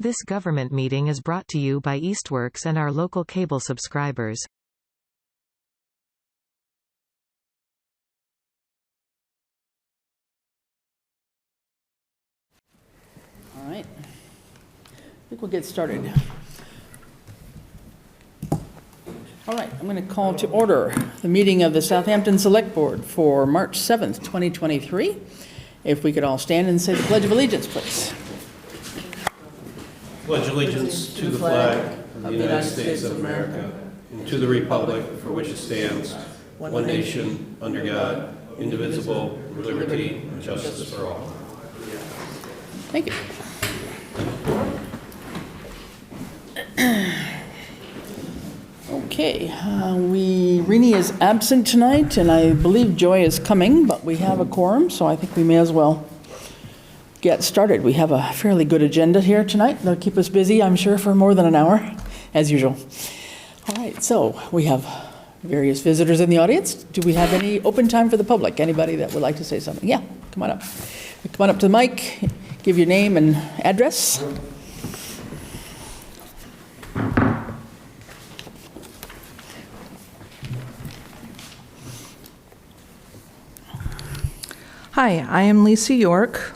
This government meeting is brought to you by Eastworks and our local cable subscribers. All right. I think we'll get started. All right, I'm going to call to order the meeting of the Southampton Select Board for March 7th, 2023. If we could all stand and say the Pledge of Allegiance, please. Pledge allegiance to the flag of the United States of America and to the republic for which it stands, one nation, under God, indivisible, with liberty and justice for all. Thank you. Okay, Rini is absent tonight, and I believe Joy is coming, but we have a quorum, so I think we may as well get started. We have a fairly good agenda here tonight. That'll keep us busy, I'm sure, for more than an hour, as usual. All right, so we have various visitors in the audience. Do we have any open time for the public? Anybody that would like to say something? Yeah, come on up. Come on up to the mic, give your name and address. Hi, I am Lisa York,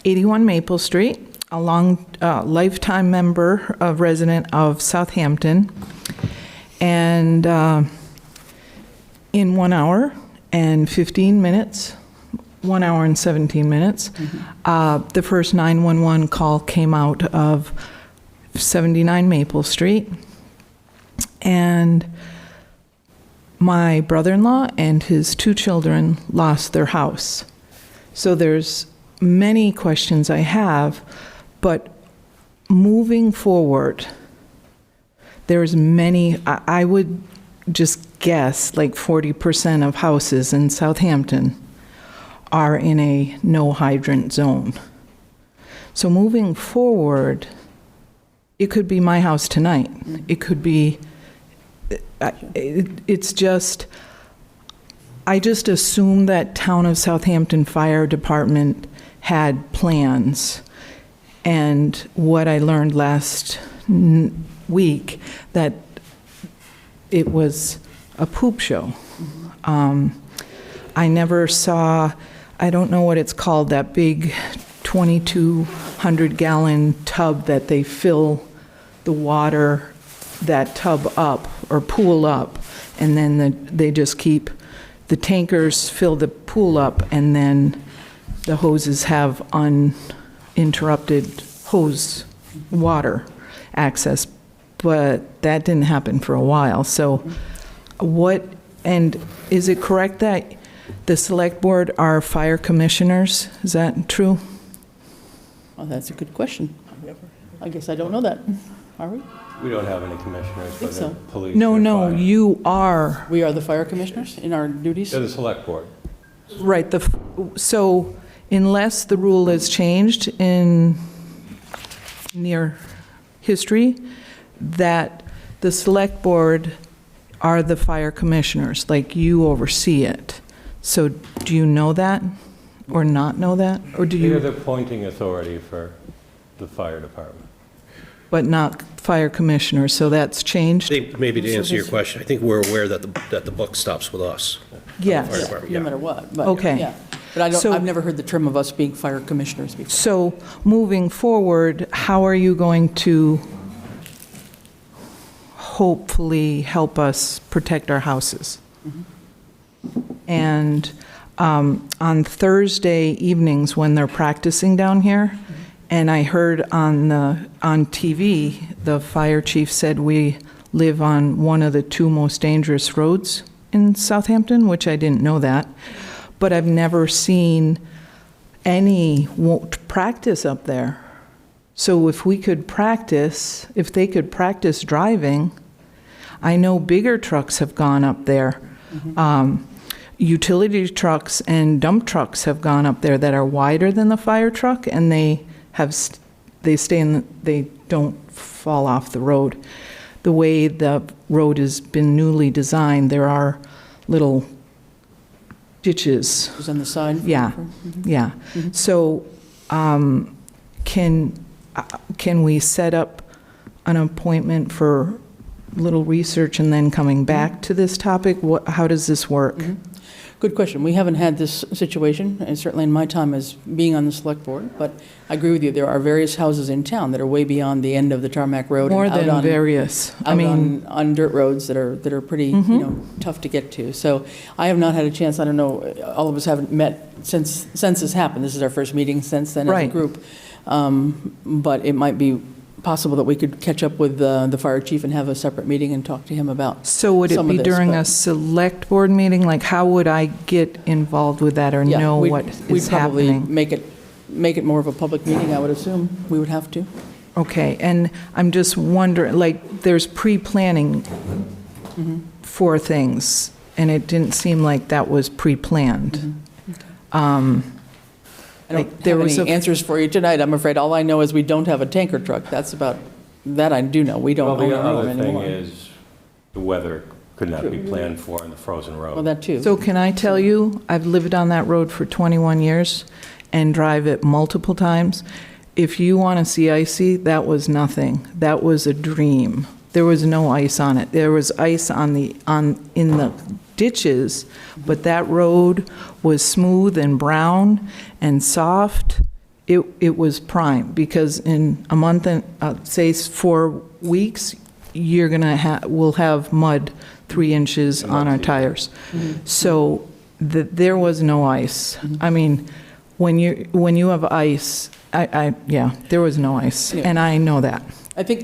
81 Maple Street, a lifetime member of resident of Southampton. And in 1 hour and 15 minutes, 1 hour and 17 minutes, the first 911 call came out of 79 Maple Street. And my brother-in-law and his 2 children lost their house. So there's many questions I have, but moving forward, there's many, I would just guess like 40% of houses in Southampton are in a no hydrant zone. So moving forward, it could be my house tonight. It could be it's just, I just assume that Town of Southampton Fire Department had plans. And what I learned last week, that it was a poop show. I never saw, I don't know what it's called, that big 2,200-gallon tub that they fill the water, that tub up or pool up, and then they just keep, the tankers fill the pool up, and then the hoses have uninterrupted hose water access. But that didn't happen for a while. So and is it correct that the select board are fire commissioners? Is that true? Well, that's a good question. I guess I don't know that. Are we? We don't have any commissioners for the police. No, fire. you are. We are the fire commissioners in our duties? They're the select board. Right. So unless the rule has changed in near history, that the select board are the fire commissioners, like you oversee it. So do you know that or not know that? Or do you? They're the appointing authority for the fire department. But not fire commissioners, so that's changed? I think maybe to answer your question, I think we're aware that the buck stops with us. Yes. Fire department, No yeah. matter what. But, Okay. Yeah. But So- I've never heard the term of us being fire commissioners before. So moving forward, how are you going to hopefully help us protect our houses? And on Thursday evenings when they're practicing down here, and I heard on TV, the fire chief said we live on one of the 2 most dangerous roads in Southampton, which I didn't know that. But I've never seen any practice up there. So if we could practice, if they could practice driving, I know bigger trucks have gone up there. Utility trucks and dump trucks have gone up there that are wider than the fire truck, and they don't fall off the road. The way the road has been newly designed, there are little ditches. It was on the side? Yeah, yeah. So can we set up an appointment for little research and then coming back to this topic? How does this work? Good question. We haven't had this situation, and certainly in my time as being on the select board, but I agree with you. There are various houses in town that are way beyond the end of the tarmac road. More and out than on, various. I out mean, on dirt roads that are pretty, tough to get to. So I have not had a chance, I don't know, all of us haven't met since this happened. This is our first meeting since then as a Right. group. But it might be possible that we could catch up with the fire chief and have a separate meeting and talk to him about so would it some be of this, during but- a select board meeting? Like, how would I get involved with that or Yeah, know we'd- what we'd is probably happening? make it more of a public meeting, I would assume. We would have to. Okay, and I'm just wondering, like, there's pre-planning for things, and it didn't seem like that was pre-planned. I don't have any answers for you tonight, I'm afraid. All I know is we don't have a tanker truck. That's about, that I do know. We don't Well, own the our own other thing anymore. is, the weather could not be planned for in the frozen Well, road. that too. So can I tell you, I've lived on that road for 21 years and drive it multiple times. If you want to see icy, that was nothing. That was a dream. There was no ice on it. There was ice in the ditches, but that road was smooth and brown and soft. It was prime, because in a month and, say 4 weeks, we'll have mud 3 inches on our tires. So there was no ice. I mean, when you have ice, yeah, there was no ice, Yeah. and I know that. I think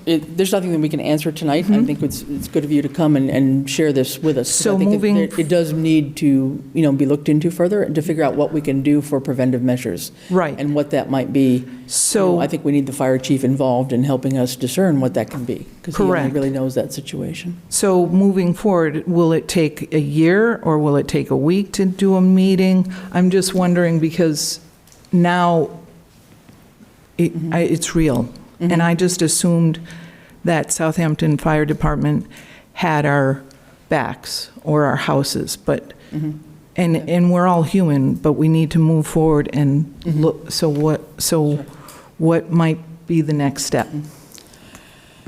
there's nothing that we can answer tonight. I think it's good of you to come and share this with us. 'cause So I think moving- it does need to, be looked into further and to figure out what we can do for preventive measures. Right. And what that might be. So- I think we need the fire chief involved in helping us discern what that can be. Because he only Correct. really knows that situation. So moving forward, will it take a year, or will it take a week to do a meeting? I'm just wondering, because now it's real. And I just assumed that Southampton Fire Department had our backs or our houses, but, and we're all human, but we need to move forward and look, so what might be the next step?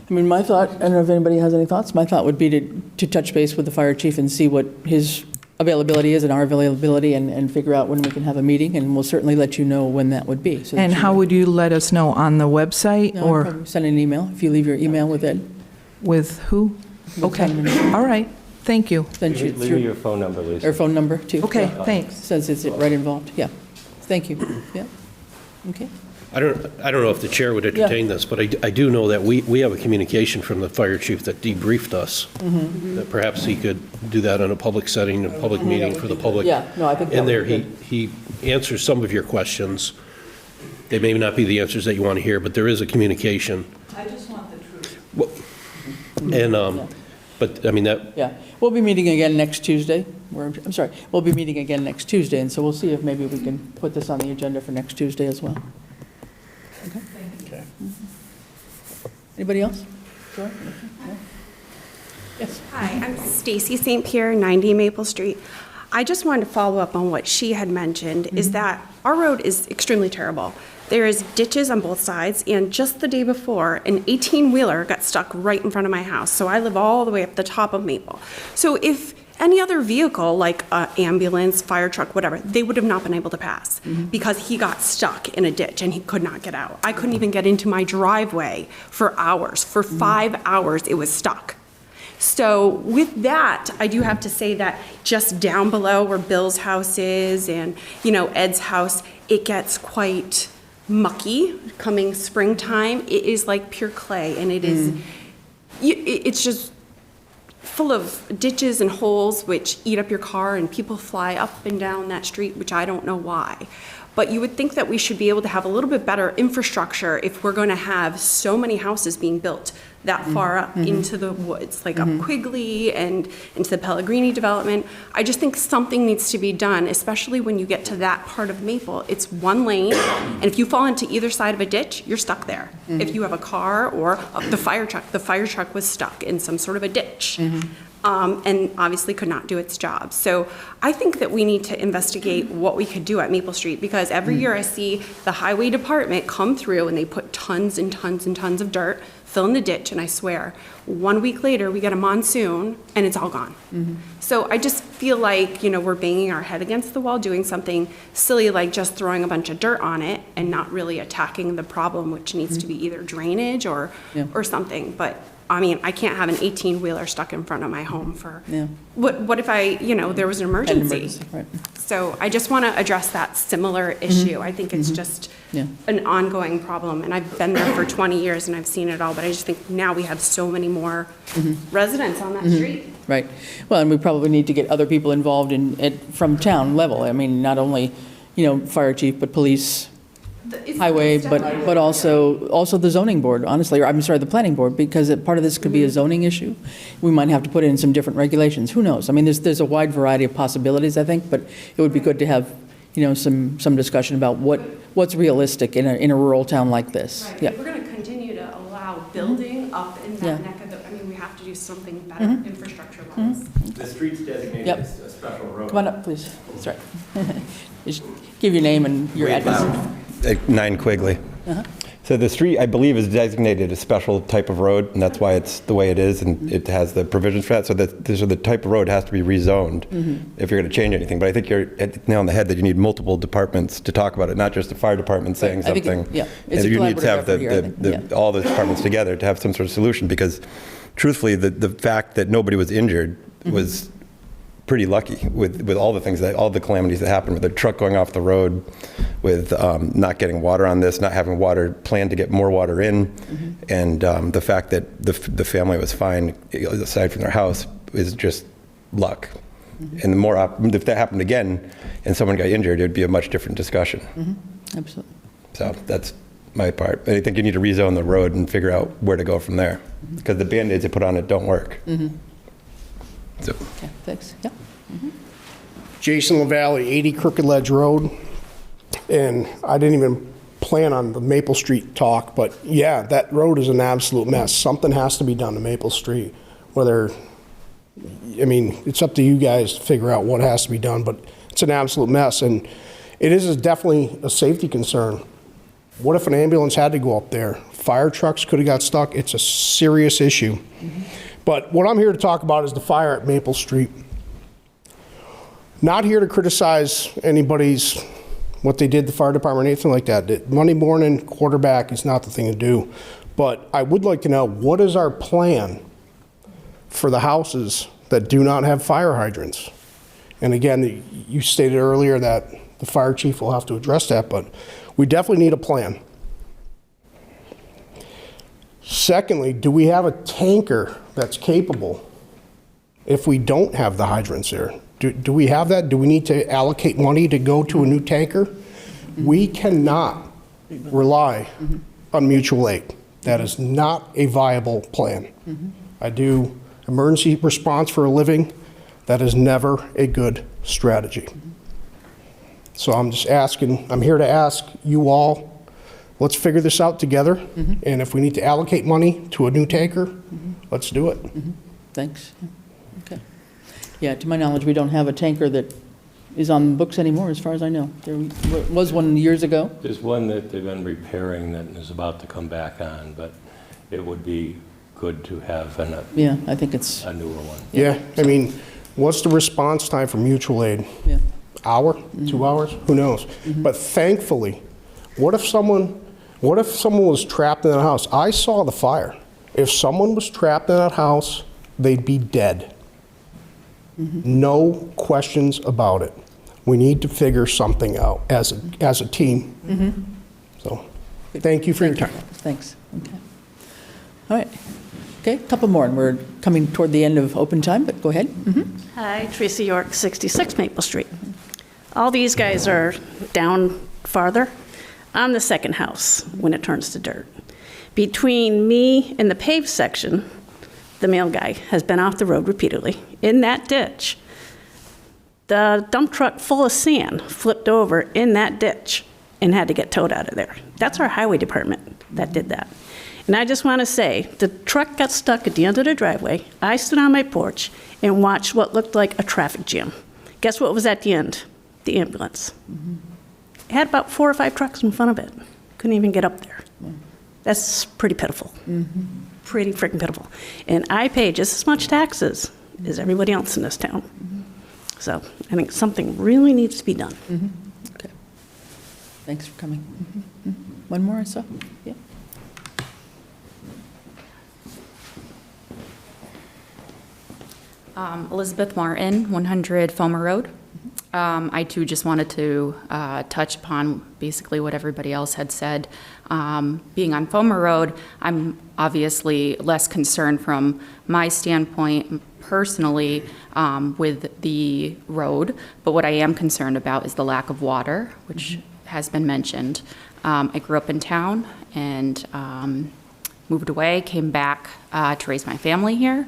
I mean, my thought, I don't know if anybody has any thoughts, my thought would be to touch base with the fire chief and see what his availability is and our availability, and figure out when we can have a meeting, and we'll certainly let you know when that would be. So that And you how know. would you let us know? On the website, No, I'd or probably send an email, if you leave your email with Ed. with who? Okay, all right, thank you. Send you Leave me through, your phone number, Lisa. or phone number too. Okay, Yeah. thanks. Since it's right involved, yeah. Thank you, yeah. Okay. I don't know if the chair would entertain this, but I do know that we have a communication from the fire chief that debriefed us. That perhaps he could do that in a public setting, a public meeting for the public. Yeah, no, I think that In there, would be he answers some of your questions. They may not be the answers that you want to hear, but there is a communication. I just want the truth. And, but, I mean, that, Yeah, we'll be meeting again next Tuesday. I'm sorry, we'll be meeting again next Tuesday, and so we'll see if maybe we can put this on the agenda for next Tuesday as well. Okay. Anybody else? Joy? No? Yes. Hi, I'm Stacy St. Pierre, 90 Maple Street. I just wanted to follow up on what she had mentioned, is that our road is extremely terrible. There is ditches on both sides, and just the day before, an 18-wheeler got stuck right in front of my house. So I live all the way up the top of Maple. So if any other vehicle, like an ambulance, fire truck, whatever, they would have not been able to pass because he got stuck in a ditch and he could not get out. I couldn't even get into my driveway for hours. For 5 hours, it was stuck. So with that, I do have to say that just down below where Bill's house is and, Ed's house, it gets quite mucky coming springtime. It is like pure clay, and it is, it's just full of ditches and holes which eat up your car, and people fly up and down that street, which I don't know why. But you would think that we should be able to have a little bit better infrastructure if we're going to have so many houses being built that far up into the woods, like up Quigley and into the Pellegrini development. I just think something needs to be done, especially when you get to that part of Maple. It's one lane, and if you fall into either side of a ditch, you're stuck there. If you have a car or the fire truck was stuck in some sort of a ditch. and obviously could not do its job. So I think that we need to investigate what we could do at Maple Street, because every year I see the highway department come through and they put tons and tons and tons of dirt, fill in the ditch, and I swear, 1 week later, we get a monsoon and it's all gone. So I just feel like, we're banging our head against the wall, doing something silly like just throwing a bunch of dirt on it and not really attacking the problem, which needs to be either drainage or something. But I mean, I can't have an 18-wheeler stuck in front of my home for, what if there was an emergency? Right. So I just want to address that similar issue. I think it's just an ongoing problem, and I've been there for 20 years and I've seen it all, but I just think now we have so many more residents on that street. Right. Well, and we probably need to get other people involved from town level. I mean, not only, fire chief, but police, highway, but also the zoning board, honestly, or I'm sorry, the planning board, because part of this could be a zoning issue. We might have to put in some different regulations. Who knows? I mean, there's a wide variety of possibilities, I think, but it would be good to have, some discussion about what's realistic in a rural town like this. Right. Yeah. If we're going to continue to allow building up in that neck of we have to do something better infrastructure-wise. The street's designated as a special road. Come on up, please. That's right. Just give your name and your address. 9 Quigley. So the street, I believe, is designated a special type of road, and that's why it's the way it is, and it has the provisions for that. So the type of road has to be rezoned if you're going to change anything. But I think you're nail on the head that you need multiple departments to talk about it, not just the fire department saying something. It's a you need to have collaborative effort here, all the departments together to have some sort of solution, because truthfully, the fact that nobody was injured was pretty lucky with all the calamities that happened, with the truck going off the road, with not getting water on this, not having water planned to get more water in, and the fact that the family was fine, aside from their house, is just luck. And if that happened again and someone got injured, it would be a much different discussion. Absolutely. So that's my part. I think you need to rezone the road and figure out where to go from there, because the Band-Aids they put on it don't work. So. Okay, thanks. Yeah. Jason LaValle, 80 Crooked Ledge Road. And I didn't even plan on the Maple Street talk, but yeah, that road is an absolute mess. Something has to be done to Maple Street. It's up to you guys to figure out what has to be done, but it's an absolute mess. And it is definitely a safety concern. What if an ambulance had to go up there? Fire trucks could have got stuck. It's a serious issue. But what I'm here to talk about is the fire at Maple Street. Not here to criticize what they did, the fire department, anything like that. Monday morning quarterback is not the thing to do. But I would like to know, what is our plan for the houses that do not have fire hydrants? And again, you stated earlier that the fire chief will have to address that, but we definitely need a plan. Secondly, do we have a tanker that's capable if we don't have the hydrants there? Do we have that? Do we need to allocate money to go to a new tanker? We cannot rely on mutual aid. That is not a viable plan. I do emergency response for a living. That is never a good strategy. So I'm here to ask you all, let's figure this out together. And if we need to allocate money to a new tanker, let's do it. Thanks. Okay. Yeah, to my knowledge, we don't have a tanker that is on the books anymore, as far as I know. There was one years ago. There's one that they've been repairing that is about to come back on, but it would be good to have Yeah, I think it's a newer one. Yeah, what's the response time for mutual aid? Yeah. Hour, 2 hours, who knows? But thankfully, what if someone was trapped in a house? I saw the fire. If someone was trapped in that house, they'd be dead. No questions about it. We need to figure something out as a team. So, thank you for your time. Thanks. Okay. All right. Okay, a couple more, and we're coming toward the end of open time, but go ahead. Hi, Teresa York, 66 Maple Street. All these guys are down farther. I'm the second house when it turns to dirt. Between me and the paved section, the male guy has been off the road repeatedly in that ditch. The dump truck full of sand flipped over in that ditch and had to get towed out of there. That's our highway department that did that. And I just want to say, the truck got stuck at the end of the driveway. I stood on my porch and watched what looked like a traffic jam. Guess what was at the end? The ambulance. It had about 4 or 5 trucks in front of it. Couldn't even get up there. That's pretty pitiful. Pretty freaking pitiful. And I pay just as much taxes as everybody else in this town. So I think something really needs to be done. Okay. Thanks for coming. One more, I saw. Yeah. Elizabeth Martin, 100 Fulmer Road. I too just wanted to touch upon basically what everybody else had said. Being on Fulmer Road, I'm obviously less concerned from my standpoint personally with the road, but what I am concerned about is the lack of water, which has been mentioned. I grew up in town and moved away, came back to raise my family here.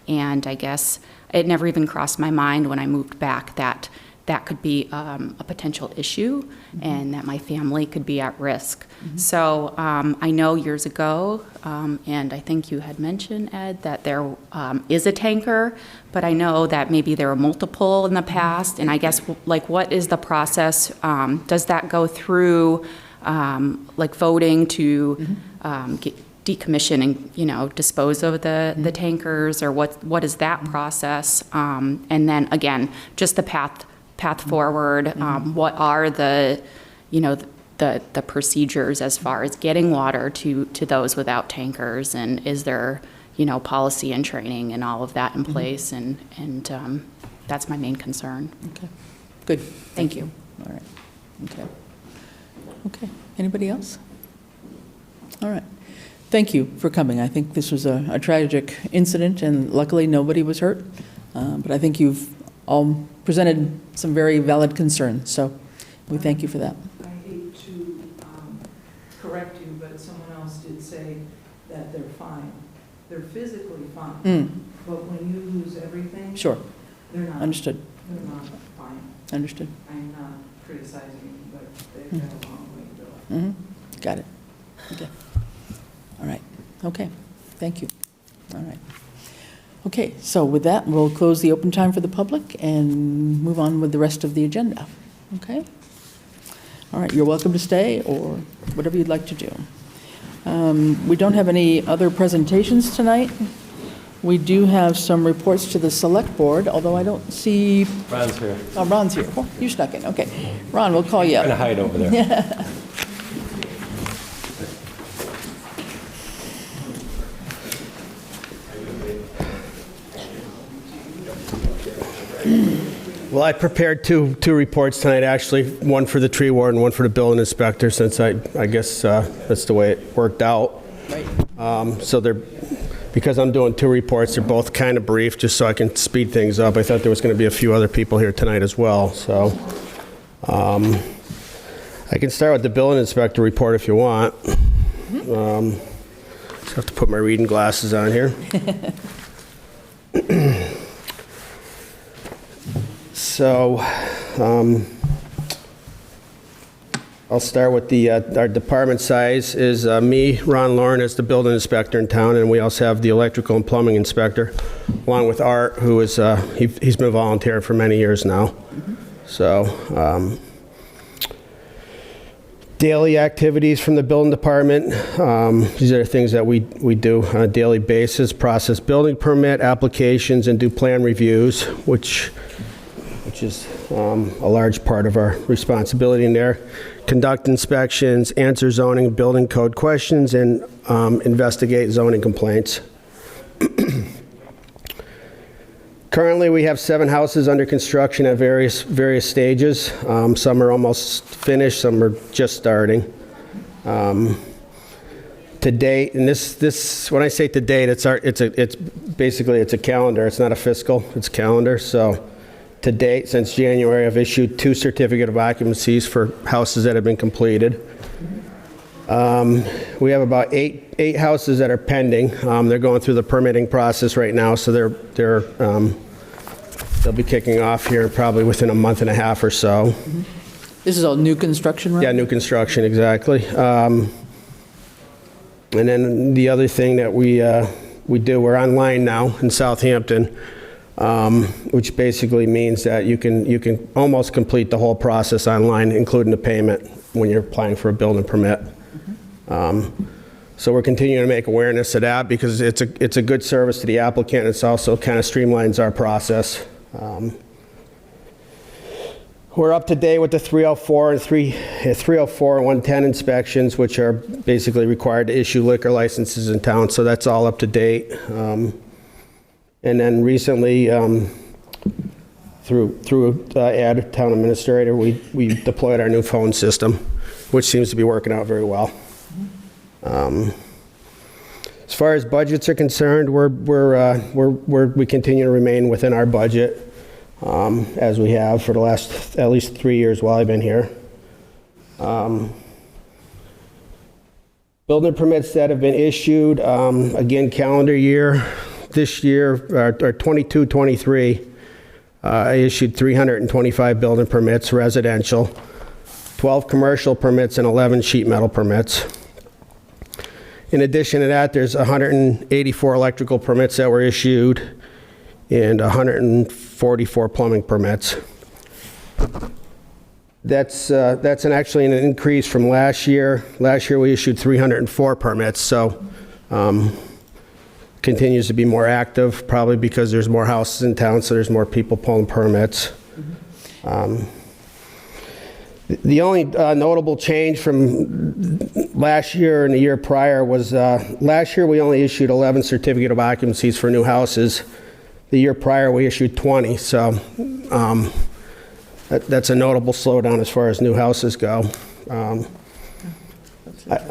And I guess it never even crossed my mind when I moved back that that could be a potential issue and that my family could be at risk. So I know years ago, and I think you had mentioned, Ed, that there is a tanker, but I know that maybe there were multiple in the past. And I guess, like, what is the process? Does that go through, like, voting to decommission and, dispose of the tankers, or what is that process? And then again, just the path forward. What are the procedures as far as getting water to those without tankers, and is there policy and training and all of that in place? And that's my main concern. Okay. Good. Thank you. All right. Okay. Anybody else? All right. Thank you for coming. I think this was a tragic incident, and luckily nobody was hurt. But I think you've all presented some very valid concerns, so we thank you for that. I hate to correct you, but someone else did say that they're fine. They're physically fine, but when you lose everything, Sure. they're not. Understood. They're not fine. Understood. I'm not criticizing, but they've got a long way to go. Got it. Okay. All right. Okay. Thank you. All right. Okay, so with that, we'll close the open time for the public and move on with the rest of the agenda. Okay? All right, you're welcome to stay or whatever you'd like to do. We don't have any other presentations tonight. We do have some reports to the Select Board, although I don't see... Ron's here. Oh, Ron's here. Oh, you snuck in. Okay. Ron, we'll call you up. Trying to hide over there. Well, I prepared two reports tonight, actually, one for the tree warden, one for the building inspector, since I guess that's the way it worked out. Right. So because I'm doing 2 reports, they're both kind of brief, just so I can speed things up. I thought there was going to be a few other people here tonight as well, so I can start with the building inspector report if you want. Just have to put my reading glasses on here. So I'll start with our department size is me, Ron Lauren, as the building inspector in town, and we also have the electrical and plumbing inspector, along with Art, who is he's been volunteering for many years now. So daily activities from the building department. These are things that we do on a daily basis: process building permit applications and do plan reviews, which is a large part of our responsibility in there. Conduct inspections, answer zoning and building code questions, and investigate zoning complaints. Currently, we have 7 houses under construction at various stages. Some are almost finished, some are just starting. To date, and this when I say to date, it's basically a calendar. It's not a fiscal, it's calendar. So to date, since January, I've issued 2 certificate of occupancies for houses that have been completed. We have about eight houses that are pending. They're going through the permitting process right now, so they'll be kicking off here probably within a month and a half or so. This is all new construction, right? Yeah, new construction, exactly. And then the other thing that we do, we're online now in Southampton, which basically means that you can almost complete the whole process online, including the payment when you're applying for a building permit. So we're continuing to make awareness of that because it's a good service to the applicant. It's also kind of streamlines our process. We're up to date with the 304 and 110 inspections, which are basically required to issue liquor licenses in town. So that's all up to date. And then recently, through Ad Town Administrator, we deployed our new phone system, which seems to be working out very well. As far as budgets are concerned, we continue to remain within our budget, as we have for the last at least 3 years while I've been here. Building permits that have been issued, again, calendar year, this year, or 22-23, I issued 325 building permits, residential, 12 commercial permits, and 11 sheet metal permits. In addition to that, there's 184 electrical permits that were issued and 144 plumbing permits. That's actually an increase from last year. Last year we issued 304 permits, so continues to be more active, probably because there's more houses in town, so there's more people pulling permits. The only notable change from last year and the year prior was last year we only issued 11 certificate of occupancies for new houses. The year prior we issued 20, so that's a notable slowdown as far as new houses go.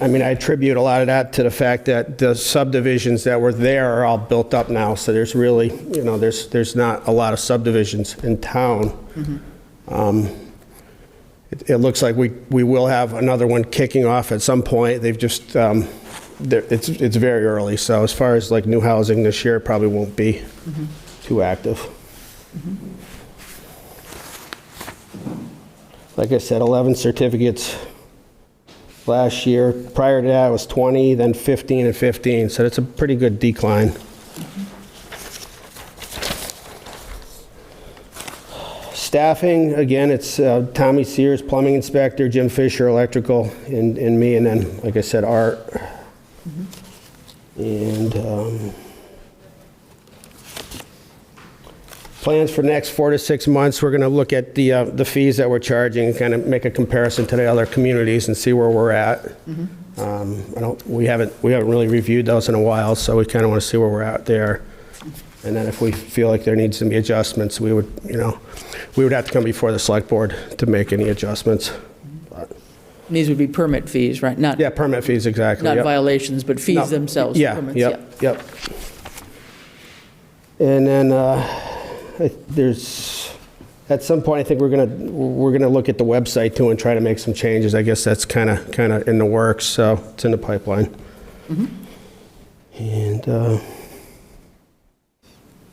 I mean, I attribute a lot of that to the fact that the subdivisions that were there are all built up now, so there's really, there's not a lot of subdivisions in town. It looks like we will have another one kicking off at some point. They've just, it's very early, so as far as like new housing this year, it probably won't be too active. Like I said, 11 certificates last year. Prior to that, it was 20, then 15 and 15, so it's a pretty good decline. Staffing, again, it's Tommy Sears, plumbing inspector, Jim Fisher, electrical, and me, and then, like I said, Art. And plans for the next 4 to 6 months, we're going to look at the fees that we're charging and kind of make a comparison to the other communities and see where we're at. We haven't really reviewed those in a while, so we kind of want to see where we're at there. And then if we feel like there needs to be adjustments, we would have to come before the select board to make any adjustments. But These would be permit fees, right? Not permit fees, exactly. Not yep. violations, but fees themselves. Yeah, permits, yep. And then there's, at some point, I think we're gonna look at the website too and try to make some changes. I guess that's kind of in the works, so it's in the pipeline. And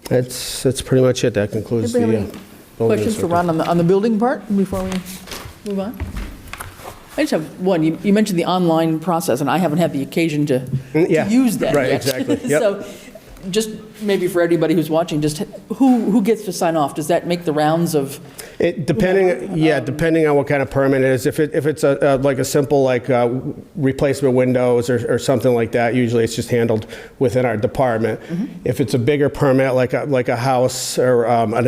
that's pretty much it. That concludes the building questions for Ron on the building part before we move on? I just have one. You mentioned the online process, and I haven't had the occasion to use that right, yet. Exactly. Yep. So just maybe for anybody who's watching, just who gets to sign off? Does that make the rounds of? Depending on what kind of permit it is. If it's like a simple replacement windows or something like that, usually it's just handled within our department. If it's a bigger permit like a house or an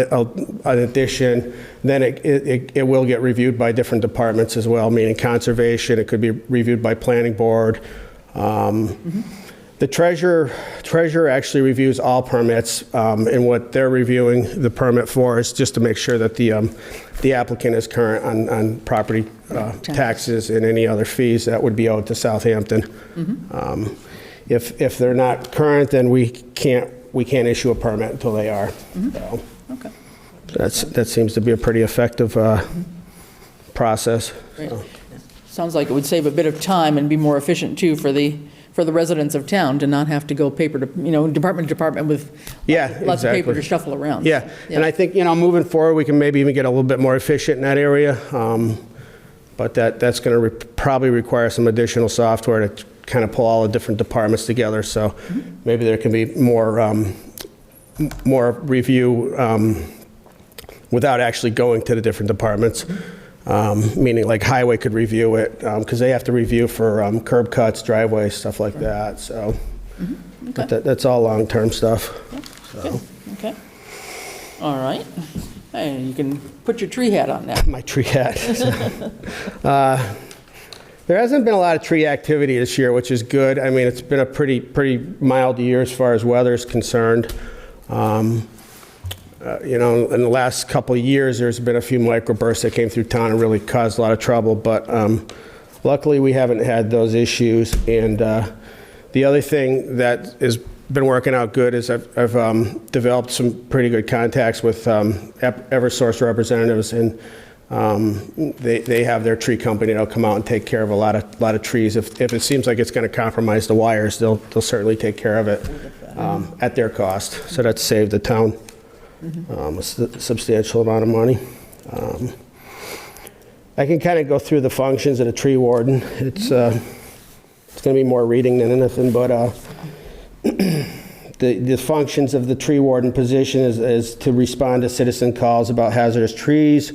addition, then it will get reviewed by different departments as well. Meaning conservation, it could be reviewed by planning board. The treasurer actually reviews all permits, and what they're reviewing the permit for is just to make sure that the applicant is current on property taxes and any other fees that would be owed to Southampton. If they're not current, then we can't issue a permit until they are. So Okay. that seems to be a pretty effective process. So. Sounds like it would save a bit of time and be more efficient too for the residents of town to not have to go paper to, department to department with lots of paper to shuffle around. Yeah, and I think, moving forward, we can maybe even get a little bit more efficient in that area. But that's going to probably require some additional software to kind of pull all the different departments together. So maybe there can be more review without actually going to the different departments. Meaning like highway could review it, because they have to review for curb cuts, driveways, stuff like that, so. But that's all long-term stuff, so. Okay. All right. Hey, you can put your tree hat on now. My tree hat. There hasn't been a lot of tree activity this year, which is good. I mean, it's been a pretty mild year as far as weather is concerned. You know, in the last couple of years, there's been a few microbursts that came through town and really caused a lot of trouble, but luckily we haven't had those issues. And the other thing that has been working out good is I've developed some pretty good contacts with Eversource representatives, and they have their tree company that'll come out and take care of a lot of trees. If it seems like it's going to compromise the wires, they'll certainly take care of it at their cost. So that's saved the town a substantial amount of money. I can kind of go through the functions of the tree warden. It's going to be more reading than anything, but the functions of the tree warden position is to respond to citizen calls about hazardous trees.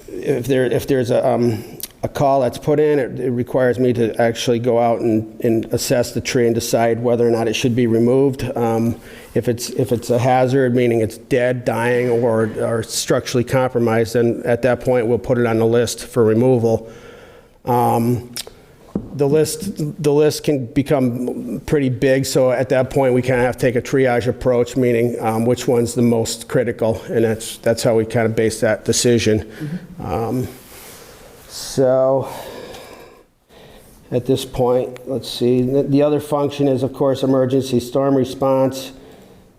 If there's a call that's put in, it requires me to actually go out and assess the tree and decide whether or not it should be removed. If it's a hazard, meaning it's dead, dying, or structurally compromised, then at that point we'll put it on the list for removal. The list can become pretty big, so at that point we kind of have to take a triage approach, meaning which one's the most critical, and that's how we kind of base that decision. So at this point, let's see, the other function is, of course, emergency storm response.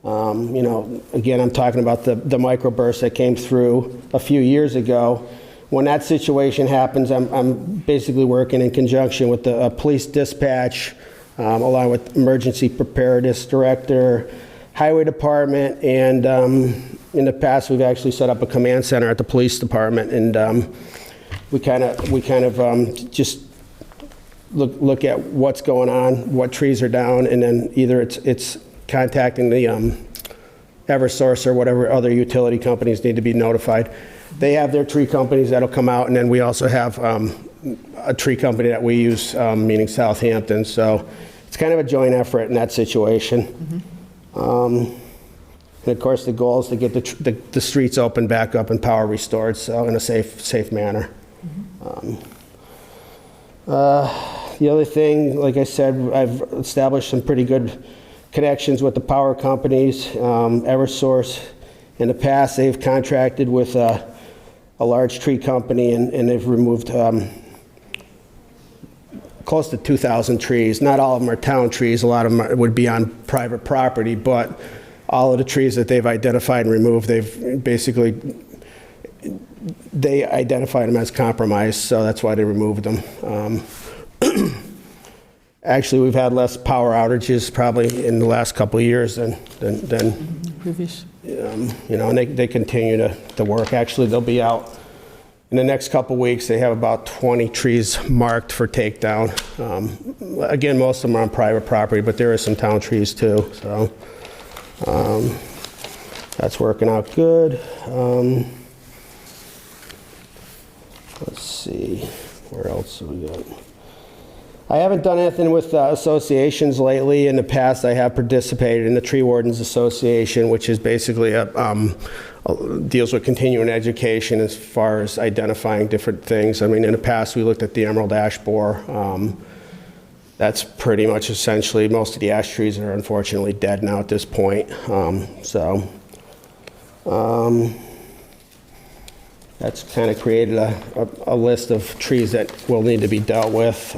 You know, again, I'm talking about the microburst that came through a few years ago. When that situation happens, I'm basically working in conjunction with the police dispatch, along with emergency preparedness director, highway department, and in the past we've actually set up a command center at the police department, and we kind of just look at what's going on, what trees are down, and then either it's contacting the Eversource or whatever other utility companies need to be notified. They have their tree companies that'll come out, and then we also have a tree company that we use, meaning Southampton. So it's kind of a joint effort in that situation. And of course, the goal is to get the streets open back up and power restored, so in a safe manner. The other thing, like I said, I've established some pretty good connections with the power companies. Eversource, in the past, they've contracted with a large tree company, and they've removed close to 2,000 trees. Not all of them are town trees. A lot of them would be on private property, but all of the trees that they've identified and removed, they identified them as compromised, so that's why they removed them. Actually, we've had less power outages probably in the last couple of years than Previous. you know, and they continue to work. Actually, they'll be out in the next couple of weeks. They have about 20 trees marked for takedown. Again, most of them are on private property, but there are some town trees too, so that's working out good. Let's see, where else have we got? I haven't done anything with associations lately. In the past, I have participated in the Tree Wardens Association, which is basically deals with continuing education as far as identifying different things. I mean, in the past, we looked at the emerald ash borer. That's pretty much essentially, most of the ash trees are unfortunately dead now at this point. That's kind of created a list of trees that will need to be dealt with.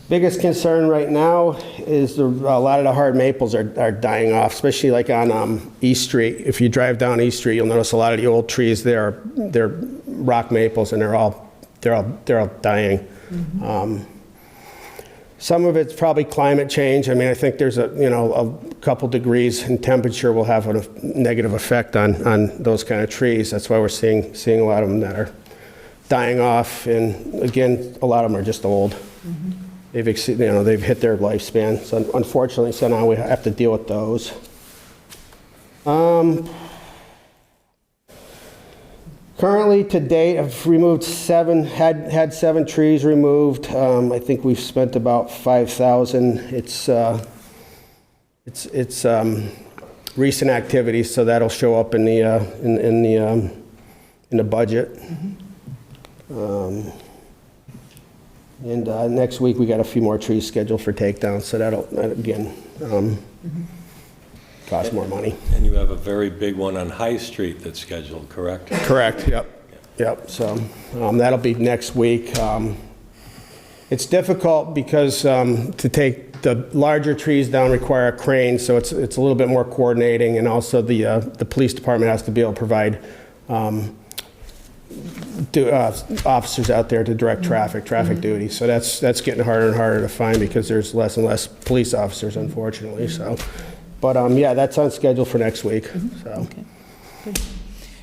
Biggest concern right now is a lot of the hard maples are dying off, especially like on East Street. If you drive down East Street, you'll notice a lot of the old trees there, they're rock maples, and they're all dying. Some of it's probably climate change. I mean, I think there's a couple degrees in temperature will have a negative effect on those kind of trees. That's why we're seeing a lot of them that are dying off, and again, a lot of them are just old. They've they've hit their lifespan, so unfortunately, so now we have to deal with those. Currently, to date, I've removed had 7 trees removed. I think we've spent about $5,000. It's recent activities, so that'll show up in the budget. And next week, we got a few more trees scheduled for takedown, so that'll, again, cost more money. And you have a very big one on High Street that's scheduled, correct? Correct, yep. So that'll be next week. It's difficult because to take the larger trees down require a crane, so it's a little bit more coordinating, and also the police department has to be able to provide officers out there to direct traffic duty. So that's getting harder and harder to find because there's less and less police officers, unfortunately. So, but yeah, that's on schedule for next week. So. Okay. Good.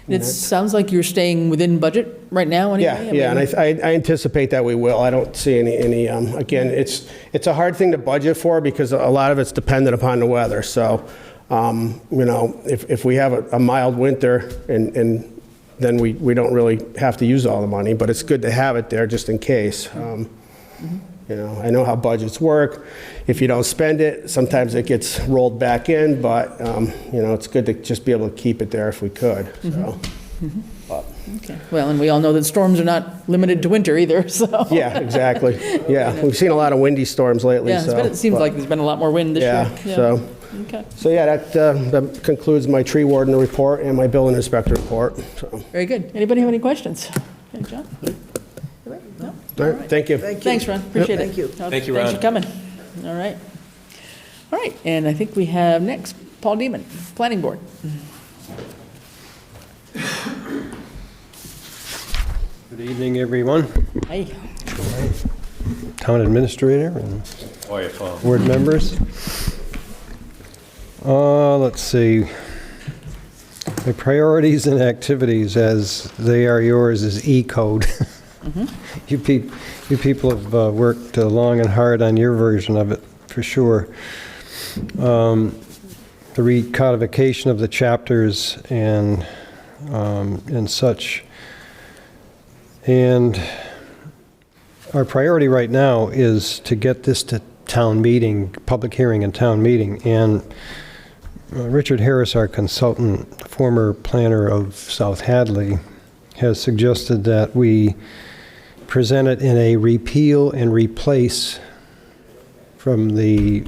And it sounds like you're staying within budget right now, anyway? Yeah, and I anticipate that we will. I don't see any. Again, it's a hard thing to budget for because a lot of it's dependent upon the weather. So, if we have a mild winter and then we don't really have to use all the money, but it's good to have it there just in case. I know how budgets work. If you don't spend it, sometimes it gets rolled back in, but it's good to just be able to keep it there if we could. So. Okay. Well, and we all know that storms are not limited to winter either, so. Yeah, exactly. Yeah, we've seen a lot of windy storms lately. Yeah, it seems like there's been a lot more wind this year. Yeah, so. Okay. So yeah, that concludes my tree warden report and my building inspector report. So. Very good. Anybody have any questions? Okay, John? No? All right, thank you. Thanks, Ron. Appreciate it. Thank you. Thank you, Ron. Thanks for coming. All right. All right, and I think we have next, Paul Deeman, Planning Board. Good evening, everyone. Hi. Town administrator and board members. Let's see. The priorities and activities, as they are yours, is E-code. You people have worked long and hard on your version of it, for sure. The recodification of the chapters and such. And our priority right now is to get this to town meeting, public hearing and town meeting. And Richard Harris, our consultant, former planner of South Hadley, has suggested that we present it in a repeal and replace from the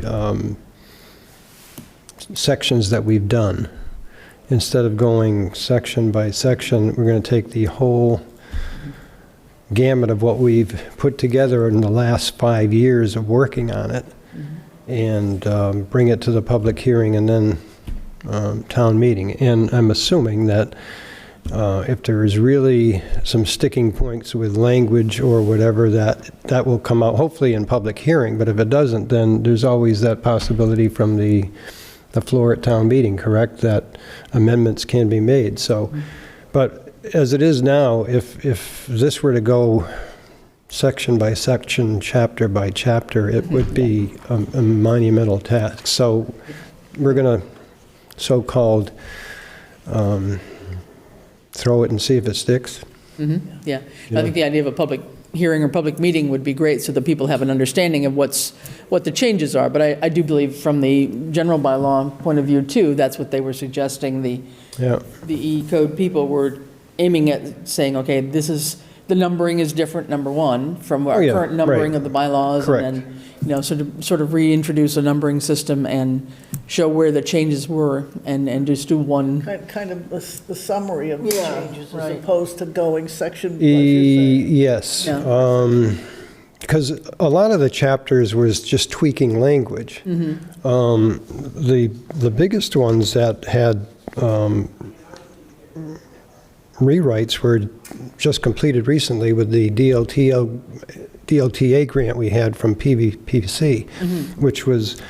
sections that we've done. Instead of going section by section, we're going to take the whole gamut of what we've put together in the last 5 years of working on it and bring it to the public hearing and then town meeting. And I'm assuming that if there is really some sticking points with language or whatever, that will come out hopefully in public hearing. But if it doesn't, then there's always that possibility from the floor at town meeting, correct, that amendments can be made. So, but as it is now, if this were to go section by section, chapter by chapter, it would be a monumental task. So we're going to so-called throw it and see if it sticks. Yeah. I think the idea of a public hearing or public meeting would be great so that people have an understanding of what the changes are. But I do believe from the general bylaw point of view too, that's what they were suggesting. The E-code people were aiming at saying, okay, this is, the numbering is different, number one, from our current numbering of the bylaws. Correct. And then, sort of reintroduce a numbering system and show where the changes were and just do one. Kind of the summary of the changes as opposed to going section by Yes. Because a lot of the chapters was just tweaking language. The biggest ones that had rewrites were just completed recently with the DLTA grant we had from PVC, which was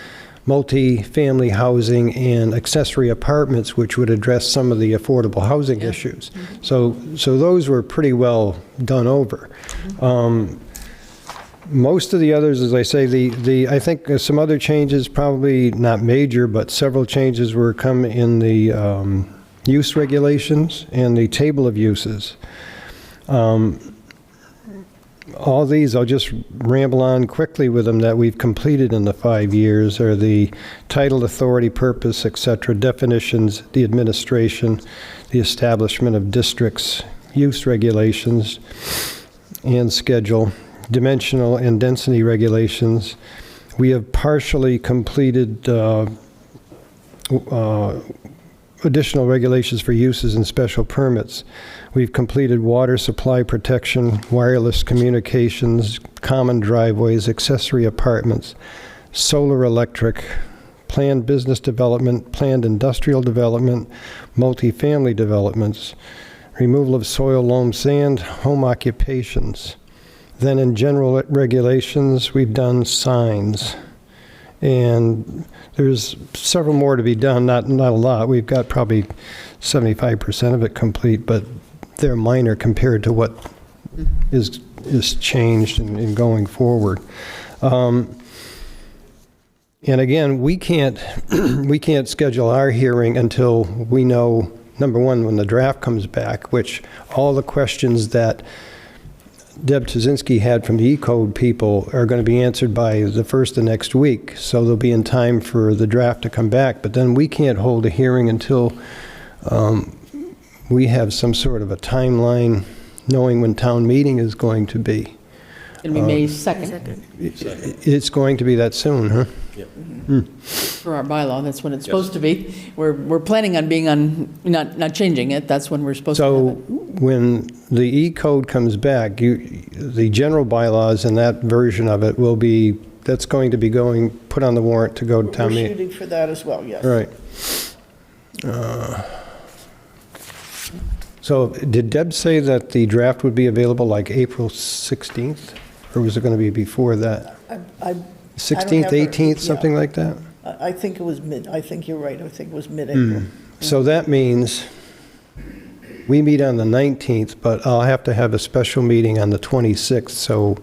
multi-family housing and accessory apartments, which would address some of the affordable housing issues. So those were pretty well done over. Most of the others, as I say, I think some other changes, probably not major, but several changes were come in the use regulations and the table of uses. All these, I'll just ramble on quickly with them, that we've completed in the 5 years are the title, authority, purpose, etc., definitions, the administration, the establishment of districts, use regulations and schedule, dimensional and density regulations. We have partially completed additional regulations for uses and special permits. We've completed water supply protection, wireless communications, common driveways, accessory apartments, solar electric, planned business development, planned industrial development, multifamily developments, removal of soil, loam, sand, home occupations. Then in general regulations, we've done signs. And there's several more to be done, not a lot. We've got probably 75% of it complete, but they're minor compared to what is changed in going forward. And again, we can't schedule our hearing until we know, number one, when the draft comes back, which all the questions that Deb Tuzinski had from the E-Code people are going to be answered by the first of next week, so they'll be in time for the draft to come back. But then we can't hold a hearing until we have some sort of a timeline, knowing when town meeting is going to be. It'll be May 2nd. It's going to be that soon, huh? Yep. For our bylaw, that's when it's supposed to be. We're planning on being on, not changing it, that's when we're supposed to have So it. when the E-Code comes back, the general bylaws and that version of it will be, that's going to be put on the warrant to go to town We're meeting. shooting for that as well, yes. Right. So did Deb say that the draft would be available like April 16th? Or was it going to be before that? I 16th, have her- 18th, something like that? I think it was I think you're right, I think it was mid-April. So that means we meet on the 19th, but I'll have to have a special meeting on the 26th, so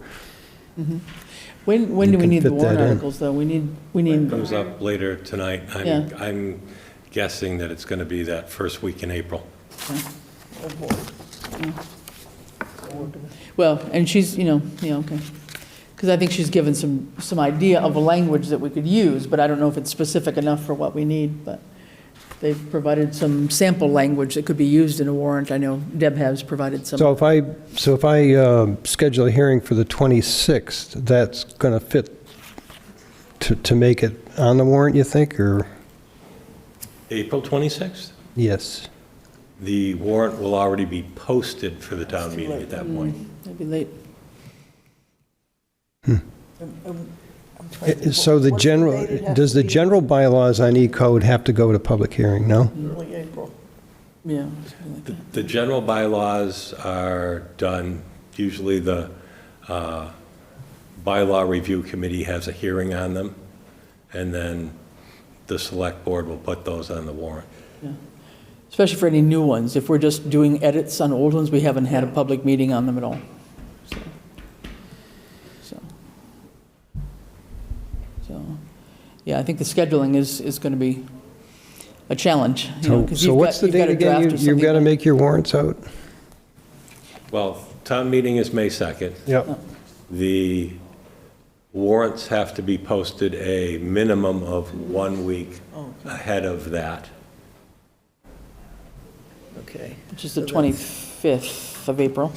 When do we can need the fit warrant that in. articles, though? We need, Comes up later tonight. Yeah. I'm guessing that it's going to be that first week in April. Oh, boy. well, and she's, okay. Because I think she's given some idea of a language that we could use, but I don't know if it's specific enough for what we need, but they've provided some sample language that could be used in a warrant. I know Deb has provided some. So if I schedule a hearing for the 26th, that's going to fit to make it on the warrant, you think, or? April 26th? Yes. The warrant will already be posted for the town meeting at that point. That'd be late. So the general, does the general bylaws on E-Code have to go to public hearing? No? Early April. Yeah. something like that. The general bylaws are done, usually the bylaw review committee has a hearing on them, and then the select board will put those on the warrant. Especially for any new ones. If we're just doing edits on old ones, we haven't had a public meeting on them at all. So, yeah, I think the scheduling is going to be a challenge. So what's the date again? You've got to make your warrants out? Well, town meeting is May 2nd. Yep. The warrants have to be posted a minimum of 1 week ahead of that. Okay. Which is the 25th of April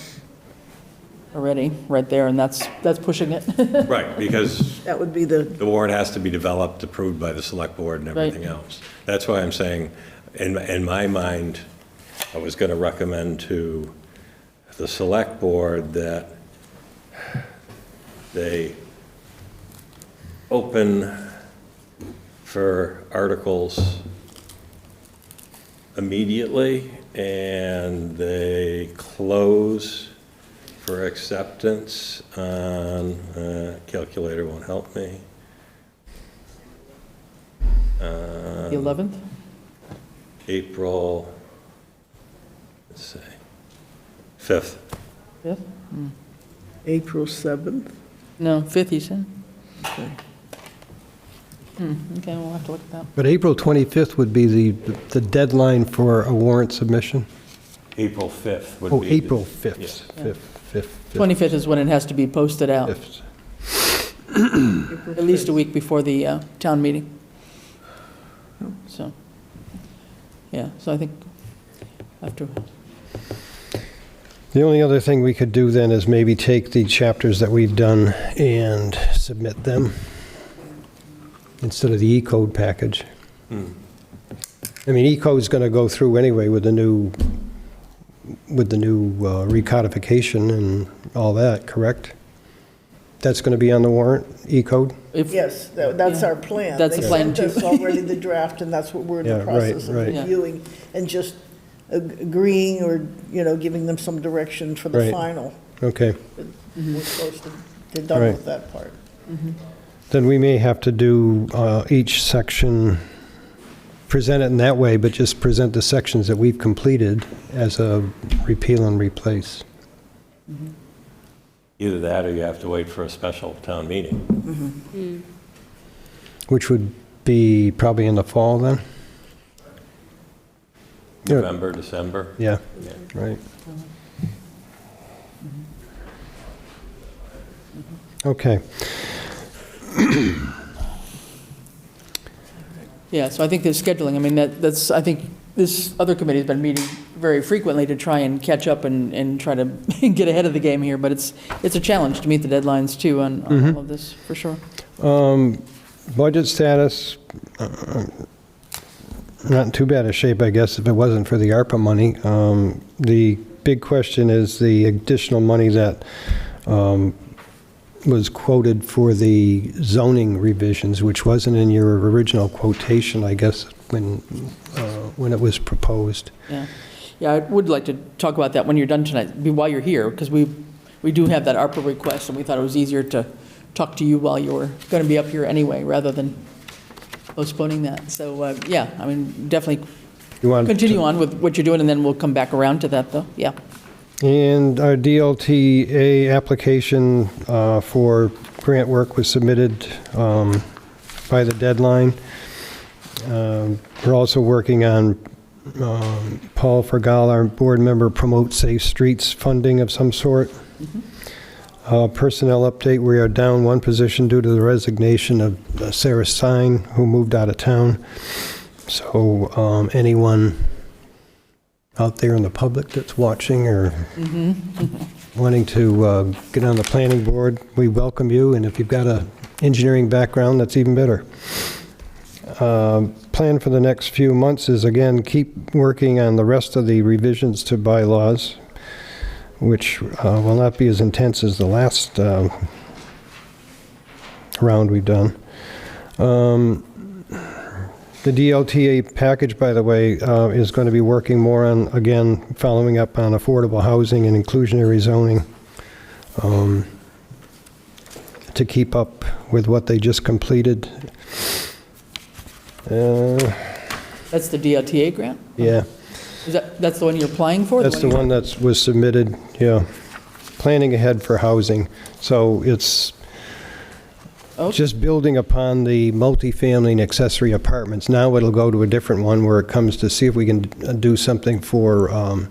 already, right there, and that's pushing it. Right, because That would be the, the warrant has to be developed, approved by the select board and everything else. That's why I'm saying, in my mind, I was going to recommend to the select board that they open for articles immediately, and they close for acceptance on, calculator won't help me, The 11th? April, let's see, 5th. 5th? April 7th? No, 5th, you said? Okay. Okay, we'll have to look at that. But April 25th would be the deadline for a warrant submission? April 5th would be. Oh, April 5th. Yes. 5th. 25th is when it has to be posted out, 5th. at least a week before the town meeting. So, yeah, so I think after, The only other thing we could do then is maybe take the chapters that we've done and submit them instead of the E-code package. I mean, E-code's going to go through anyway with the new recodification and all that, correct? That's going to be on the warrant, E-code? Yes, that's our plan. That's the plan, too. They sent us already the draft, and that's what we're in Yeah, the right, process of right. reviewing, and just agreeing or, giving them some direction for the Right. final. Okay. We're close to done Right. with that part. Then we may have to do each section, present it in that way, but just present the sections that we've completed as a repeal and replace. Either that or you have to wait for a special town meeting. Which would be probably in the fall then? Yeah. November, December. Yeah, right. Okay. yeah, so I think the scheduling, I mean, that's, I think this other committee's been meeting very frequently to try and catch up and try to get ahead of the game here, but it's a challenge to meet the deadlines too on all of this, for sure. Budget status, not in too bad a shape, I guess, if it wasn't for the ARPA money. The big question is the additional money that was quoted for the zoning revisions, which wasn't in your original quotation, I guess, when it was proposed. Yeah. Yeah, I would like to talk about that when you're done tonight, while you're here, because we do have that ARPA request, and we thought it was easier to talk to you while you were going to be up here anyway, rather than postponing that. So, yeah, I mean, definitely continue on with what you're doing, and then we'll come back around to that, though, yeah. And our DLTA application for grant work was submitted by the deadline. We're also working on Paul Fergal, our board member, promote safe streets funding of some sort. Personnel update, we are down one position due to the resignation of Sarah Stein, who moved out of town. So anyone out there in the public that's watching or wanting to get on the planning board, we welcome you. And if you've got an engineering background, that's even better. Plan for the next few months is, again, keep working on the rest of the revisions to bylaws, which will not be as intense as the last round we've done. The DLTA package, by the way, is going to be working more on, again, following up on affordable housing and inclusionary zoning to keep up with what they just completed. That's the DLTA grant? Yeah. That's the one you're applying for? That's the one that was submitted, yeah. Planning ahead for housing. So it's just building upon the multifamily and accessory apartments. Now it'll go to a different one where it comes to see if we can do something for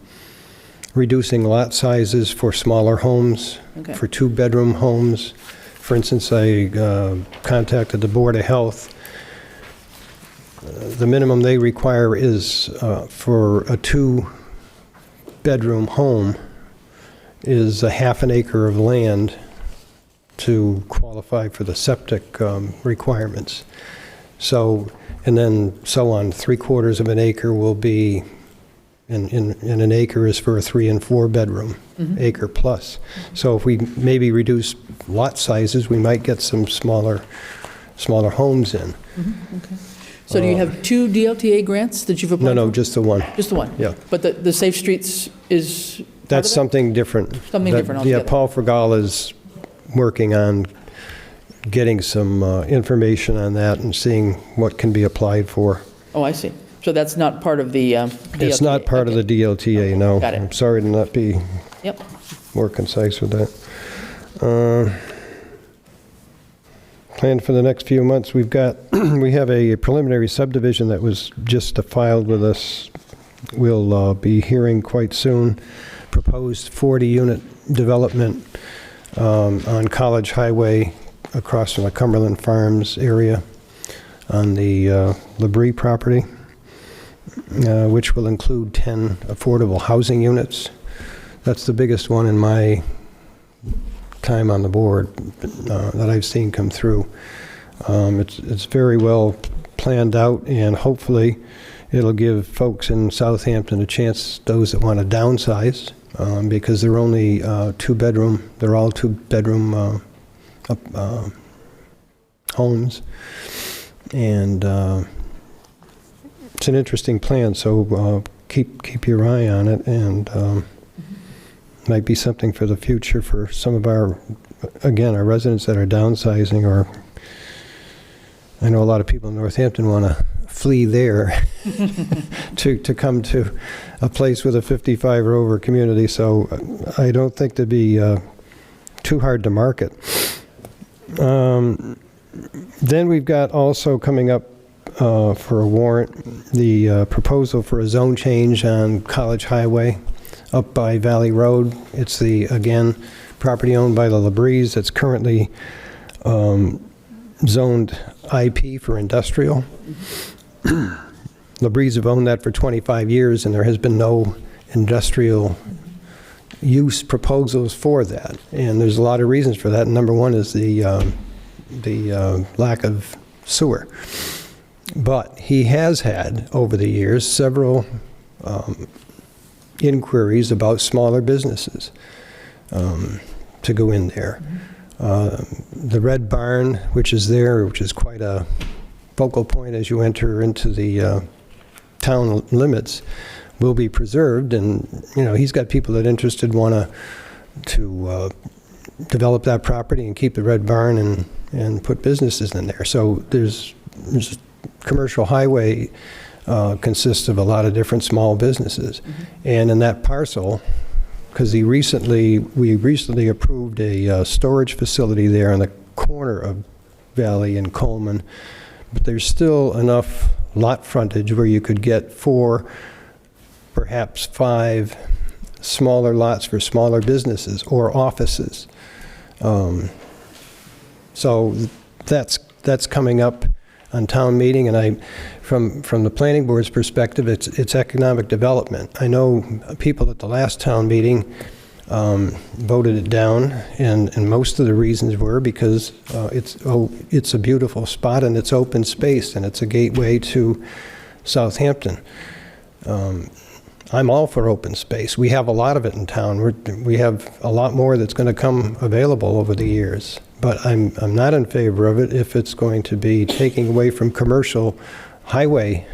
reducing lot sizes for smaller homes, for two-bedroom homes. For instance, I contacted the Board of Health. The minimum they require is for a two-bedroom home is a half an acre of land to qualify for the septic requirements. So, and then so on, 3/4 of an acre will be, and an acre is for a 3- and 4-bedroom, acre plus. So if we maybe reduce lot sizes, we might get some smaller homes in. Okay. So do you have two DLTA grants that you've applied for? No, just the one. Just the one? Yeah. But the Safe Streets is That's something different. Something different altogether. Yeah, Paul Fergal is working on getting some information on that and seeing what can be applied for. Oh, I see. So that's not part of the It's not part of the DLTA, no. Got it. I'm sorry to not be Yep. more concise with that. Plan for the next few months, we have a preliminary subdivision that was just filed with us. We'll be hearing quite soon. Proposed 40-unit development on College Highway across from the Cumberland Farms area on the Labrie property, which will include 10 affordable housing units. That's the biggest one in my time on the board that I've seen come through. It's very well planned out, and hopefully it'll give folks in Southampton a chance, those that want to downsize, because they're only two-bedroom. They're all two-bedroom homes, and it's an interesting plan. So keep your eye on it, and might be something for the future for some of our residents that are downsizing, or I know a lot of people in Northampton want to flee there to come to a place with a 55 or over community. So I don't think to be too hard to market. Then we've got also coming up for a warrant, the proposal for a zone change on College Highway up by Valley Road. It's the, again, property owned by the Labries that's currently zoned IP for industrial. Labries have owned that for 25 years, and there has been no industrial use proposals for that. And there's a lot of reasons for that. Number one is the lack of sewer. But he has had, over the years, several inquiries about smaller businesses to go in there. The Red Barn, which is there, which is quite a focal point as you enter into the town limits, will be preserved. And he's got people that interested want to develop that property and keep the Red Barn and put businesses in there. So there's commercial highway consists of a lot of different small businesses. And in that parcel, because we recently approved a storage facility there on the corner of Valley and Coleman, but there's still enough lot frontage where you could get 4, perhaps 5 smaller lots for smaller businesses or offices. So that's coming up on town meeting, and from the planning board's perspective, it's economic development. I know people at the last town meeting voted it down, and most of the reasons were because it's a beautiful spot and it's open space and it's a gateway to Southampton. I'm all for open space. We have a lot of it in town. We have a lot more that's going to come available over the years. But I'm not in favor of it if it's going to be taking away from commercial highway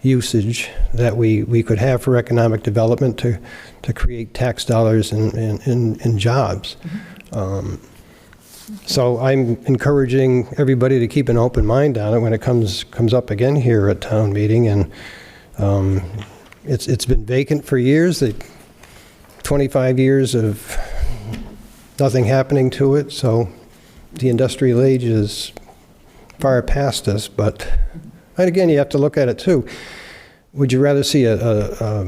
usage that we could have for economic development to create tax dollars and jobs. So I'm encouraging everybody to keep an open mind on it when it comes up again here at town meeting. And it's been vacant for years. 25 years of nothing happening to it, so the industrial age is far past us. But, and again, you have to look at it too. Would you rather see a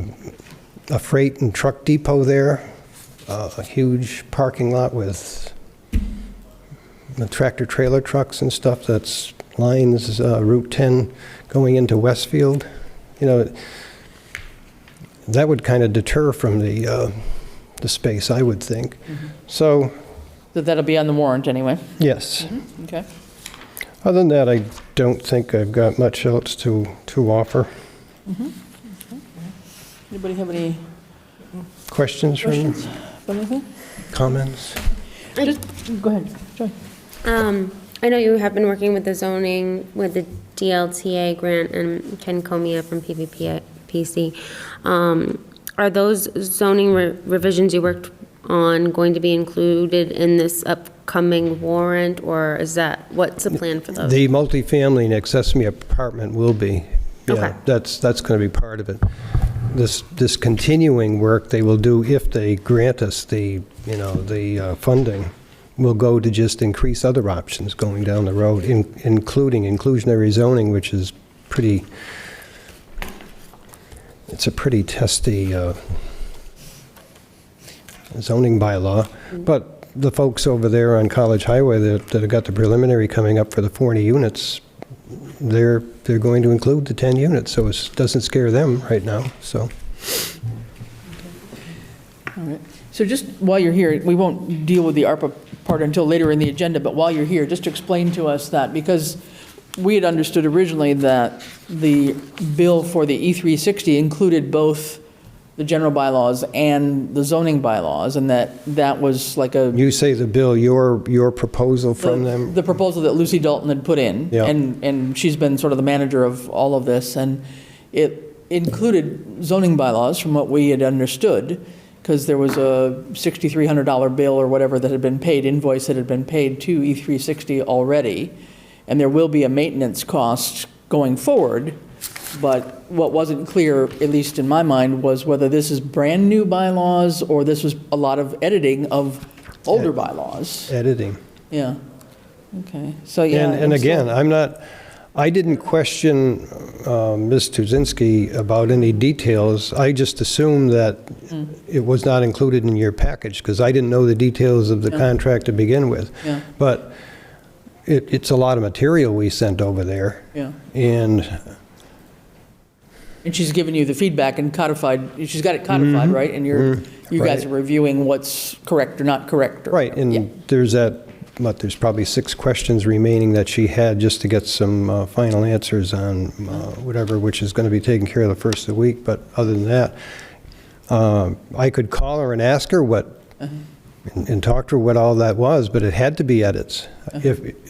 freight and truck depot there, a huge parking lot with the tractor trailer trucks and stuff that's lines Route 10 going into Westfield? That would kind of deter from the space, I would think. So that'll be on the warrant anyway? Yes. Okay. Other than that, I don't think I've got much else to offer. Anybody have any questions from you? about anything? Comments? Go ahead, Joy. I know you have been working with the zoning, with the DLTA grant and Ken Comia from PVPC. Are those zoning revisions you worked on going to be included in this upcoming warrant, or is that, what's the plan for those? The multifamily and accessory apartment will be. Yeah, Okay. that's going to be part of it. This continuing work they will do if they grant us the funding will go to just increase other options going down the road, including inclusionary zoning, which is it's a pretty testy zoning bylaw. But the folks over there on College Highway that have got the preliminary coming up for the 40 units, they're going to include the 10 units, so it doesn't scare them right now, so. All right. So just while you're here, we won't deal with the ARPA part until later in the agenda, but while you're here, just explain to us that, because we had understood originally that the bill for the E360 included both the general bylaws and the zoning bylaws, and that was like a... You say the bill, your proposal from them? The proposal that Lucy Dalton had put in, Yeah. and she's been sort of the manager of all of this, and it included zoning bylaws from what we had understood, because there was a $6,300 bill or whatever that had been paid, invoice that had been paid to E360 already, and there will be a maintenance cost going forward. But what wasn't clear, at least in my mind, was whether this is brand-new bylaws or this was a lot of editing of older bylaws. Editing. Yeah. Okay. So, yeah. And again, I didn't question Ms. Tuzinski about any details. I just assumed that it was not included in your package, because I didn't know the details of the contract to begin with. Yeah. But it's a lot of material we sent over there. Yeah. And she's given you the feedback and codified, she's got it codified, right? And you guys are reviewing what's correct or not correct. right, and there's there's probably 6 questions remaining that she had just to get some final answers on whatever, which is going to be taken care of the first of the week. But other than that, I could call her and ask her what, and talk to her what all that was, but it had to be edits.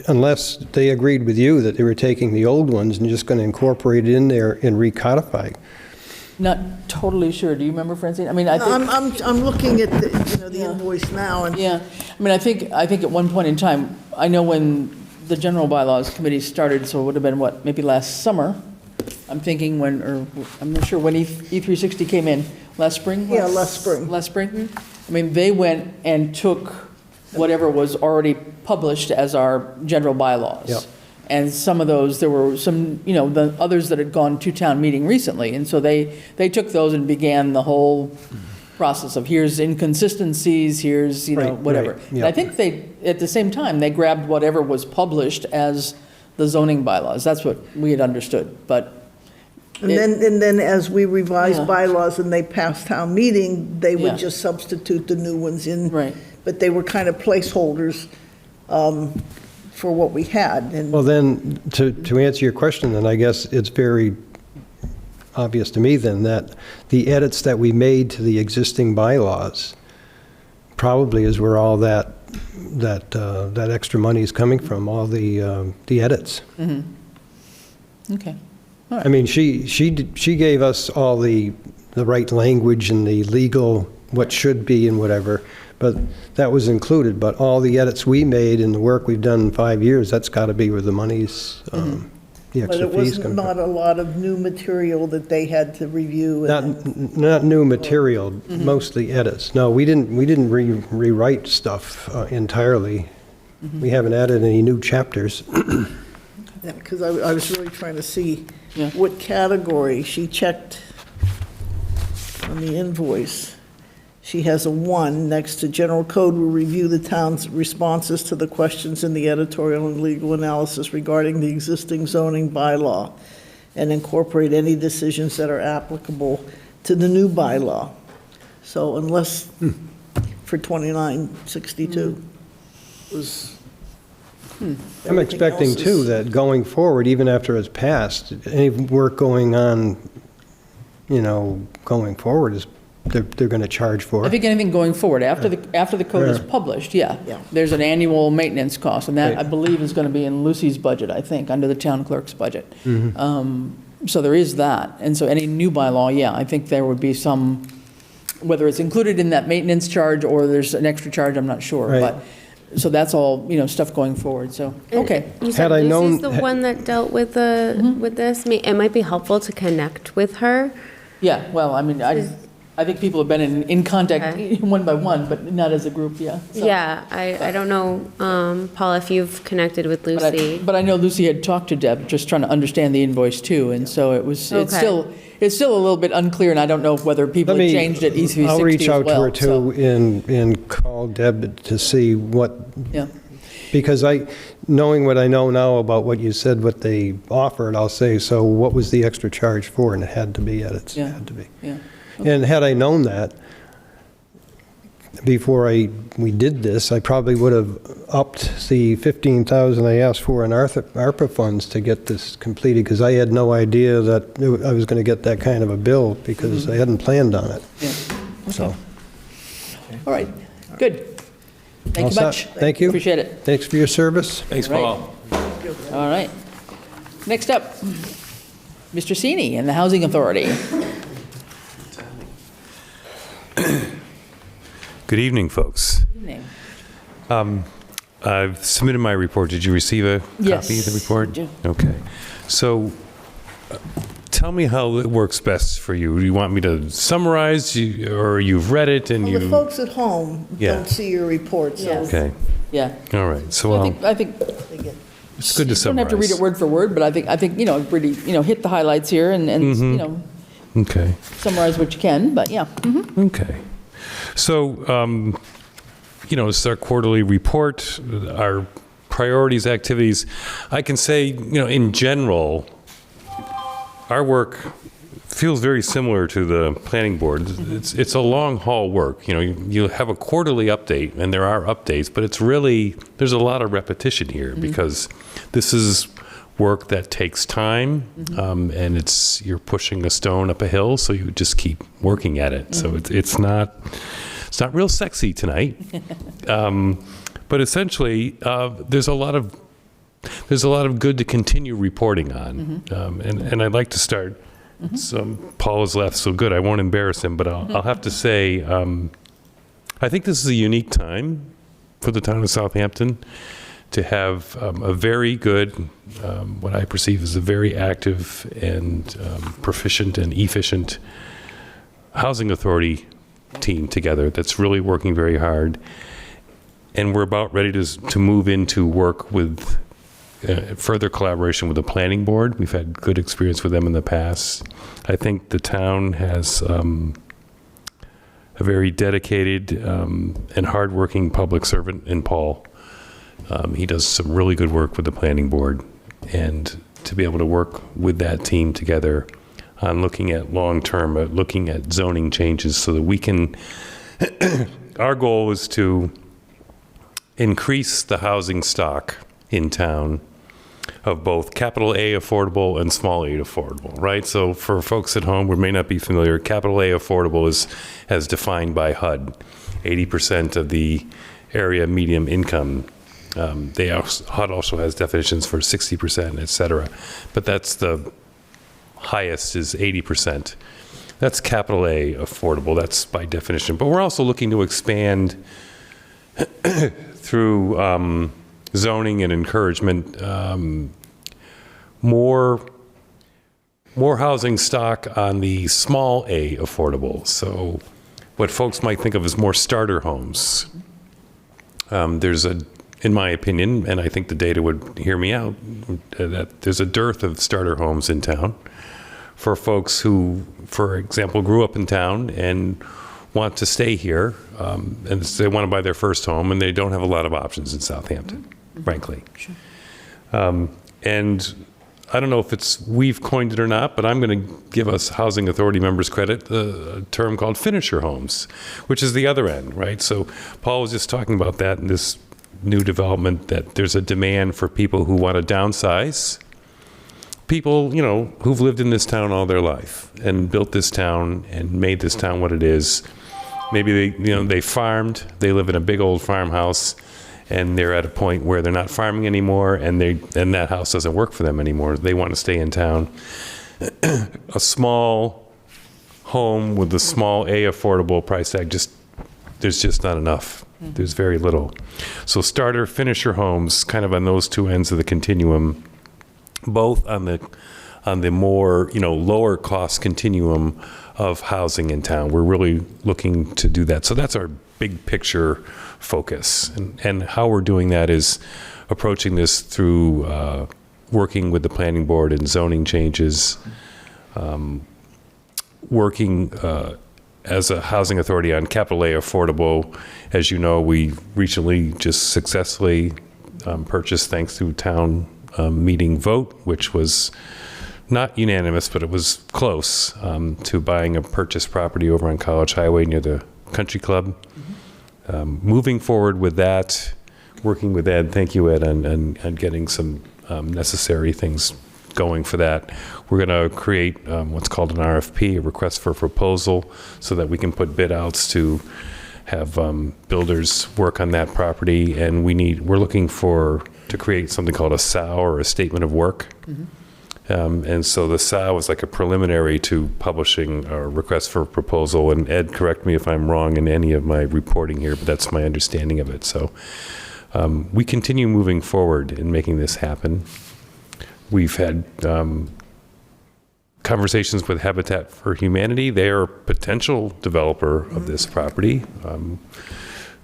Unless they agreed with you that they were taking the old ones and just going to incorporate it in there and recodify. Not totally sure. Do you remember, Francine? I mean, I think... I'm looking at the invoice now, and... Yeah. I mean, I think at one point in time, I know when the general bylaws committee started, so it would have been, maybe last summer? I'm thinking I'm not sure when E360 came in. Last spring? Yeah, last spring. Last spring? I mean, they went and took whatever was already published as our general bylaws. Yep. And some of those, there were some, the others that had gone to town meeting recently. And so they took those and began the whole process of here's inconsistencies, here's, whatever. Right, And I think at the same time, they grabbed whatever was published as the zoning bylaws. That's what we had understood, but. And then as we revised bylaws and they passed town meeting, they would just substitute the new ones in. Right. But they were kind of placeholders for what we had. And Well, then, to answer your question, then I guess it's very obvious to me then that the edits that we made to the existing bylaws probably is where all that extra money is coming from, all the edits. Mm-hmm. Okay. I mean, she gave us all the right language and the legal, what should be and whatever, but that was included. But all the edits we made and the work we've done in 5 years, that's got to be where the money's, the but extra it fees was come not from. a lot of new material that they had to review. Not new material, mostly edits. No, we didn't rewrite stuff entirely. We haven't added any new chapters. Because I was really trying to see what category she checked on the invoice. She has a 1 next to general code will review the town's responses to the questions in the editorial and legal analysis regarding the existing zoning bylaw and incorporate any decisions that are applicable to the new bylaw. So unless for 2962 was... I'm expecting, too, that going forward, even after it's passed, any work going on, going forward is, they're going to charge for. I think anything going forward, after the code is published, there's an annual maintenance cost, and that, I believe, is going to be in Lucy's budget, I think, under the town clerk's budget. So there is that, and so any new bylaw, I think there would be some whether it's included in that maintenance charge or there's an extra charge, I'm not sure. Right. But, so that's all, stuff going forward, so, okay. You said Had I known- Lucy's the one that dealt with with this. It might be helpful to connect with her. Yeah, well, I mean, I think people have been in contact one by one, but not as a group, yeah. So- Yeah, I don't know, Paula, if you've connected with Lucy. But I know Lucy had talked to Deb, just trying to understand the invoice too, and so it's Okay. still a little bit unclear, and I don't know whether people have changed at ECV 60 as well. I'll reach out to her so- too and call Deb to see what, Yeah, because knowing what I know now about what you said, what they offered, I'll say, so what was the extra charge for? And it had to be it Yeah. had to be. yeah. And had I known that before we did this, I probably would have upped the 15,000 I asked for in ARPA funds to get this completed, because I had no idea that I was going to get that kind of a bill, because I hadn't planned on it. Yeah. So, All right, good. Thank all you set. much. Thank you. Appreciate it. Thanks for your service. Thanks, Right. Paul. All right. Next up, Mr. Sini and the Housing Authority. Good evening, folks. Evening. I've submitted my report. Did you receive a copy of the report? Yes, Okay. So tell me how it works best for you. Do you want me to summarize, or you've read it and Well, you... the folks at home Yeah. don't see your report, so. Yes. Okay. Yeah. All right. So I think they get- it's good to you don't summarize. have to read it word for word, but I think really, hit the highlights here and Okay. summarize what you can, but yeah. Okay. So, it's our quarterly report, our priorities, activities. I can say, in general, our work feels very similar to the planning board. It's a long haul work. You have a quarterly update, and there are updates, but there's a lot of repetition here because this is work that takes time, and you're pushing a stone up a hill, so you just keep working at it. So it's not real sexy tonight, but essentially there's a lot of good to continue reporting on, and I'd like to start. Paul has left, so good. I won't embarrass him, but I'll have to say I think this is a unique time for the town of Southampton to have a very good, what I perceive as a very active and proficient and efficient housing authority team together that's really working very hard. And we're about ready to move into work with further collaboration with the planning board. We've had good experience with them in the past. I think the town has a very dedicated and hardworking public servant in Paul. He does some really good work with the planning board, and to be able to work with that team together on looking at long-term, looking at zoning changes so that we can, our goal is to increase the housing stock in town of both capital A affordable and small a affordable, right? So for folks at home who may not be familiar, capital A affordable is as defined by HUD, 80% of the area medium income. HUD also has definitions for 60%, et cetera. But that's the highest is 80%. That's capital A affordable, that's by definition. But we're also looking to expand through zoning and encouragement, more housing stock on the small A affordable. So what folks might think of as more starter homes. In my opinion, and I think the data would hear me out, that there's a dearth of starter homes in town for folks who, for example, grew up in town and want to stay here, and they want to buy their first home, and they don't have a lot of options in Southampton, frankly. Sure. And I don't know if we've coined it or not, but I'm going to give us housing authority members credit, a term called finisher homes, which is the other end, right? So Paul was just talking about that in this new development, that there's a demand for people who want to downsize, people, who've lived in this town all their life and built this town and made this town what it is. Maybe they farmed, they live in a big old farmhouse, and they're at a point where they're not farming anymore, and that house doesn't work for them anymore. They want to stay in town. A small home with a small A affordable price tag, there's just not enough. There's very little. So starter, finisher homes, kind of on those two ends of the continuum, both on the more, lower cost continuum of housing in town. We're really looking to do that. So that's our big picture focus. And how we're doing that is approaching this through working with the planning board and zoning changes, working as a housing authority on capital A affordable. As you know, we recently just successfully purchased, thanks to town meeting vote, which was not unanimous, but it was close, to buying a purchased property over on College Highway near the country club. Moving forward with that, working with Ed, thank you, Ed, on getting some necessary things going for that. We're going to create what's called an RFP, a request for proposal, so that we can put bid outs to have builders work on that property. And we're looking to create something called a SOW, or a statement of work. And so the SOW is like a preliminary to publishing a request for proposal. And Ed, correct me if I'm wrong in any of my reporting here, but that's my understanding of it. So we continue moving forward in making this happen. We've had conversations with Habitat for Humanity. They are a potential developer of this property.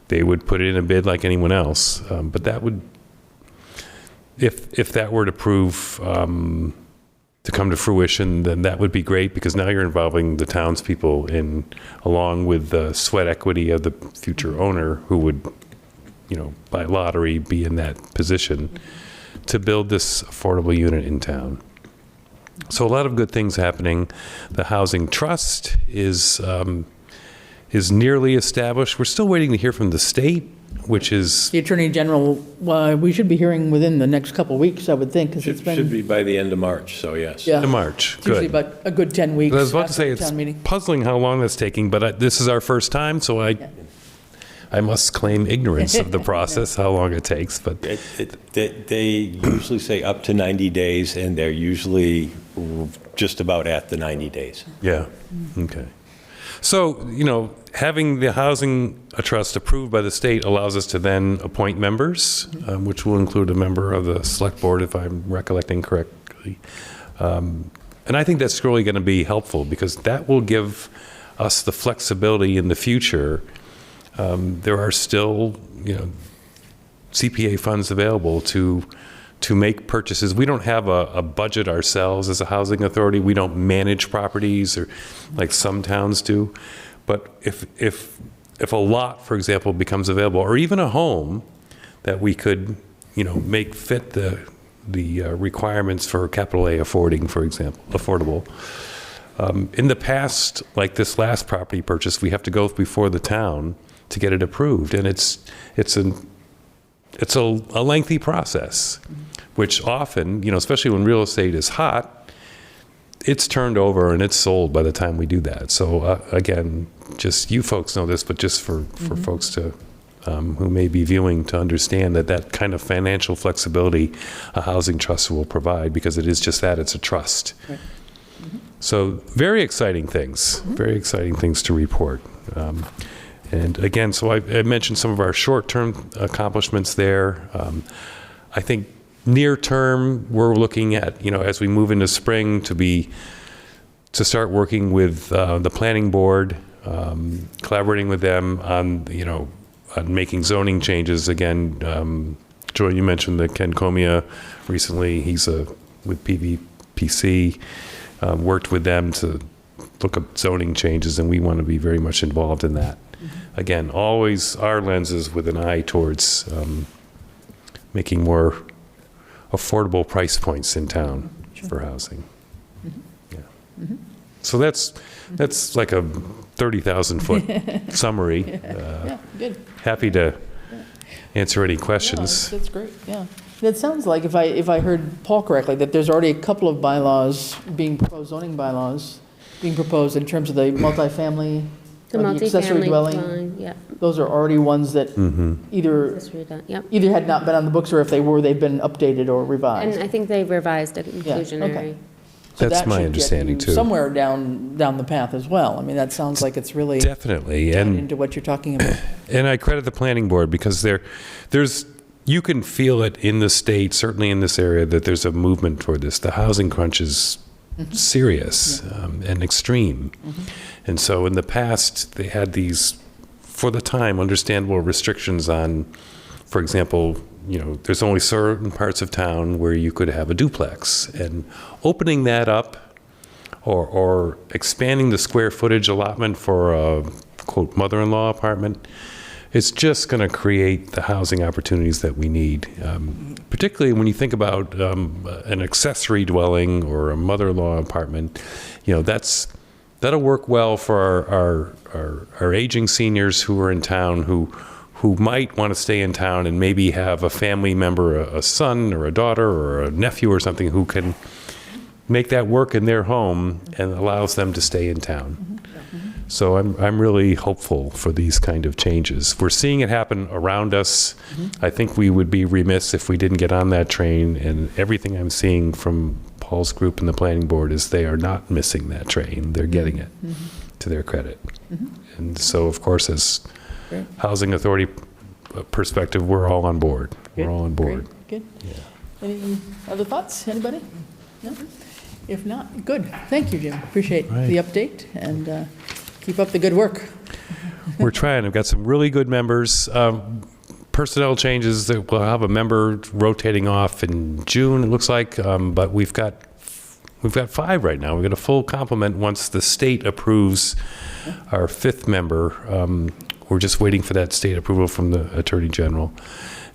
They would put it in a bid like anyone else, but that would, if that were to prove to come to fruition, then that would be great, because now you're involving the townspeople along with the sweat equity of the future owner, who would, by lottery be in that position to build this affordable unit in town. So a lot of good things happening. The housing trust is nearly established. We're still waiting to hear from the state, which is... The Attorney General, we should be hearing within the next couple of weeks, I would think, because it's been... Should be by the end of March, so yes. Yeah. End of March, It's usually good. about a good 10 weeks I was about to after say, the it's town meeting. puzzling how long that's taking, but this is our first time, so I must claim ignorance of the process, how long it takes. But They usually say up to 90 days, and they're usually just about at the 90 days. Yeah, okay. So, having the housing trust approved by the state allows us to then appoint members, which will include a member of the select board, if I'm recollecting correctly. And I think that's really going to be helpful, because that will give us the flexibility in the future. There are still, CPA funds available to make purchases. We don't have a budget ourselves as a housing authority. We don't manage properties or like some towns do. But if a lot, for example, becomes available, or even a home that we could, make fit the requirements for capital A affording, for example, affordable. In the past, like this last property purchase, we have to go before the town to get it approved, and it's a lengthy process, which often, especially when real estate is hot, it's turned over and it's sold by the time we do that. So again, just you folks know this, but just for folks to who may be viewing, to understand that kind of financial flexibility a housing trust will provide, because it is just that, it's a trust. Right. So very exciting things, to report. And again, so I mentioned some of our short-term accomplishments there. I think near-term, we're looking at, as we move into spring, to start working with the planning board, collaborating with them on, on making zoning changes. Again, Joy, you mentioned that Ken Comia recently, he's with PVPC, worked with them to look at zoning changes, and we want to be very much involved in that. Again, always our lenses with an eye towards making more affordable price points in town for housing. Yeah. So that's like a 30,000-foot summary. Yeah, good. Happy to answer any questions. That's great, yeah. It sounds like, if I heard Paul correctly, that there's already a couple of bylaws being proposed, zoning bylaws being proposed in terms of the multifamily, The accessory multifamily dwelling. dwelling, yeah. Those are already ones that either had not been on the books, or if they were, they've been updated or revised. And I think they've revised a inclusionary. Okay. So That's that my should get understanding, you too. somewhere down the path as well. I mean, that sounds like it's really Definitely. tied And into what you're talking about. And I credit the planning board because you can feel it in the state, certainly in this area, that there's a movement toward this. The housing crunch is serious and extreme. And so in the past, they had these, for the time, understandable restrictions on, for example, there's only certain parts of town where you could have a duplex. And opening that up or expanding the square footage allotment for a, quote, mother-in-law apartment, it's just going to create the housing opportunities that we need. Particularly when you think about an accessory dwelling or a mother-in-law apartment, that'll work well for our aging seniors who are in town who might want to stay in town and maybe have a family member, a son or a daughter or a nephew or something who can make that work in their home and allows them to stay in town. So I'm really hopeful for these kind of changes. We're seeing it happen around us. I think we would be remiss if we didn't get on that train, and everything I'm seeing from Paul's group and the planning board is they are not missing that train. They're getting it, to their credit. And so, of course, as Housing Authority perspective, we're all on board. We're all on board. Good. Any other thoughts? Anybody? No? If not, good. Thank you, Jim. Appreciate the update, and keep up the good work. We're trying. I've got some really good members. Personnel changes, that we'll have a member rotating off in June, it looks like, but we've got 5 right now. We've got a full complement once the state approves our 5th member. We're just waiting for that state approval from the Attorney General.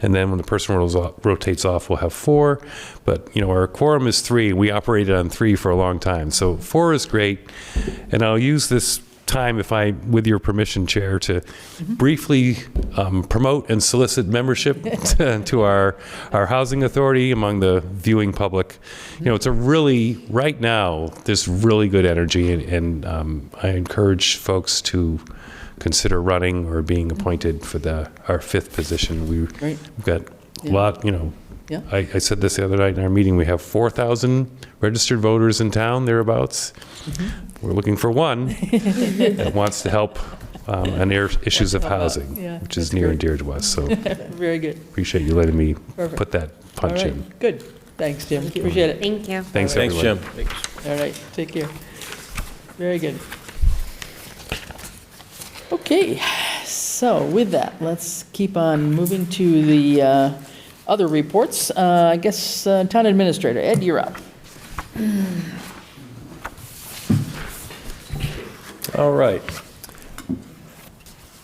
And then when the person rotates off, we'll have 4. But, our quorum is 3. We operated on 3 for a long time. So 4 is great. And I'll use this time, with your permission, Chair, to briefly promote and solicit membership to our Housing Authority among the viewing public. It's right now, there's really good energy, and I encourage folks to consider running or being appointed for our 5th position. We've got a lot, I said this the other night in our meeting, we have 4,000 registered voters in town, thereabouts. We're looking for one that wants to help on issues of housing, which is near and dear to us. So very good. Appreciate you letting me put that punch in. Good. Thanks, Jim. Appreciate it. Thank you. Thanks, everyone. Thanks, Jim. All right. Take care. Very good. Okay. So with that, let's keep on moving to the other reports. I guess Town Administrator, Ed, you're up. All right.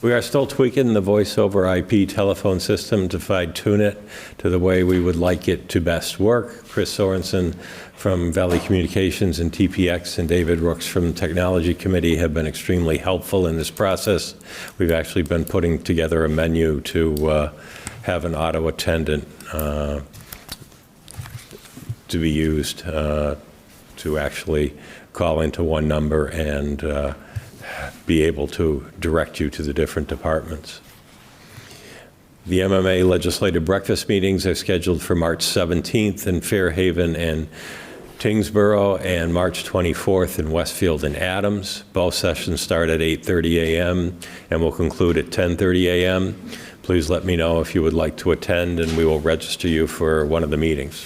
We are still tweaking the voice over IP telephone system to fine-tune it to the way we would like it to best work. Chris Sorensen from Valley Communications and TPX and David Rooks from the Technology Committee have been extremely helpful in this process. We've actually been putting together a menu to have an auto attendant to be used to actually call into one number and be able to direct you to the different departments. The MMA legislative breakfast meetings are scheduled for March 17th in Fairhaven and Tingsboro, and March 24th in Westfield and Adams. Both sessions start at 8:30 a.m. and will conclude at 10:30 a.m. Please let me know if you would like to attend, and we will register you for one of the meetings.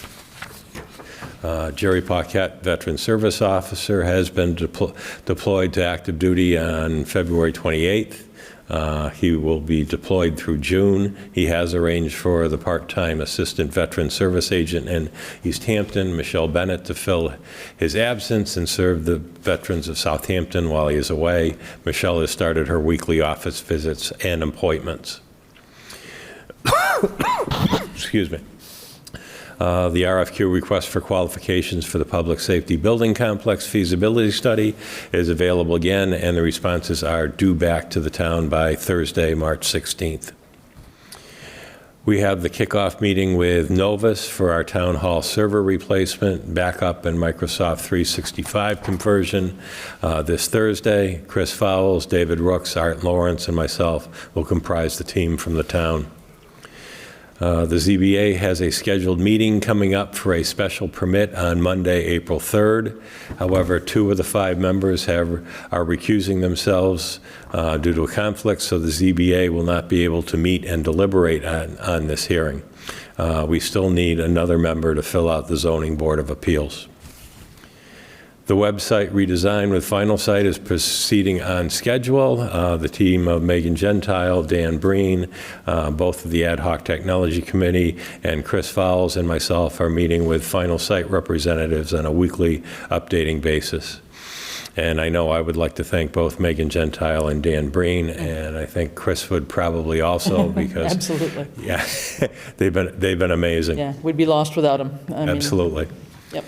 Jerry Paquette, Veteran Service Officer, has been deployed to active duty on February 28th. He will be deployed through June. He has arranged for the part-time Assistant Veteran Service Agent in Easthampton, Michelle Bennett, to fill his absence and serve the veterans of Southampton while he is away. Michelle has started her weekly office visits and appointments. Excuse me. The RFQ request for qualifications for the Public Safety Building Complex feasibility study is available again, and the responses are due back to the town by Thursday, March 16th. We have the kickoff meeting with Novus for our town hall server replacement, backup, and Microsoft 365 conversion this Thursday. Chris Fowles, David Rooks, Art Lawrence, and myself will comprise the team from the town. The ZBA has a scheduled meeting coming up for a special permit on Monday, April 3rd. However, 2 of the 5 members are recusing themselves due to a conflict, so the ZBA will not be able to meet and deliberate on this hearing. We still need another member to fill out the Zoning Board of Appeals. The website redesign with Final Site is proceeding on schedule. The team of Megan Gentile, Dan Breen, both of the Ad Hoc Technology Committee, and Chris Fowles and myself are meeting with Final Site representatives on a weekly updating basis. And I know I would like to thank both Megan Gentile and Dan Breen, and I think Chris would probably also, because Absolutely. yeah, they've been amazing. Yeah, we'd be lost without them. Absolutely. Yep.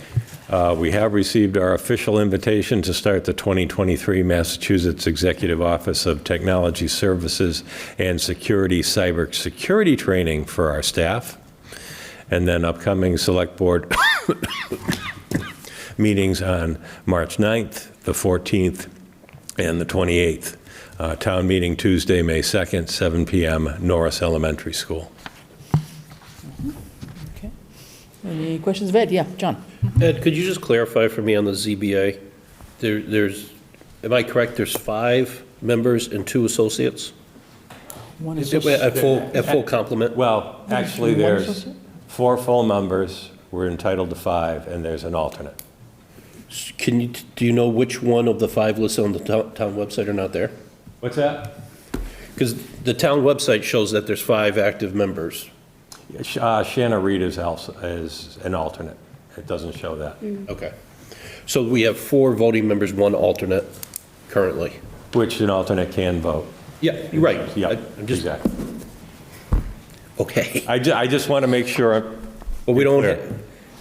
We have received our official invitation to start the 2023 Massachusetts Executive Office of Technology Services and Security Cybersecurity Training for our staff. And then upcoming Select Board meetings on March 9th, the 14th, and the 28th. Town meeting Tuesday, May 2nd, 7 p.m., Norris Elementary School. Okay. Any questions of Ed? Yeah, John. Ed, could you just clarify for me on the ZBA? Am I correct, there's 5 members and 2 associates? One Is it at full complement? Well, actually, One there's associate? 4 full members. We're entitled to 5, and there's an alternate. Do you know which one of the 5 listed on the town website are not there? What's that? Because the town website shows that there's 5 active members. Shanna Reed is an alternate. It doesn't show that. Okay. So we have 4 voting members, 1 alternate currently. Which an alternate can vote. Yeah, you're right. Yeah, I'm just, exactly. okay. I just want to make sure. But we don't,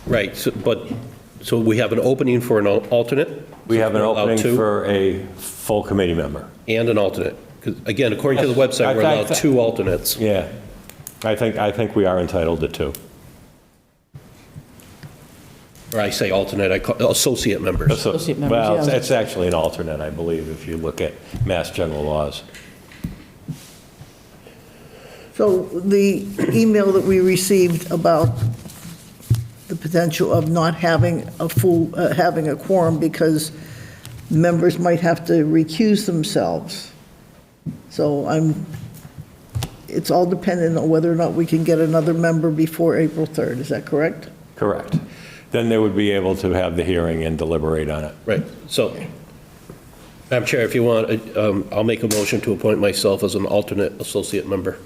right, so we have an opening for an alternate? We have an We're allowed opening 2? for a full committee member. And an alternate? Because again, according to the website, we're allowed 2 alternates. Yeah. I think we are entitled to 2. Or I say alternate, I call associate members. Associate members, Well, yeah. it's actually an alternate, I believe, if you look at Mass General laws. So the email that we received about the potential of not having having a quorum because members might have to recuse themselves. So it's all dependent on whether or not we can get another member before April 3rd, is that correct? Correct. Then they would be able to have the hearing and deliberate on it. Right, so, Madam Chair, if you want, I'll make a motion to appoint myself as an alternate associate member.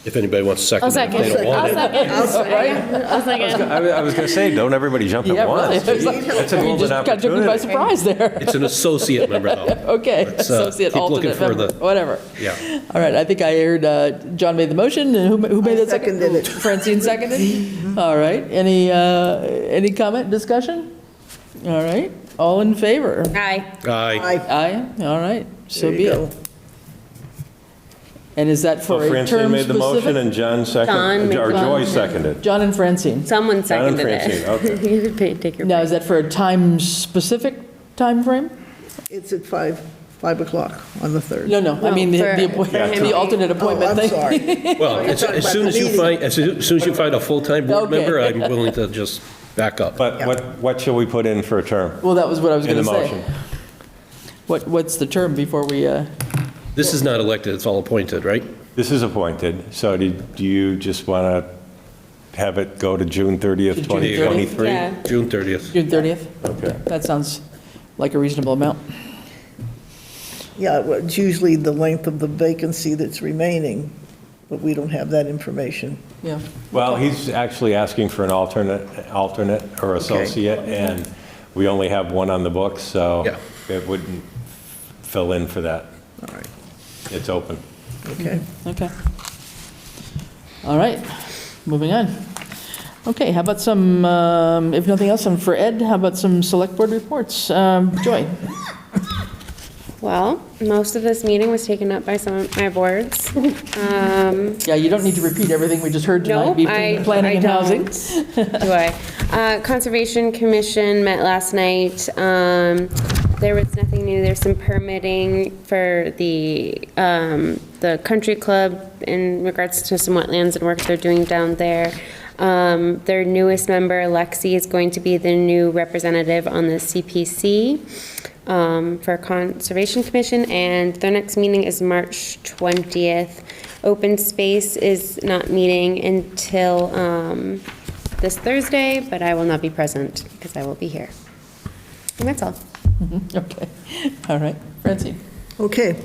If anybody wants to second it, if they don't want it. I'll second. I was going to say, don't everybody jump at once. That's a You golden just got took me by opportunity. surprise there. It's an associate member, though. Okay, Let's, associate, keep looking alternate for member, the- whatever. Yeah. All right, I think I heard John made the motion, and who made the second? seconded it. Francine seconded? All right, any comment, discussion? All right, all in favor? Aye. Aye. Aye, all right, so There be you it. go. And is that So for a Francine term made the motion specific? and John John seconded, made or the Joy motion. seconded. John and Francine. Someone John and seconded it. Francine, okay. You could take your. Now, is that for a time-specific time frame? It's at 5 o'clock on the 3rd. No, I mean, the for- appoint- for him. the alternate appointment I'm thing. sorry. Well, as talking soon about as the you find, as soon as you find a full-time board Okay. member, I'm willing to just back up. But what shall we put in for a term? Well, that was what I was In going the to say. motion. What's the term before we, This is not elected, it's all appointed, right? This is appointed, so do you just want to have it go to June 30th, June 2023? Yeah. June 30th. June 30th? Okay. That sounds like a reasonable amount. Yeah, well, it's usually the length of the vacancy that's remaining, but we don't have that information. Yeah. Well, he's actually asking for an alternate or associate, and we only have 1 on the books, so Yeah. it wouldn't fill in for that. All right, It's open. okay. Okay. All right, moving on. Okay, how about some, if nothing else, for Ed, how about some select board reports? Joy? Well, most of this meeting was taken up by some of my boards. Yeah, you don't need to repeat everything we just heard tonight Nope, between planning and housing. Do I? Conservation Commission met last night. there was nothing new. There's some permitting for the country club in regards to some wetlands and work they're doing down there. Their newest member, Lexi, is going to be the new representative on the CPC for Conservation Commission, and their next meeting is March 20th. Open Space is not meeting until this Thursday, but I will not be present because I will be here. And that's all. Okay, all right. Francine? Okay.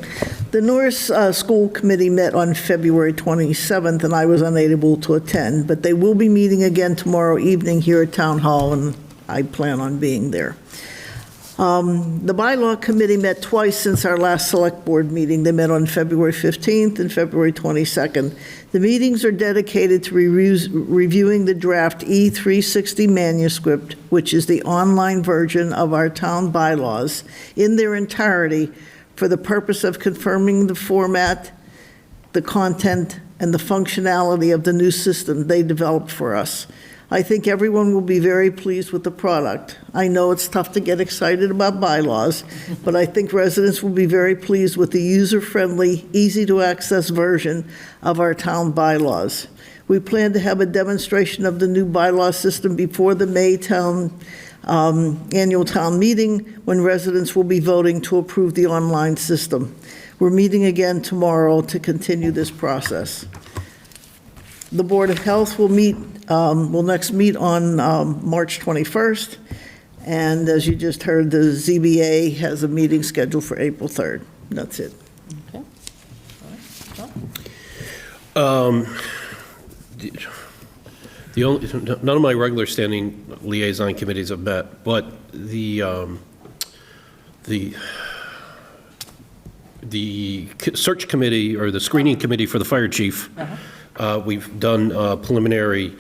The Norris School Committee met on February 27th, and I was unable to attend, but they will be meeting again tomorrow evening here at Town Hall, and I plan on being there. The Bylaw Committee met twice since our last Select Board meeting. They met on February 15th and February 22nd. The meetings are dedicated to reviewing the draft E360 manuscript, which is the online version of our town bylaws, in their entirety for the purpose of confirming the format, the content, and the functionality of the new system they developed for us. I think everyone will be very pleased with the product. I know it's tough to get excited about bylaws, but I think residents will be very pleased with the user-friendly, easy-to-access version of our town bylaws. We plan to have a demonstration of the new bylaw system before the May annual town meeting, when residents will be voting to approve the online system. We're meeting again tomorrow to continue this process. The Board of Health will next meet on March 21st, and as you just heard, the ZBA has a meeting scheduled for April 3rd. That's it. Okay. None of my regular standing liaison committees have met, but the search committee, or the screening committee for the fire chief, we've done preliminary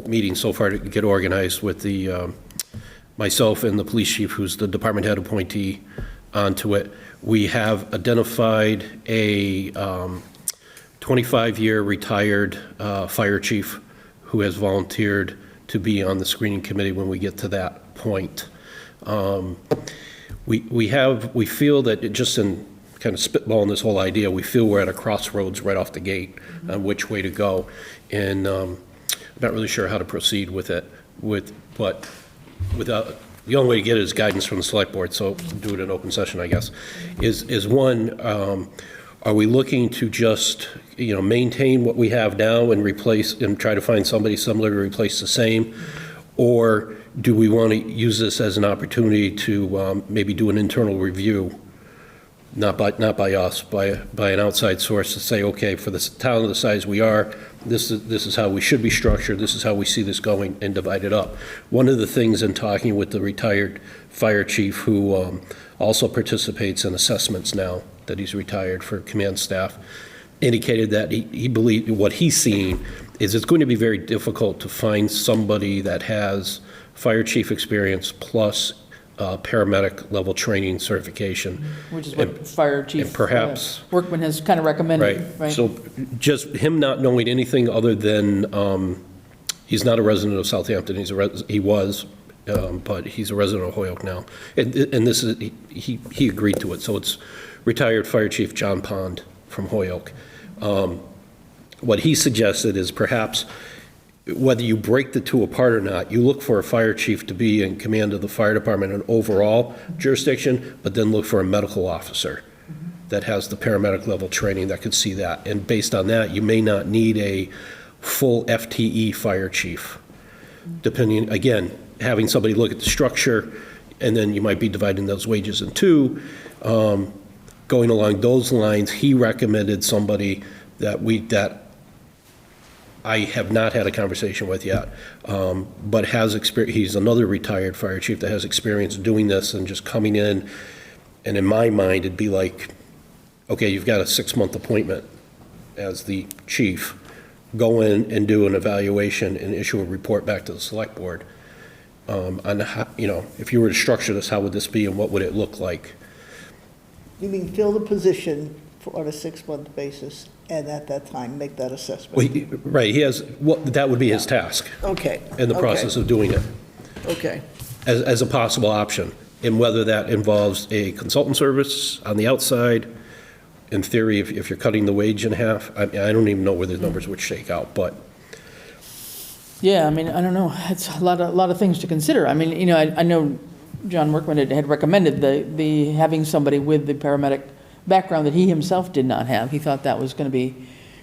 meetings so far to get organized with the myself and the police chief, who's the department head appointee, onto it. We have identified a 25-year retired fire chief who has volunteered to be on the screening committee when we get to that point. We feel that it just in kind of spitballing this whole idea, we feel we're at a crossroads right off the gate on which way to go. And I'm not really sure how to proceed with it, but without, the only way to get it is guidance from the select board, so do it in open session, I guess, is one, are we looking to just, maintain what we have now and replace, and try to find somebody similar to replace the same? Or do we want to use this as an opportunity to maybe do an internal review, not by us, by an outside source, to say, okay, for this town of the size we are, this is how we should be structured, this is how we see this going, and divide it up. One of the things in talking with the retired fire chief, who also participates in assessments now that he's retired for command staff, indicated that he believed what he's seen is it's going to be very difficult to find somebody that has fire chief experience plus paramedic level training certification. Which is what fire chief and perhaps Workman has kind of recommended. Right. So just him not knowing anything other than he's not a resident of Southampton. He was, but he's a resident of Holyoke now. And this is he agreed to it. So it's retired Fire Chief John Pond from Holyoke. What he suggested is perhaps, whether you break the two apart or not, you look for a fire chief to be in command of the fire department and overall jurisdiction, but then look for a medical officer that has the paramedic level training that could see that. And based on that, you may not need a full FTE fire chief. Depending, again, having somebody look at the structure, and then you might be dividing those wages in two. Going along those lines, he recommended somebody that I have not had a conversation with yet, but has experience. He's another retired fire chief that has experience doing this and just coming in. And in my mind, it'd be like, okay, you've got a 6-month appointment as the chief. Go in and do an evaluation and issue a report back to the select board on how, if you were to structure this, how would this be and what would it look like? You mean fill the position on a 6-month basis, and at that time, make that assessment? Well, right, he has, that would be his task. Okay. In the process of doing it. Okay. As a possible option. And whether that involves a consultant service on the outside, in theory, if you're cutting the wage in half, I don't even know where the numbers would shake out, but. Yeah, I mean, I don't know. It's a lot of things to consider. I mean, I know John Workman had recommended the having somebody with the paramedic background that he himself did not have. He thought that was going to be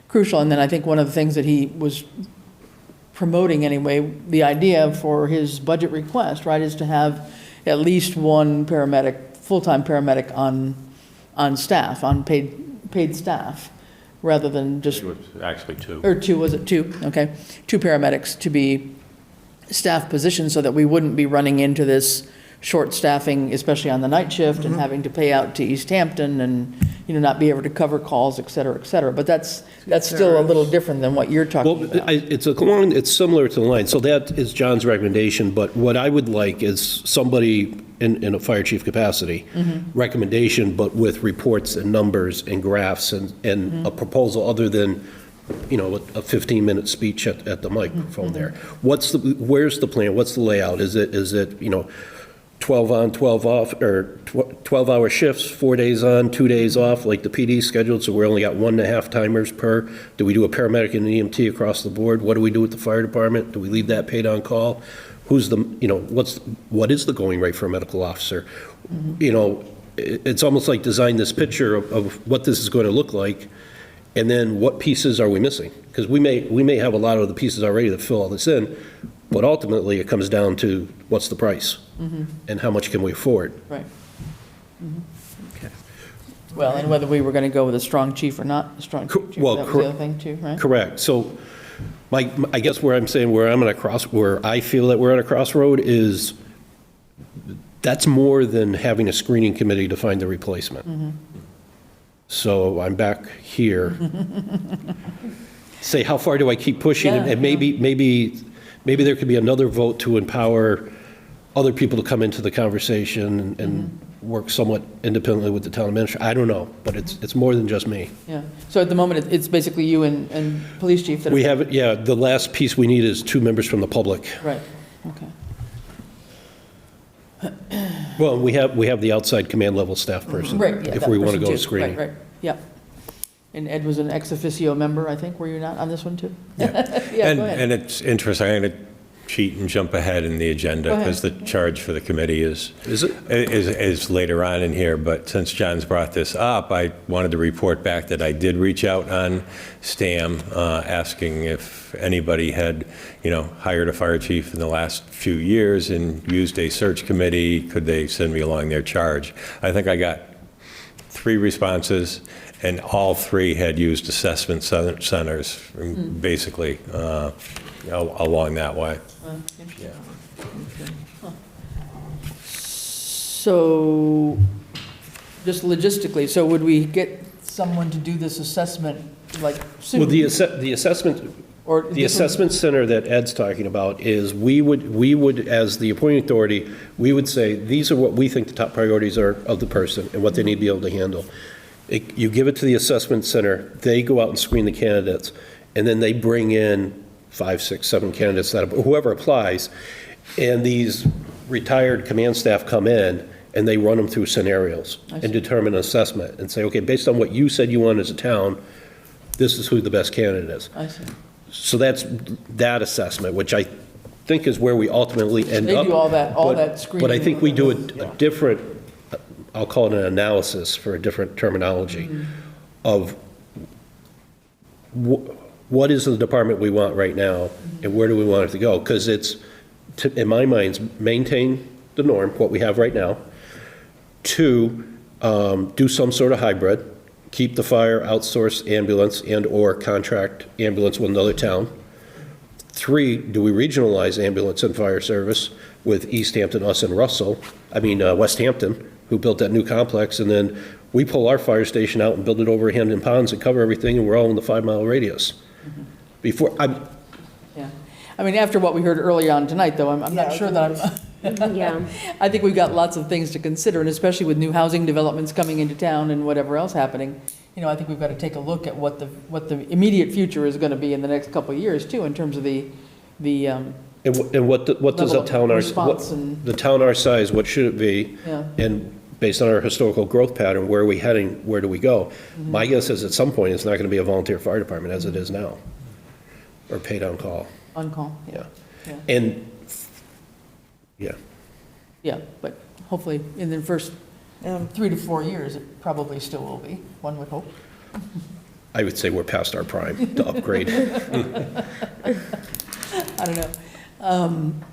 crucial. And then I think one of the things that he was promoting anyway, the idea for his budget request, right, is to have at least one paramedic, full-time paramedic on staff, on paid staff, rather than just. It was actually two. Or two, was it two? Okay. Two paramedics to be staff positions so that we wouldn't be running into this short staffing, especially on the night shift, and having to pay out to Easthampton and, not be able to cover calls, et cetera, et cetera. But that's still a little different than what you're talking about. It's similar to the line. So that is John's recommendation, but what I would like is somebody in a fire chief capacity, recommendation, but with reports and numbers and graphs and a proposal other than, a 15-minute speech at the microphone there. Where's the plan? What's the layout? Is it 12 on, 12 off, or 12-hour shifts, 4 days on, 2 days off, like the PD scheduled, so we're only got 1.5 timers per? Do we do a paramedic and an EMT across the board? What do we do with the fire department? Do we leave that paid on call? Who's what is the going rate for a medical officer? It's almost like design this picture of what this is going to look like, and then what pieces are we missing? Because we may have a lot of the pieces already that fill all this in, but ultimately it comes down to what's the price and how much can we afford. Right. Okay. Well, and whether we were going to go with a strong chief or not a strong chief, that was the other thing too, right? Correct. So I guess where I'm saying where I feel that we're at a crossroad is that's more than having a screening committee to find the replacement. So I'm back here. Say, how far do I keep pushing? Yeah, and maybe there could be another vote to empower other people to come into the conversation and work somewhat independently with the town administrator. I don't know, but it's more than just me. Yeah. So at the moment, it's basically you and police chief that we have. Yeah. The last piece we need is 2 members from the public. Right. Okay. Well, we have the outside command level staff person. Right. Yeah, if we want to go too. to screening. Right. Yeah. And Ed was an ex officio member, I think. Were you not on this one too? Yeah. Yeah. Go ahead. And it's interesting. I'm going to cheat and jump ahead in the agenda because the charge for the committee is later on in here. But since John's brought this up, I wanted to report back that I did reach out on STAM asking if anybody had, hired a fire chief in the last few years and used a search committee. Could they send me along their charge? I think I got 3 responses, and all 3 had used assessment centers, basically along that way. Yeah. So, just logistically, so would we get someone to do this assessment soon? Well, the assessment center that Ed's talking about is we would, as the appointing authority, we would say, these are what we think the top priorities are of the person and what they need to be able to handle. You give it to the assessment center, they go out and screen the candidates, and then they bring in 5, 6, 7 candidates, whoever applies, and these retired command staff come in and they run them through scenarios and determine an assessment and say, okay, based on what you said you want as a town, this is who the best candidate is. I see. So that's that assessment, which I think is where we ultimately end up. They do all that screening. But I think we do a different, I'll call it an analysis for a different terminology of what is the department we want right now and where do we want it to go? Because it's, in my mind, maintain the norm, what we have right now. 2, do some sort of hybrid, keep the fire outsource ambulance and or contract ambulance with another town. 3, do we regionalize ambulance and fire service with Easthampton, us, and Westhampton, who built that new complex, and then we pull our fire station out and build it over Hamden Ponds and cover everything, and we're all in the 5-mile radius. After what we heard early on tonight, though, I'm not sure that Yeah. I think we've got lots of things to consider, and especially with new housing developments coming into town and whatever else happening, I think we've got to take a look at what the immediate future is going to be in the next couple of years too, in terms of the And what does level a town of our, response and- the town our size, what should it be? Yeah. And based on our historical growth pattern, where are we heading, where do we go? My guess is at some point, it's not going to be a volunteer fire department as it is now, or paid on call. On call, Yeah. yeah. And, yeah. Yeah, but hopefully in the first 3 to 4 years, it probably still will be, one would hope. I would say we're past our prime to upgrade. I don't know.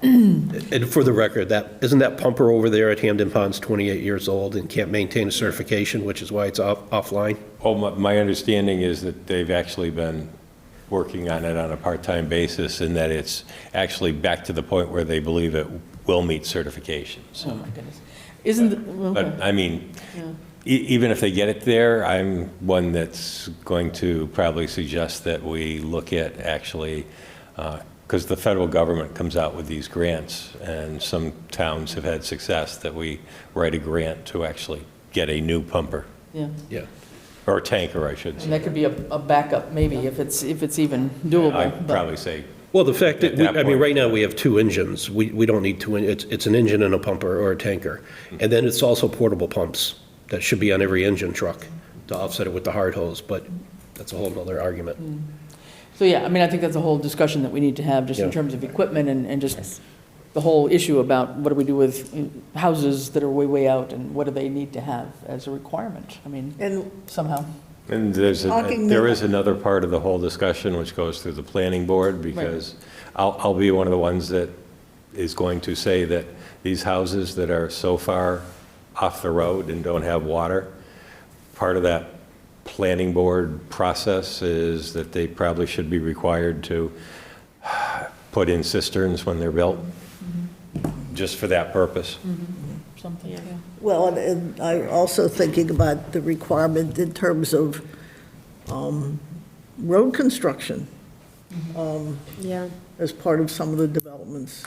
And for the record, isn't that pumper over there at Hamden Pond's 28 years old and can't maintain a certification, which is why it's offline? Oh, my understanding is that they've actually been working on it on a part-time basis, and that it's actually back to the point where they believe it will meet certifications. Oh, my goodness. Isn't, okay. But, I mean, Yeah. even if they get it there, I'm one that's going to probably suggest that we look at actually, because the federal government comes out with these grants, and some towns have had success, that we write a grant to actually get a new pumper. Yeah. Yeah. Or a tanker, I should And say. that could be a backup, maybe, if it's even doable. I'd but- probably say, Well, the fact that, At that I mean, point. right now, we have 2 engines. We don't need 2, it's an engine and a pumper or a tanker. And then it's also portable pumps that should be on every engine truck to offset it with the hard hose, but that's a whole nother argument. So, yeah, I mean, I think that's a whole discussion that we need to have, just in Yeah. terms of equipment and just the whole issue about what do we do with houses that are way, way out, and what do they need to have as a requirement? I mean, And somehow. and Talking there the- is another part of the whole discussion which goes through the planning board, because I'll be one of the ones that is going to say that these houses that are so far off the road and don't have water, part of that planning board process is that they probably should be required to put in cisterns when they're built, just for that purpose. Something, yeah. Well, and I'm also thinking about the requirement in terms of road construction Yeah. as part of some of the developments.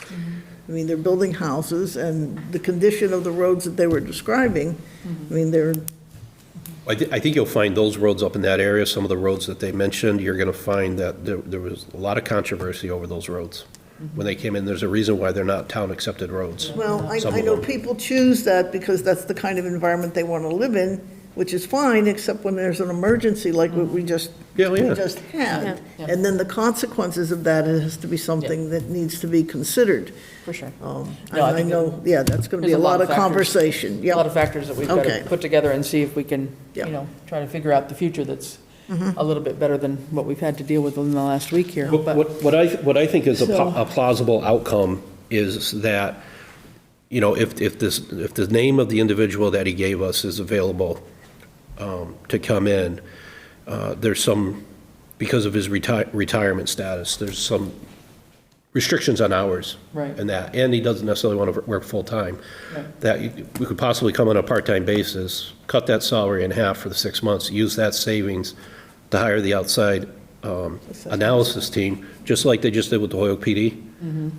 I mean, they're building houses, and the condition of the roads that they were describing, I mean, they're, I think you'll find those roads up in that area, some of the roads that they mentioned, you're going to find that there was a lot of controversy over those roads. When they came in, there's a reason why they're not town-accepted roads. well, Some I of know them. people choose that because that's the kind of environment they want to live in, which is fine, except when there's an emergency like what we just Yeah, yeah. had. Yeah. And then the consequences of that has to be something that needs to be considered. For sure. And No, I I think know, yeah, that's going to be there's a lot of factors. conversation. A Yep. lot of factors that we've got to Okay. put together and see if we can, Yeah. try to figure out the future that's a little bit better than what we've had to deal with in the last week here. But What I think is So- a plausible outcome is that, if the name of the individual that he gave us is available to come in, there's some, because of his retirement status, there's some restrictions on hours. Right. And that, and he doesn't necessarily want to work full-time. Right. That we could possibly come on a part-time basis, cut that salary in half for the 6 months, use that savings to hire the outside analysis team, just like they just did with the Hoyoke PD,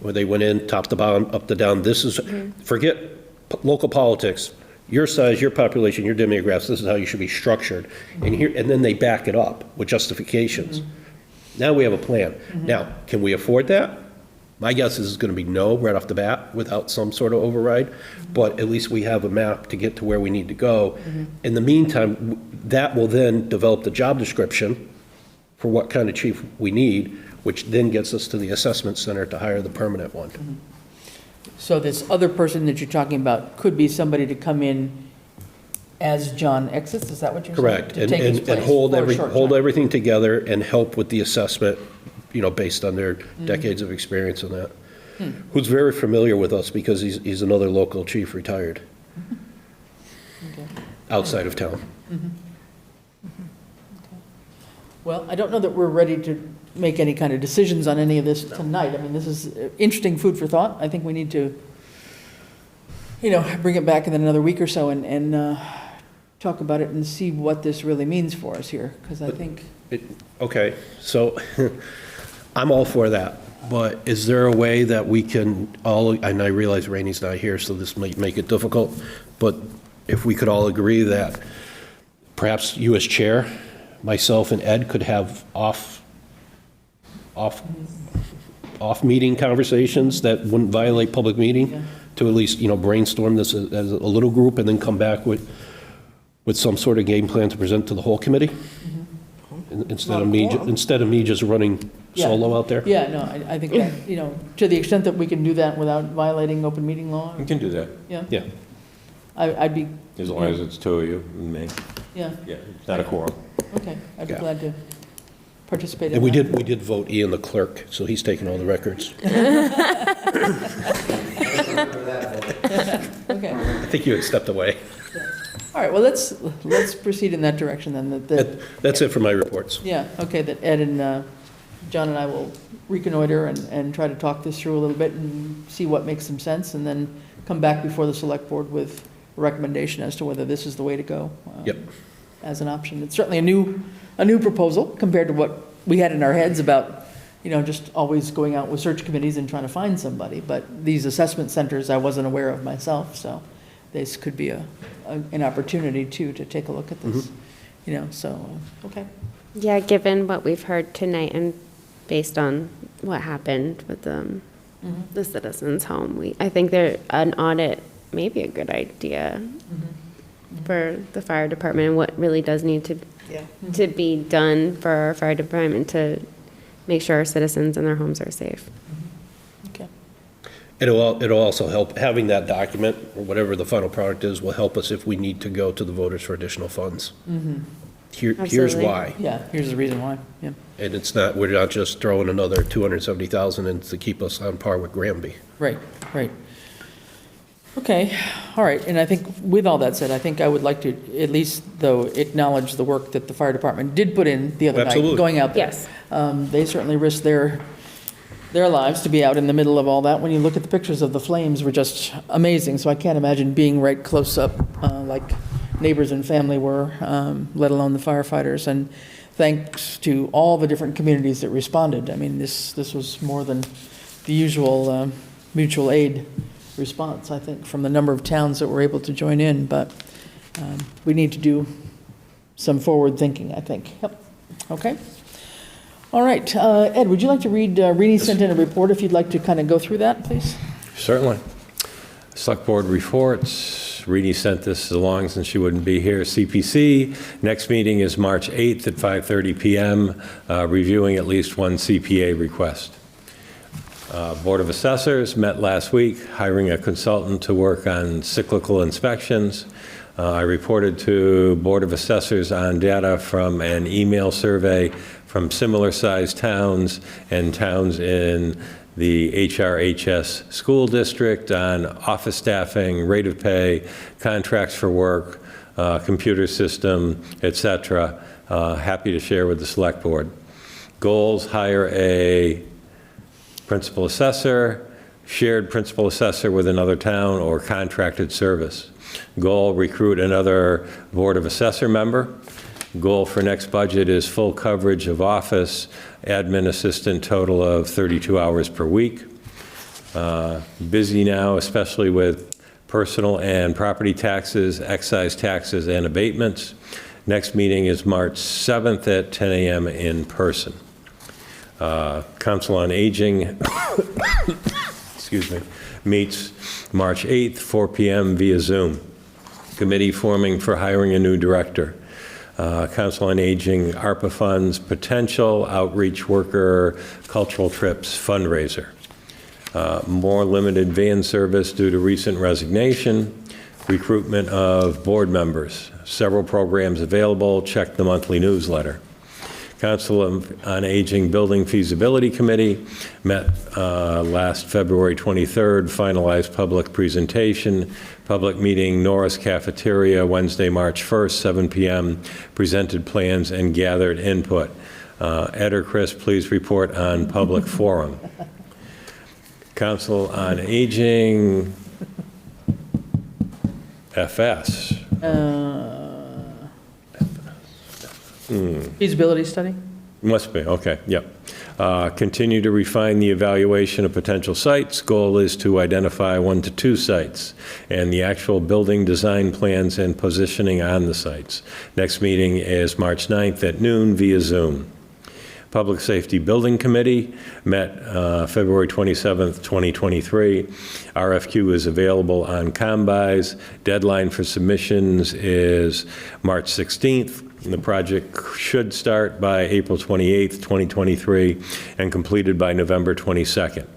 where they went in, top to bottom, up to down. This is, forget local politics, your size, your population, your demographics, this is how you should be structured. And then they back it up with justifications. Now we have a plan. Now, can we afford that? My guess is it's going to be no right off the bat without some sort of override, but at least we have a map to get to where we need to go. In the meantime, that will then develop the job description for what kind of chief we need, which then gets us to the assessment center to hire the permanent one. So this other person that you're talking about could be somebody to come in as John exits, is that what you're saying? Correct. To And take his and place hold for a short hold time. everything together and help with the assessment, based on their decades of experience in that. Who's very familiar with us because he's another local chief retired. Outside of town. Well, I don't know that we're ready to make any kind of decisions on any of this tonight. I mean, this is interesting food for thought. I think we need to, bring it back in another week or so and talk about it and see what this really means for us here, because I think. Okay, so I'm all for that, but is there a way that we can all, and I realize Rainey's not here, so this might make it difficult, but if we could all agree that perhaps you as chair, myself and Ed could have off off-meeting conversations that wouldn't violate public meeting, to at least, brainstorm this as a little group and then come back with some sort of game plan to present to the whole committee? Instead of me just running solo out there? Yeah, no, I think that, to the extent that we can do that without violating open meeting law. You can do that. Yeah. Yeah. I'd be. As long as it's two of you and me. Yeah. Yeah, it's not a quorum. Okay, I'd be glad to participate in And that. we did vote Ian the clerk, so he's taking all the records. Okay. I think you had stepped away. All right, well, let's proceed in that direction then. That's it for my reports. Yeah, okay, that Ed and John and I will reconnoiter and try to talk this through a little bit and see what makes some sense, and then come back before the select board with a recommendation as to whether this is the way to go. Yep. As an option. It's certainly a new proposal compared to what we had in our heads about, just always going out with search committees and trying to find somebody. But these assessment centers I wasn't aware of myself, so this could be an opportunity too to take a look at this. Okay. Yeah, given what we've heard tonight and based on what happened with the Citizens Home, I think an audit may be a good idea for the fire department and what really does need to be done for our fire department to make sure our citizens and their homes are safe. Okay. It'll also help, having that document, or whatever the final product is, will help us if we need to go to the voters for additional funds. Here's Absolutely. why. Yeah, here's the reason why, yeah. And we're not just throwing another 270,000 in to keep us on par with Granby. Right. Okay, all right, and I think with all that said, I think I would like to at least, though, acknowledge the work that the fire department did put in the other night, Absolutely. going out there. Yes. They certainly risked their lives to be out in the middle of all that. When you look at the pictures of the flames, were just amazing, so I can't imagine being right close up like neighbors and family were, let alone the firefighters. And thanks to all the different communities that responded. I mean, this was more than the usual mutual aid response, I think, from the number of towns that were able to join in, but we need to do some forward thinking, I think. Yep, okay. All right, Ed, would you like to read, Rini sent in a report, if you'd like to kind of go through that, please? Certainly. Select Board reports. Reedy sent this along since she wouldn't be here. CPC, next meeting is March 8th at 5:30 p.m., reviewing at least one CPA request. Board of Assessors met last week, hiring a consultant to work on cyclical inspections. I reported to Board of Assessors on data from an email survey from similar-sized towns and towns in the HRHS school district on office staffing, rate of pay, contracts for work, computer system, etc. Happy to share with the Select Board. Goals: hire a principal assessor, shared principal assessor with another town, or contracted service. Goal: recruit another Board of Assessor member. Goal for next budget is full coverage of office, admin assistant, total of 32 hours per week. Busy now, especially with personal and property taxes, excise taxes, and abatements. Next meeting is March 7th at 10 a.m. in person. Council on Aging meets March 8th, 4 p.m. via Zoom. Committee forming for hiring a new director. Council on Aging, ARPA funds, potential outreach worker, cultural trips, fundraiser. More limited van service due to recent resignation. Recruitment of board members. Several programs available. Check the monthly newsletter. Council on Aging Building Feasibility Committee met last February 23rd, finalized public presentation, public meeting, Norris Cafeteria, Wednesday, March 1st, 7 p.m., presented plans and gathered input. Ed or Chris, please report on public forum. Council on Aging, FS. Feasibility study? Must be, okay, yep. Continue to refine the evaluation of potential sites. Goal is to identify 1 to 2 sites and the actual building design plans and positioning on the sites. Next meeting is March 9th at noon via Zoom. Public Safety Building Committee met February 27th, 2023. RFQ is available on Combis. Deadline for submissions is March 16th. The project should start by April 28th, 2023, and completed by November 22nd.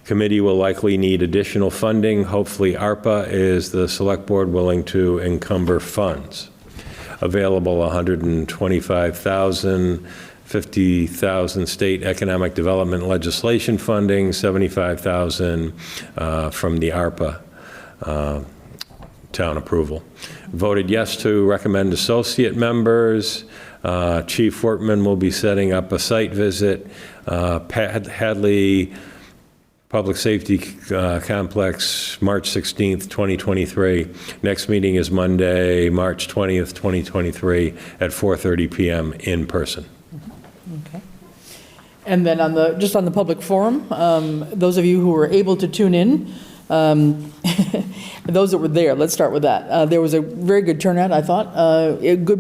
Committee will likely need additional funding. Hopefully ARPA is the select board willing to encumber funds. Available $125,000, $50,000 state economic development legislation funding, $75,000 from the ARPA town approval. Voted yes to recommend associate members. Chief Workman will be setting up a site visit. Hadley Public Safety Complex, March 16th, 2023. Next meeting is Monday, March 20th, 2023 at 4:30 p.m. in person. Okay. And then just on the public forum, those of you who were able to tune in, those that were there, let's start with that. There was a very good turnout, I thought.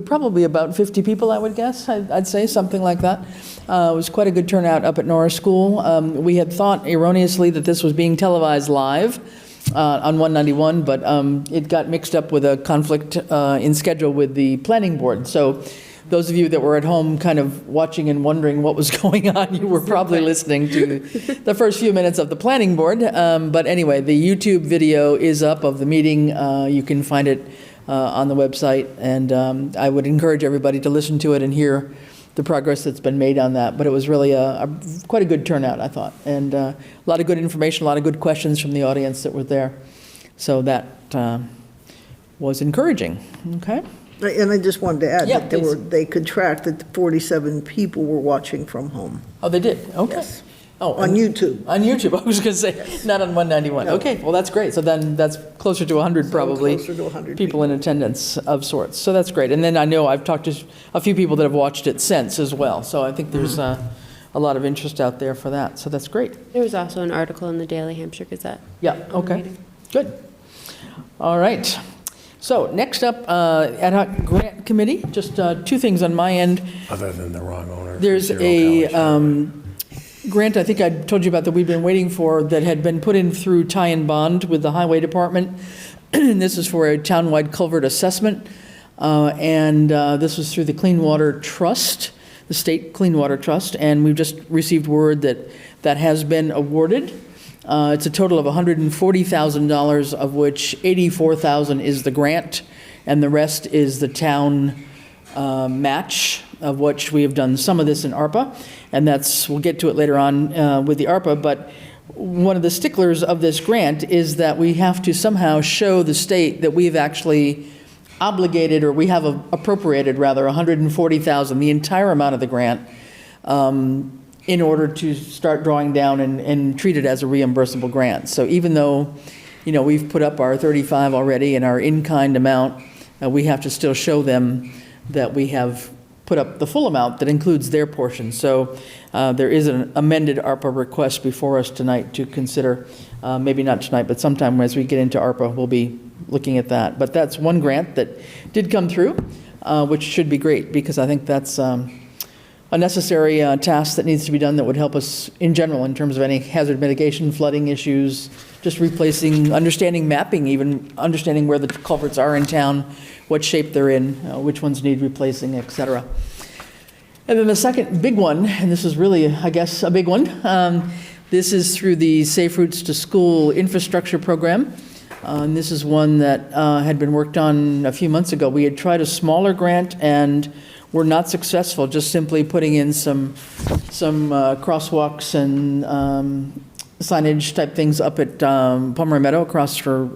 Probably about 50 people, I would guess. I'd say something like that. It was quite a good turnout up at Norris School. We had thought erroneously that this was being televised live on 191, but it got mixed up with a conflict in schedule with the planning board. So those of you that were at home kind of watching and wondering what was going on, you were probably listening to the first few minutes of the planning board. But anyway, the YouTube video is up of the meeting. You can find it on the website, and I would encourage everybody to listen to it and hear the progress that's been made on that. But it was really quite a good turnout, I thought, and a lot of good information, a lot of good questions from the audience that were there. So that was encouraging. Okay. And I just wanted to add Yeah, that they could track that 47 people were watching from home. Oh, they did? Okay. Yes. Oh, On YouTube. On YouTube, I was going to say, not on 191. No. Okay, well, that's great. So then that's closer to 100 probably. Closer to 100 people in attendance of sorts. So that's great. And then I know I've talked to a few people that have watched it since as well. So I think there's a lot of interest out there for that. So that's great. There was also an article in the Daily Hampshire Gazette. Yeah, okay. Good. All right. So next up, Ad hoc Grant Committee, just two things on my end. Other than the wrong owner. There's a grant I think I told you about that we've been waiting for that had been put in through tie and bond with the Highway Department. This is for a townwide culvert assessment. And this was through the Clean Water Trust, the State Clean Water Trust. And we've just received word that that has been awarded. It's a total of $140,000, of which $84,000 is the grant, and the rest is the town match, of which we have done some of this in ARPA, and we'll get to it later on with the ARPA, but one of the sticklers of this grant is that we have to somehow show the state that we've actually obligated, or we have appropriated rather, $140,000, the entire amount of the grant, in order to start drawing down and treat it as a reimbursable grant. So even though, we've put up our 35 already and our in-kind amount, we have to still show them that we have put up the full amount that includes their portion. So there is an amended ARPA request before us tonight to consider. Maybe not tonight, but sometime as we get into ARPA, we'll be looking at that. But that's one grant that did come through, which should be great, because I think that's a necessary task that needs to be done that would help us in general in terms of any hazard mitigation, flooding issues, just understanding mapping, even understanding where the culverts are in town, what shape they're in, which ones need replacing, et cetera. And then the second big one, and this is really, I guess, a big one, this is through the Safe Routes to School infrastructure program. And this is one that had been worked on a few months ago. We had tried a smaller grant and were not successful, just simply putting in some crosswalks and signage type things up at Pomeroy Meadow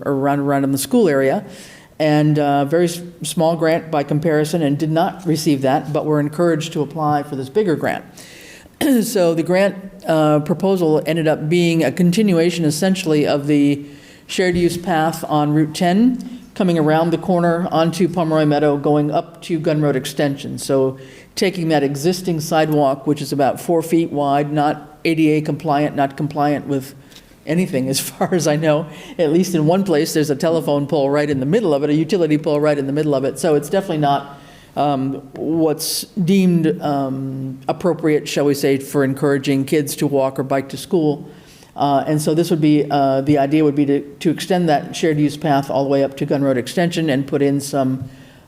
around in the school area. And very small grant by comparison, and did not receive that, but were encouraged to apply for this bigger grant. So the grant proposal ended up being a continuation essentially of the shared use path on Route 10, coming around the corner onto Pomeroy Meadow, going up to Gun Road Extension. So taking that existing sidewalk, which is about 4 feet wide, not ADA compliant, not compliant with anything as far as I know. At least in one place, there's a telephone pole right in the middle of it, a utility pole right in the middle of it. So it's definitely not what's deemed appropriate, shall we say, for encouraging kids to walk or bike to school. And so this would be, the idea would be to extend that shared use path all the way up to Gun Road Extension and put in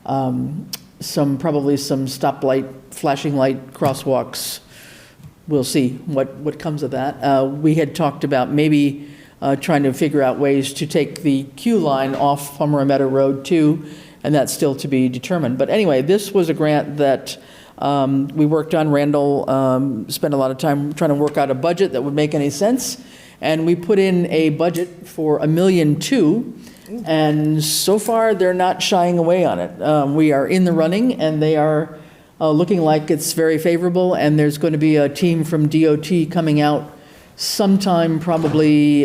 probably some stoplight, flashing light crosswalks. We'll see what comes of that. We had talked about maybe trying to figure out ways to take the queue line off Pomeroy Meadow Road too, and that's still to be determined. But anyway, this was a grant that we worked on. Randall spent a lot of time trying to work out a budget that would make any sense, and we put in a budget for $1.2 million, and so far they're not shying away on it. We are in the running, and they are looking like it's very favorable, and there's going to be a team from DOT coming out sometime probably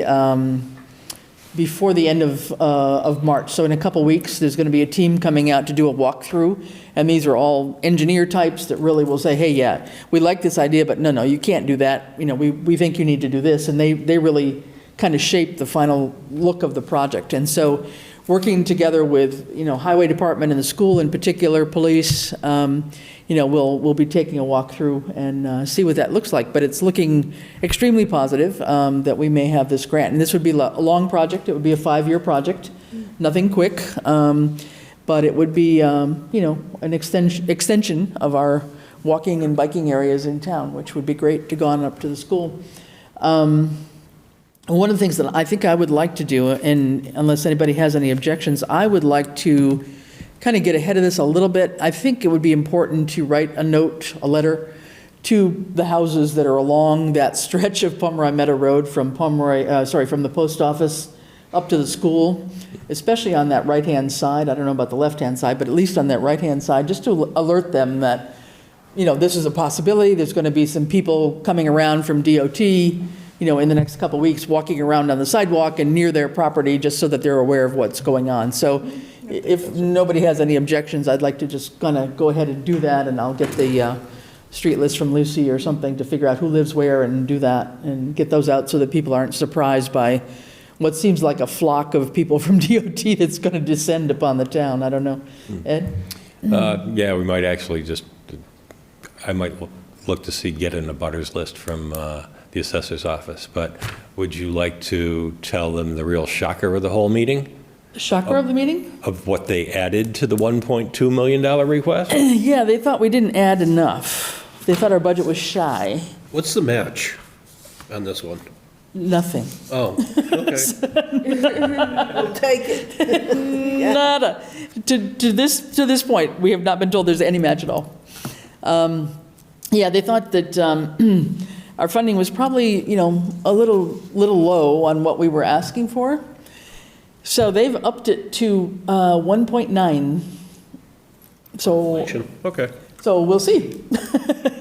before the end of March. So in a couple weeks, there's going to be a team coming out to do a walkthrough, and these are all engineer types that really will say, hey, yeah, we like this idea, but no, you can't do that. You know, we think you need to do this, and they really kind of shape the final look of the project. And so working together with, Highway Department and the school in particular, police, we'll be taking a walk through and see what that looks like. But it's looking extremely positive that we may have this grant. And this would be a long project. It would be a 5-year project, nothing quick. But it would be, an extension of our walking and biking areas in town, which would be great to go on up to the school. One of the things that I think I would like to do, and unless anybody has any objections, I would like to kind of get ahead of this a little bit. I think it would be important to write a letter to the houses that are along that stretch of Pomeroy Meadow Road from from the post office up to the school, especially on that right-hand side. I don't know about the left-hand side, but at least on that right-hand side, just to alert them that, this is a possibility. There's going to be some people coming around from DOT, in the next couple of weeks, walking around on the sidewalk and near their property, just so that they're aware of what's going on. So if nobody has any objections, I'd like to just kind of go ahead and do that, and I'll get the street list from Lucy or something to figure out who lives where and do that and get those out so that people aren't surprised by what seems like a flock of people from DOT that's going to descend upon the town. I don't know. Ed? Yeah, we might actually I might look to get an abutters list from the assessor's office, but would you like to tell them the real shocker of the whole meeting? The shocker of the meeting? Of what they added to the $1.2 million request? Yeah, they thought we didn't add enough. They thought our budget was shy. What's the match on this one? Nothing. Oh, okay. We'll take it. Nada. To this point, we have not been told there's any match at all. Yeah, they thought that our funding was probably, a little low on what we were asking for. So they've upped it to 1.9. So okay. So we'll see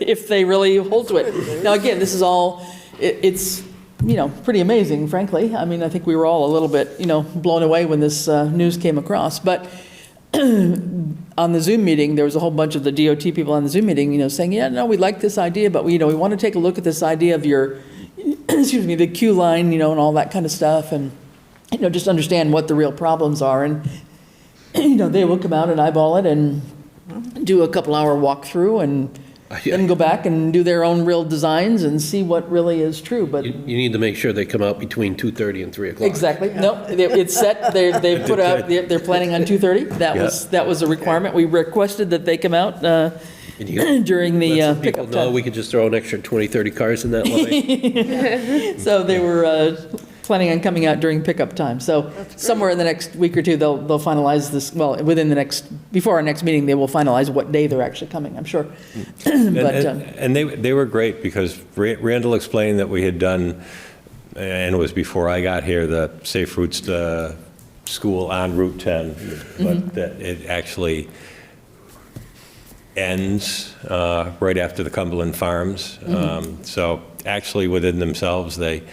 if they really hold to it. Now, again, this is all, it's, pretty amazing, frankly. I mean, I think we were all a little bit, blown away when this news came across. But on the Zoom meeting, there was a whole bunch of the DOT people on the Zoom meeting, saying, yeah, no, we like this idea, but we want to take a look at this idea of your, the queue line, and all that kind of stuff, and, just understand what the real problems are. And, they will come out and eyeball it and do a couple-hour walkthrough and then go back and do their own real designs and see what really is true. But You need to make sure they come out between 2:30 and 3 o'clock. exactly. No, it's set. They've put out, they're planning on 2:30. That was a requirement. We requested that they come out during the Let some pickup people know time. we could just throw an extra 20, 30 cars in that line. So they were planning on coming out during pickup time. So somewhere in the next week or two, they'll finalize this, well, before our next meeting, they will finalize what day they're actually coming, I'm sure. And they were great, because Randall explained that we had done, and it was before I got here, the Safe Routes to School on Route 10, but that it actually ends right after the Cumberland Farms. So actually within themselves, they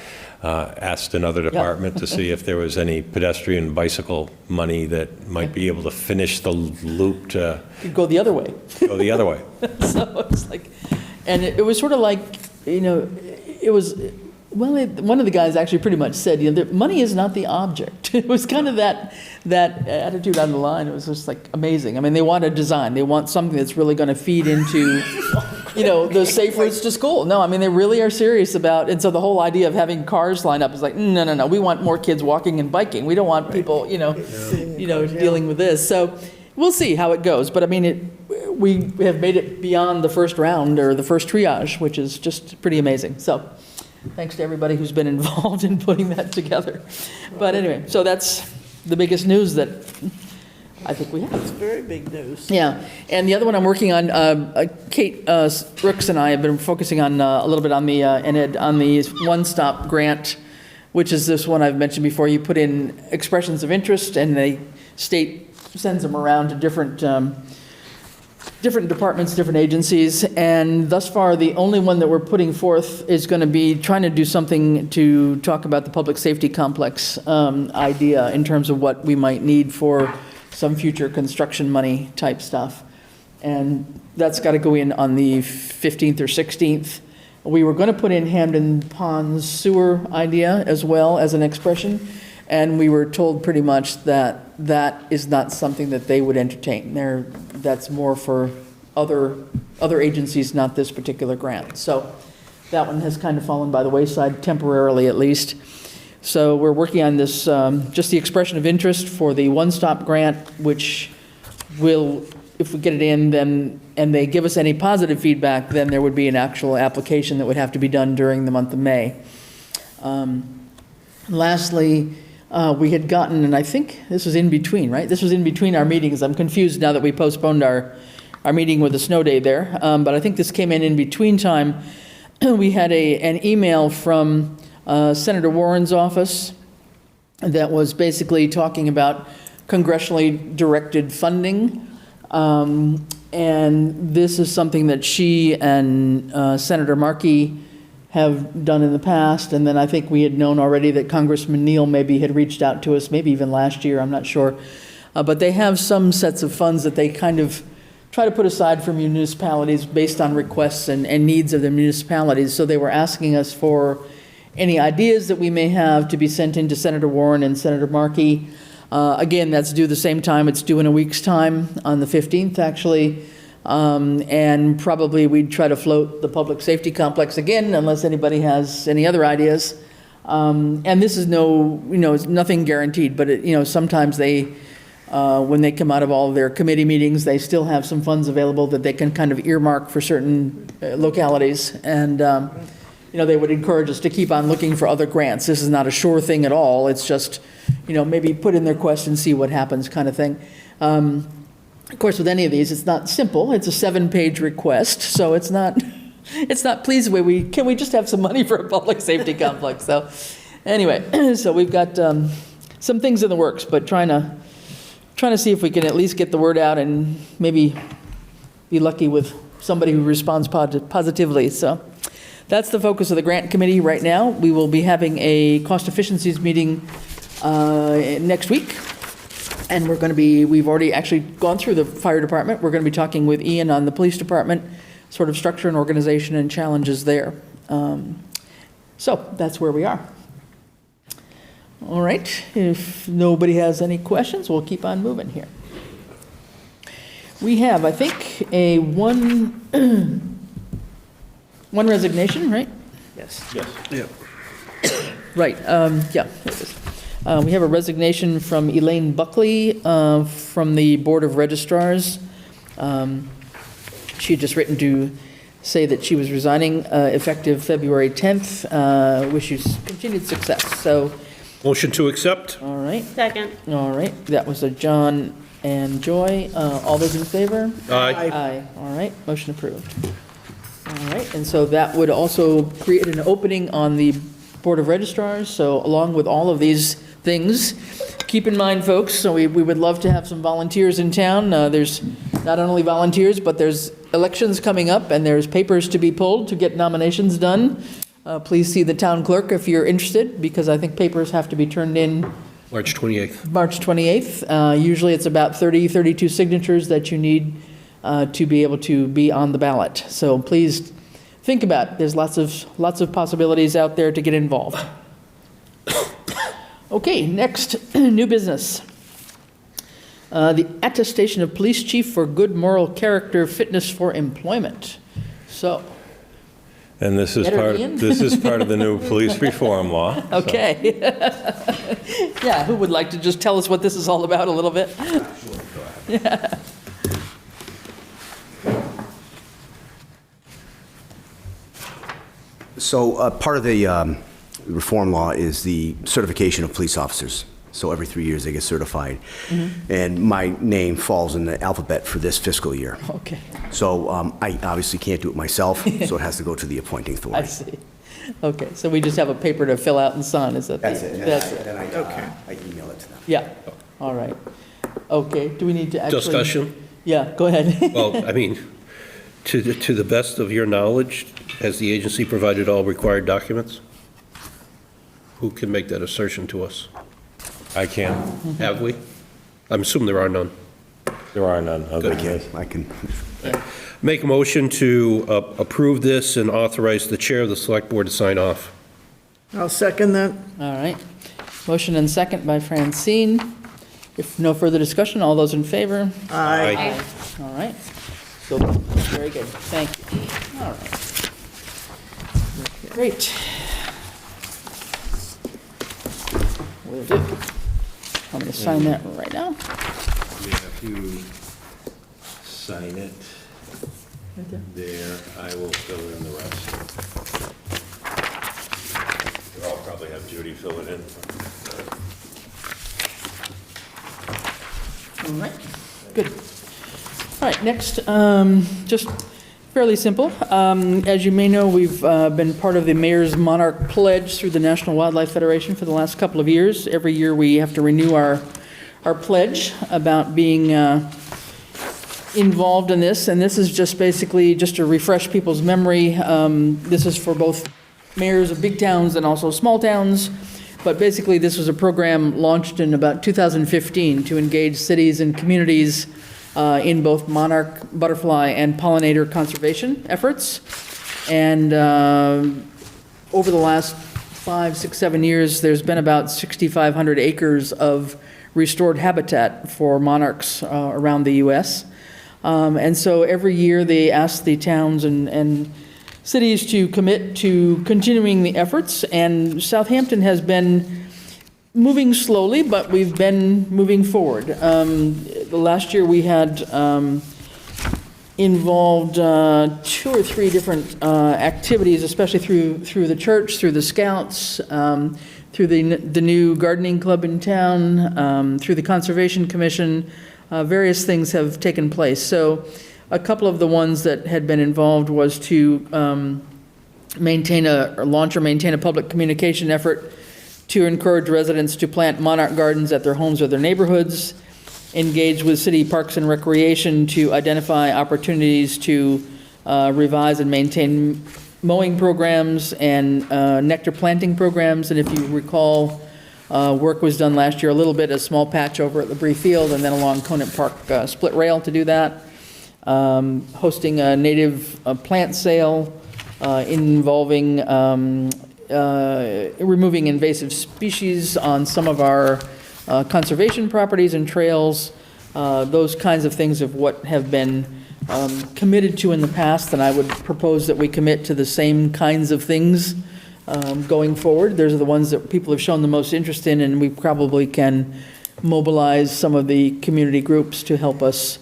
asked another department to see if there was any pedestrian bicycle money that might be able to finish the loop to go the other way. Go the other way. So it's like, and it was sort of like, it was Well, one of the guys actually pretty much said, that money is not the object. It was kind of that attitude on the line. It was just like amazing. I mean, they want a design. They want something that's really going to feed into, the safe routes to school. No, I mean, they really are serious about, and so the whole idea of having cars line up is like, no. We want more kids walking and biking. We don't want people, dealing with this. So we'll see how it goes. But I mean, we have made it beyond the first round or the first triage, which is just pretty amazing. So thanks to everybody who's been involved in putting that together. But anyway, so that's the biggest news that I think we have. It's very big news. Yeah, and the other one I'm working on, Kate Brooks and I have been focusing on a little bit on the on the one-stop grant, which is this one I've mentioned before. You put in expressions of interest, and the state sends them around to different departments, different agencies, and thus far, the only one that we're putting forth is going to be trying to do something to talk about the public safety complex idea in terms of what we might need for some future construction money type stuff. And that's got to go in on the 15th or 16th. We were going to put in Hamden Pond's sewer idea as well as an expression, and we were told pretty much that that is not something that they would entertain. That's more for other agencies, not this particular grant. So that one has kind of fallen by the wayside, temporarily at least. So we're working on this, just the expression of interest for the one-stop grant, which will, if we get it in, then, and they give us any positive feedback, then there would be an actual application that would have to be done during the month of May. Lastly, we had gotten, and I think this was in between, right? This was in between our meetings. I'm confused now that we postponed our meeting with the snow day there. But I think this came in between time. We had an email from Senator Warren's office that was basically talking about congressionally directed funding. And this is something that she and Senator Markey have done in the past, and then I think we had known already that Congressman Neal maybe had reached out to us, maybe even last year, I'm not sure. But they have some sets of funds that they kind of try to put aside for municipalities based on requests and needs of the municipalities. So they were asking us for any ideas that we may have to be sent in to Senator Warren and Senator Markey. Again, that's due the same time. It's due in a week's time, on the 15th, actually. And probably we'd try to float the public safety complex again, unless anybody has any other ideas. And this is it's nothing guaranteed, but sometimes they, when they come out of all of their committee meetings, they still have some funds available that they can kind of earmark for certain localities. And, they would encourage us to keep on looking for other grants. This is not a sure thing at all. It's just, maybe put in their request and see what happens kind of thing. Of course, with any of these, it's not simple. It's a 7-page request, so it's not, please, can we just have some money for a public safety complex? So anyway, so we've got some things in the works, but trying to see if we can at least get the word out and maybe be lucky with somebody who responds positively. So that's the focus of the grant committee right now. We will be having a cost efficiencies meeting next week. And we've already actually gone through the fire department. We're going to be talking with Ian on the police department, sort of structure and organization and challenges there. So that's where we are. All right, if nobody has any questions, we'll keep on moving here. We have, I think, one resignation, right? Yes. Yeah. Right, yeah, there it is. We have a resignation from Elaine Buckley from the Board of Registrars. She had just written to say that she was resigning effective February 10th. Wish you continued success. So, Motion to accept? all right, Second. all right. That was a John and Joy. All those in favor? Aye. Aye. All right, motion approved. All right, and so that would also create an opening on the Board of Registrars. So along with all of these things, keep in mind, folks, so we would love to have some volunteers in town. There's not only volunteers, but there's elections coming up, and there's papers to be pulled to get nominations done. Please see the town clerk if you're interested, because I think papers have to be turned in March 28th. March 28th. Usually it's about 32 signatures that you need to be able to be on the ballot. So please think about. There's lots of possibilities out there to get involved. Okay, next, new business. The attestation of police chief for good moral character, fitness for employment. So, And this is Better Ian? part of the new police reform law. so. okay. Yeah, who would like to just tell us what this is all about a little bit? Yeah. So part of the reform law is the certification of police officers. So every 3 years they get certified. And my name falls in the alphabet for this fiscal year. Okay, So I obviously can't do it myself, so it has to go to the appointing I authority. see. Okay, so we just have a paper to fill out and sign, is that? That's it. That's it. Then I email it to them. Yeah, all right. Okay, do we need to actually? Discussion? Yeah, go ahead. Well, I mean, to the best of your knowledge, has the agency provided all required documents? Who can make that assertion to us? I can. Have we? I'm assuming there are none. There are none other than this. I can. Make a motion to approve this and authorize the chair of the select board to sign off. I'll second that. All right. Motion and second by Francine. If no further discussion, all those in favor? Aye. All right. So, very good. Thank you. All right. Great. Will do. I'm going to sign that right now. If you sign it there, I will fill in the rest. I'll probably have Judy fill it in. All right, good. All right, next, just fairly simple. As you may know, we've been part of the Mayor's Monarch Pledge through the National Wildlife Federation for the last couple of years. Every year we have to renew our pledge about being involved in this, and this is just basically just to refresh people's memory. This is for both mayors of big towns and also small towns. But basically, this was a program launched in about 2015 to engage cities and communities in both monarch, butterfly, and pollinator conservation efforts. And over the last 5, 6, 7 years, there's been about 6,500 acres of restored habitat for monarchs around the U.S. And so every year, they ask the towns and cities to commit to continuing the efforts, and Southampton has been moving slowly, but we've been moving forward. Last year we had involved 2 or 3 different activities, especially through the church, through the Scouts, through the new gardening club in town, through the Conservation Commission. Various things have taken place. So a couple of the ones that had been involved was to launch or maintain a public communication effort to encourage residents to plant monarch gardens at their homes or their neighborhoods, engage with city parks and recreation to identify opportunities to revise and maintain mowing programs and nectar planting programs. And if you recall, work was done last year, a little bit, a small patch over at the Bree Field and then along Conant Park split rail to do that. Hosting a native plant sale involving removing invasive species on some of our conservation properties and trails. Those kinds of things of what have been committed to in the past, and I would propose that we commit to the same kinds of things going forward. Those are the ones that people have shown the most interest in, and we probably can mobilize some of the community groups to help us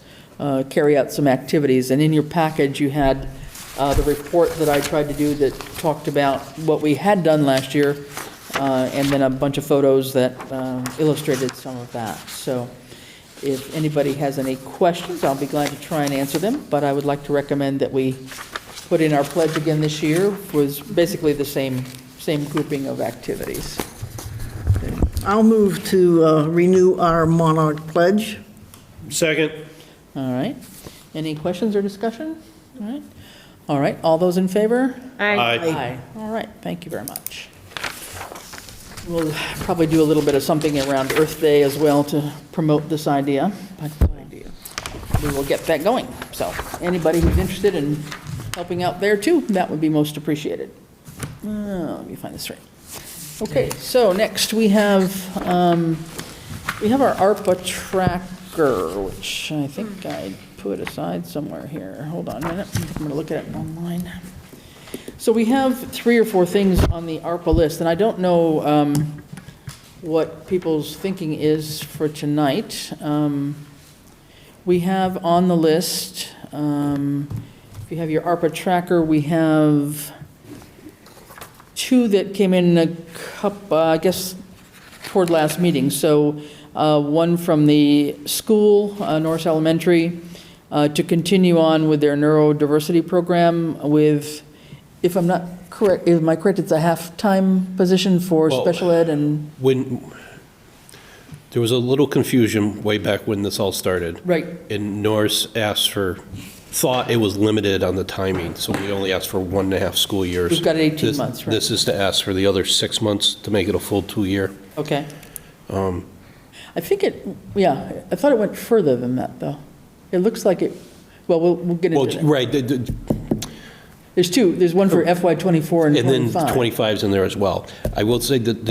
carry out some activities. And in your package, you had the report that I tried to do that talked about what we had done last year, and then a bunch of photos that illustrated some of that. So if anybody has any questions, I'll be glad to try and answer them, but I would like to recommend that we put in our pledge again this year. Was basically the same grouping of activities. I'll move to renew our Monarch Pledge. Second. All right. Any questions or discussion? All right. All right. All those in favor? Aye. Aye. All right. Thank you very much. We'll probably do a little bit of something around Earth Day as well to promote this idea. But we will get that going. So anybody who's interested in helping out there too, that would be most appreciated. Let me find this right. Okay, so next we have our ARPA tracker, which I think I put aside somewhere here. Hold on a minute, I'm going to look at it online. So we have 3 or 4 things on the ARPA list, and I don't know what people's thinking is for tonight. We have on the list, if you have your ARPA tracker, we have 2 that came in I guess, toward last meeting. So one from the school, Norris Elementary, to continue on with their neurodiversity program with, if I'm not correct, am I correct, it's a half-time position for special ed and? When, there was a little confusion way back when this all started. Right. And Norris thought it was limited on the timing, so we only asked for 1.5 school years. We've got 18 months, right? This is to ask for the other 6 months to make it a full 2-year. Okay. I think I thought it went further than that, though. It looks like it, well, we'll get into that. Right. There's 2. There's one for FY '24 and 25. And then 25's in there as well. I will say that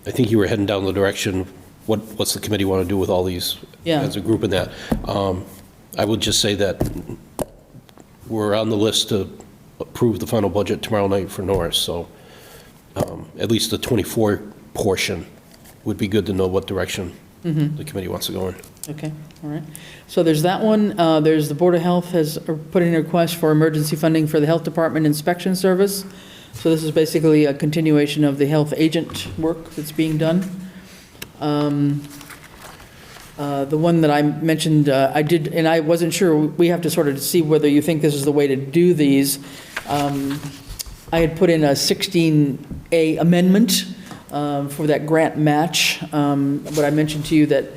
I think you were heading down the direction, what's the committee want to do with all these as a group in that. I would just say that we're on the list to approve the final budget tomorrow night for Norris, so at least the 24 portion would be good to know what direction the committee wants to go in. Okay, all right. So there's that one. There's the Board of Health has put in a request for emergency funding for the Health Department Inspection Service. So this is basically a continuation of the health agent work that's being done. The one that I mentioned, I did, and I wasn't sure, we have to sort of see whether you think this is the way to do these. I had put in a 16A amendment for that grant match. But I mentioned to you that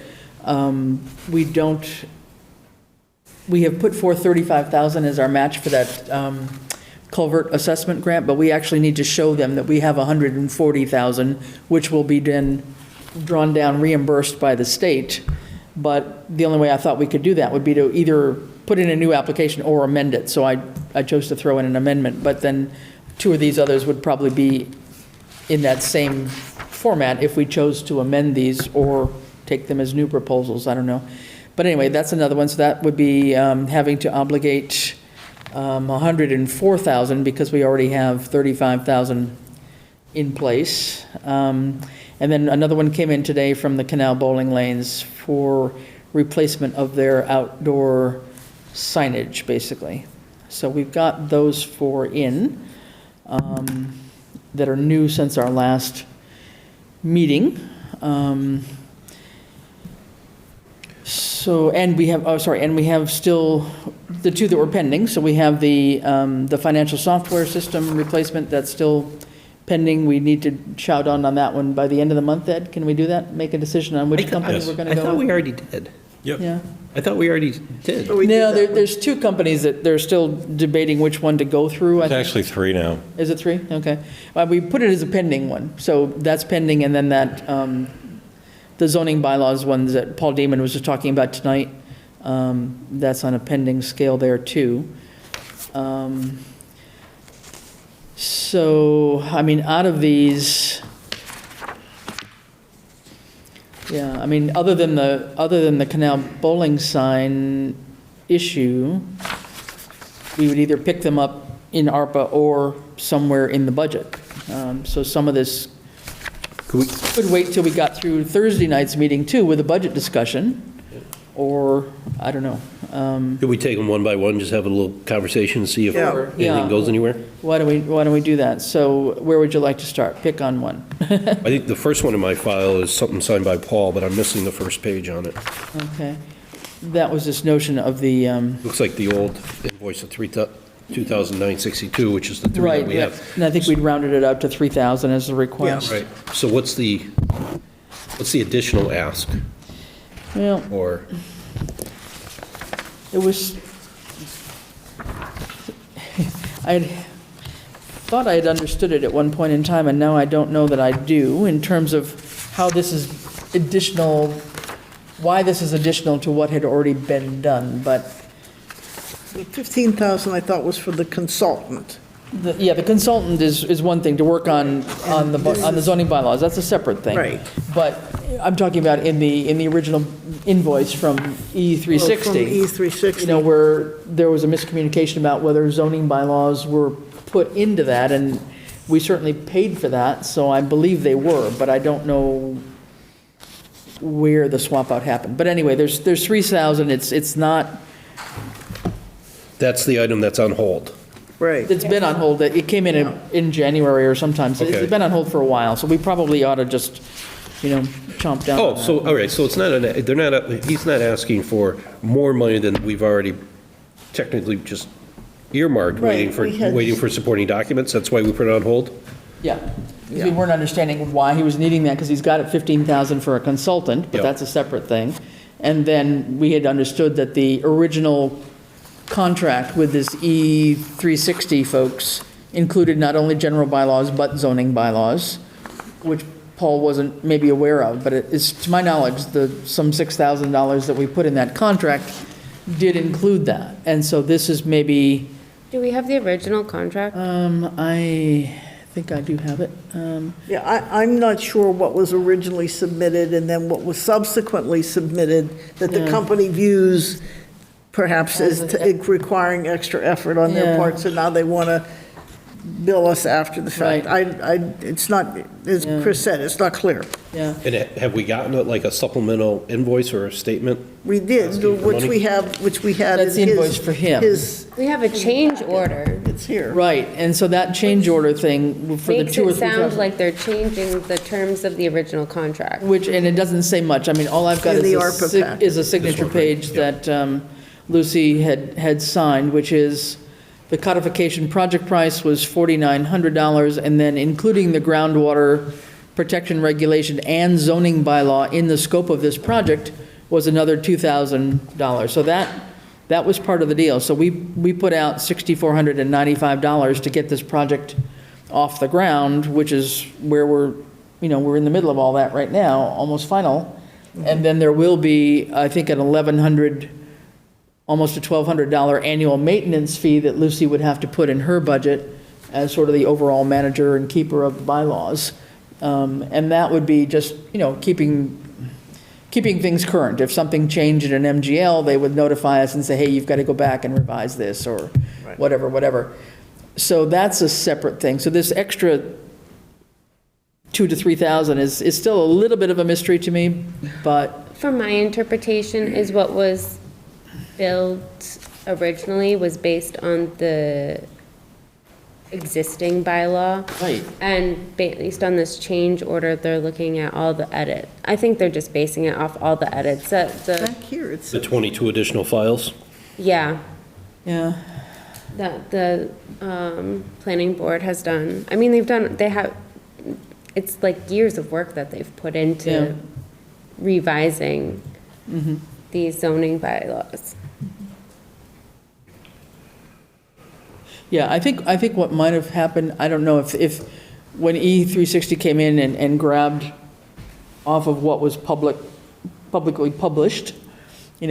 we have put forth $35,000 as our match for that culvert assessment grant, but we actually need to show them that we have $140,000, which will be then drawn down, reimbursed by the state. But the only way I thought we could do that would be to either put in a new application or amend it. So I chose to throw in an amendment, but then 2 of these others would probably be in that same format if we chose to amend these or take them as new proposals. I don't know. But anyway, that's another one. So that would be having to obligate $104,000 because we already have $35,000 in place. And then another one came in today from the Canal Bowling Lanes for replacement of their outdoor signage, basically. So we've got those 4 in that are new since our last meeting. And we have still the 2 that were pending. So we have the financial software system replacement that's still pending. We need to shout on that one by the end of the month, Ed. Can we do that? Make a decision on which company we're going to go with? I thought we already did. Yep. Yeah. I thought we already did. No, there's 2 companies that they're still debating which one to go through. It's actually 3 now. Is it 3? Okay. We put it as a pending one. So that's pending, and then that, the zoning bylaws ones that Paul Damon was just talking about tonight, that's on a pending scale there too. So, I mean, out of these, yeah, I mean, other than the Canal Bowling sign issue, we would either pick them up in ARPA or somewhere in the budget. So some of this could wait till we got through Thursday night's meeting too with a budget discussion, or I don't know. Could we take them one by one, just have a little conversation, see if anything goes anywhere? Why don't we do that? So where would you like to start? Pick on one. I think the first one in my file is something signed by Paul, but I'm missing the first page on it. Okay. That was this notion of the... Looks like the old invoice of 2,962, which is the 3 that we have. And I think we'd rounded it out to 3,000 as a request. Right. So what's the additional ask? Well, or it was, I thought I had understood it at one point in time, and now I don't know that I do, in terms of how this is additional, why this is additional to what had already been done. But The 15,000 I thought was for the consultant. Yeah, the consultant is one thing, to work on the zoning bylaws, that's a separate thing. Right. But I'm talking about in the original invoice from E360. From E360. You know, where there was a miscommunication about whether zoning bylaws were put into that, and we certainly paid for that, so I believe they were, but I don't know where the swap out happened. But anyway, there's 3,000, it's not, That's the item that's on hold. Right. it's been on hold, it came in January or sometimes, Okay. it's been on hold for a while, so we probably ought to just, chomp down on Oh, that. so, all right, so it's not, he's not asking for more money than we've already technically just earmarked, Right, waiting for supporting documents? That's why we put it on hold? Yeah, we weren't understanding why he was needing that, because he's got it 15,000 for a consultant, but Yep. that's a separate thing. And then we had understood that the original contract with this E360 folks included not only general bylaws, but zoning bylaws, which Paul wasn't maybe aware of, but it is, to my knowledge, some $6,000 that we put in that contract did include that. And so this is maybe, Do we have the original contract? I think I do have it. Yeah, I'm not sure what was originally submitted and then what was subsequently submitted that the company views perhaps as requiring extra effort on their Yeah. part, so now they want to bill us after the fact. Right. It's not, as Chris said, it's not clear. Yeah. And have we gotten like a supplemental invoice or a statement? We did, Asking for which money? we had That's the in invoice for him. We have a change order. It's here. Right, and so that change order thing for the Makes 2 or it 3,000. sound like they're changing the terms of the original contract. Which, and it doesn't say much, I mean, all I've got In is the a ARPA sig- package. is a signature page that Lucy had signed, which is, the codification project price was $4,900, and then including the groundwater protection regulation and zoning bylaw in the scope of this project was another $2,000. So that was part of the deal. So we put out $6,495 to get this project off the ground, which is where we're in the middle of all that right now, almost final. And then there will be, I think, an $1,100, almost a $1,200 annual maintenance fee that Lucy would have to put in her budget as sort of the overall manager and keeper of the bylaws. And that would be just, keeping things current. If something changed in an MGL, they would notify us and say, hey, you've got to go back and revise this, or whatever. So that's a separate thing. So this extra 2,000 to 3,000 is still a little bit of a mystery to me, but. From my interpretation, is what was billed originally was based on the existing bylaw. Right. And based on this change order, they're looking at all the edit. I think they're just basing it off all the edits. Back here, it's, The 22 additional files? Yeah, Yeah. that the planning board has done. I mean, it's like years of work that they've put into revising these zoning bylaws. Yeah, I think what might have happened, I don't know if when E360 came in and grabbed off of what was publicly published,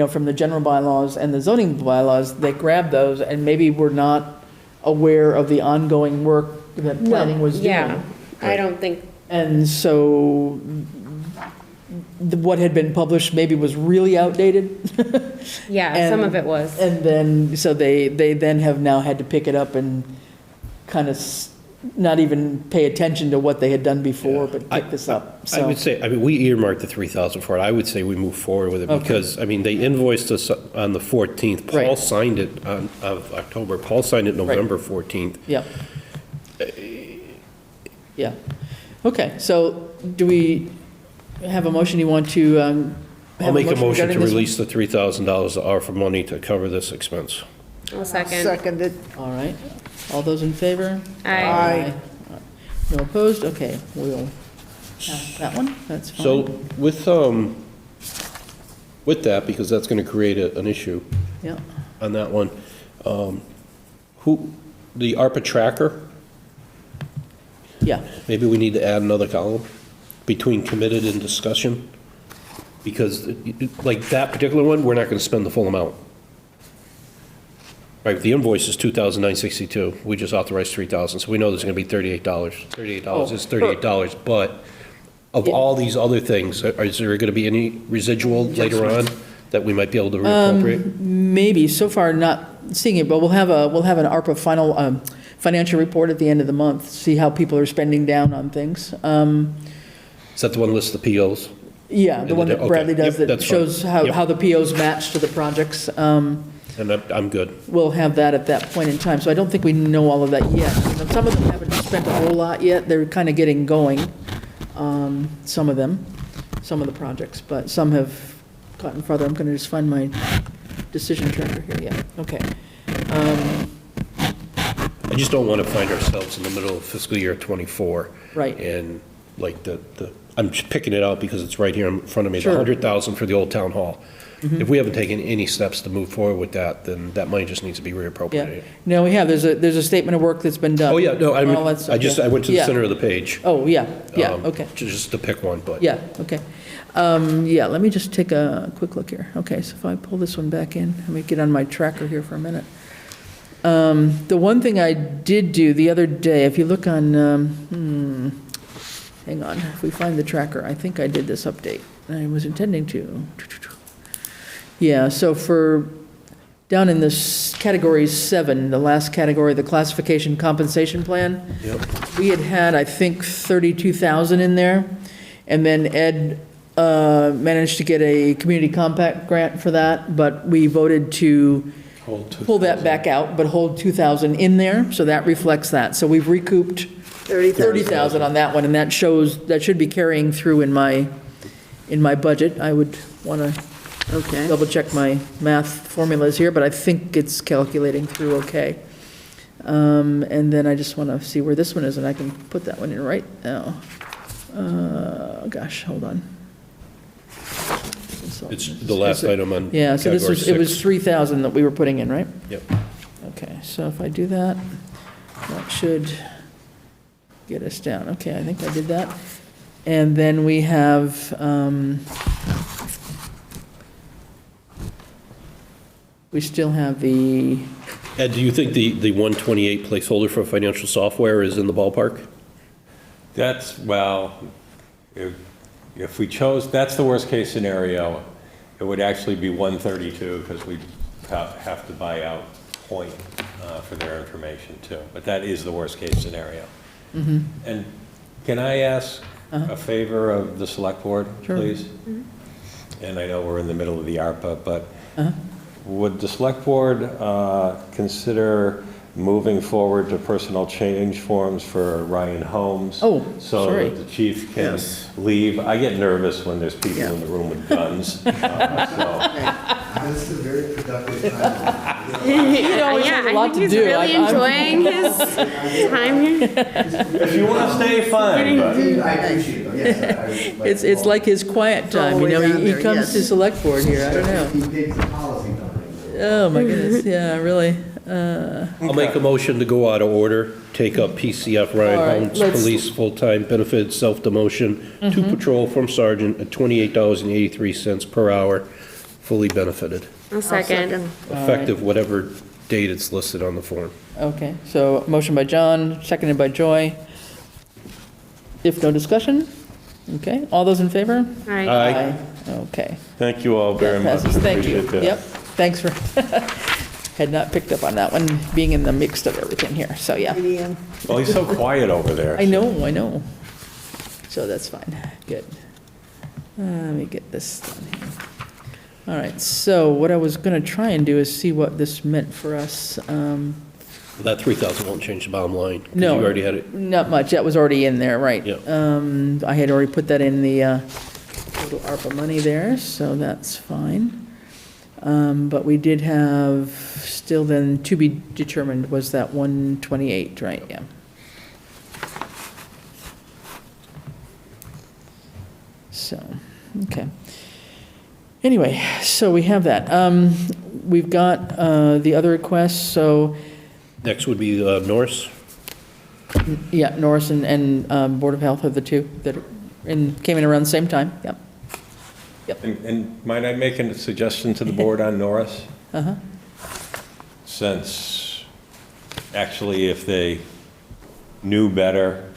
from the general bylaws and the zoning bylaws, they grabbed those and maybe were not aware of the ongoing work that planning was doing. Yeah, I don't think. And so what had been published maybe was really outdated. Yeah, some of it was. And then, so they then have now had to pick it up and kind of not even pay attention to what they had done before, but pick this up. I would say, we earmarked the 3,000 for it. I would say we move forward with it because, they invoiced us on the 14th. Paul Right. signed it of October. Paul signed it November 14th. Yeah. Yeah. Okay, so do we have a motion you want to have I'll make a motion regarding to this one? release the $3,000 of ARPA money to cover this expense. I'll second. seconded. All right. All those in favor? Aye. No opposed? Okay, we'll pass that one. That's fine. So with that, because that's going to create an issue Yeah. on that one, the ARPA tracker, Yeah. maybe we need to add another column between committed and discussion. Because like that particular one, we're not going to spend the full amount. Right, the invoice is $2,962. We just authorized $3,000, so we know there's going to be $38. $38 is $38, but of all these other things, is there going to be any residual later on that we might be able to reappropriate? Maybe, so far not seeing it, but we'll have an ARPA final, financial report at the end of the month, see how people are spending down on things. Is that the one list of the POs? Yeah, the one that Okay. Bradley does Yep, that that's shows fine. Yep. how the POs match to the projects. And I'm good. We'll have that at that point in time, so I don't think we know all of that yet. Some of them haven't spent a whole lot yet, they're kind of getting going, some of them, some of the projects, but some have gotten farther. I'm going to just find my decision tracker here, yeah, okay. I just don't want to find ourselves in the middle of fiscal year '24. Right. And like I'm just picking it out because it's right here in front of me, the Sure. $100,000 for the old town hall. If we haven't taken any steps to move forward with that, then that money just needs to be Yeah, reappropriated. no, we have, there's a statement of work that's been done. Oh, yeah, no, I All that stuff, I went to the yeah. center of the page. Oh, yeah, okay. Just to pick one, but. Yeah, okay. Yeah, let me just take a quick look here. Okay, so if I pull this one back in, let me get on my tracker here for a minute. The one thing I did do the other day, if you look on, hang on, if we find the tracker, I think I did this update. I was intending to. Yeah, so for, down in this category 7, the last category, the classification compensation plan, we had, I think, 32,000 in there, and then Ed managed to get a community compact grant for that, but we voted to pull that back out, but hold 2,000 in there, so that reflects that. So we've recouped 30,000 on that one, and that shows, that should be carrying through in my budget. I would want to double check my math formulas here, but I think it's calculating through okay. And then I just want to see where this one is, and I can put that one in right now. Gosh, hold on. It's the last item on Yeah, so category it was 6. 3,000 that we were putting in, right? Yep. Okay, so if I do that, that should get us down. Okay, I think I did that. And then we have, we still have the, Ed, do you think the 128 placeholder for financial software is in the ballpark? That's, well, if we chose, that's the worst-case scenario. It would actually be 132 because we have to buy out Point for their information too. But that is the worst-case scenario. And can I ask a favor of the Select Board, please? And I know we're in the middle of the ARPA, but would the Select Board consider moving forward to personal change forms for Ryan Holmes? Oh, so sorry. that the chief can leave. I get nervous when there's people in the room with guns. This is a very productive time. Yeah, I think he's really enjoying his time here. If you want to stay, fine. But I appreciate it, yes. it's like his quiet time, you know, he comes to select board here, I don't know. He takes the policy down. Oh, my goodness, yeah, really. I'll make a motion to go out of order, take up PCF Ryan All right, Holmes, let's- police full-time benefits, self-demotion, to patrol from sergeant at $28.83 per hour, fully benefited, I'll second. effective whatever date it's listed on the form. Okay, so motion by John, seconded by Joy. If no discussion? Okay, all those in favor? Aye. Aye. Okay. thank you all very much. Passes. Thank you. Appreciate that. Yep, thanks for, had not picked up on that one, being in the mix of everything here, so yeah. Well, he's so quiet over there. I know. So that's fine, good. Let me get this done here. All right, so what I was going to try and do is see what this meant for us. That 3,000 won't change the bottom line. 'cause No. You already had it. Not much, that was already in there, right. Yep. I had already put that in the little ARPA money there, so that's fine. But we did have, still then, to be determined was that 128, right, yeah. So, okay. Anyway, so we have that. We've got the other requests, so, Next would be Norris. yeah, Norris and Board of Health are the two that came in around the same time, yep. And might I make a suggestion to the board on Norris? since actually if they knew better,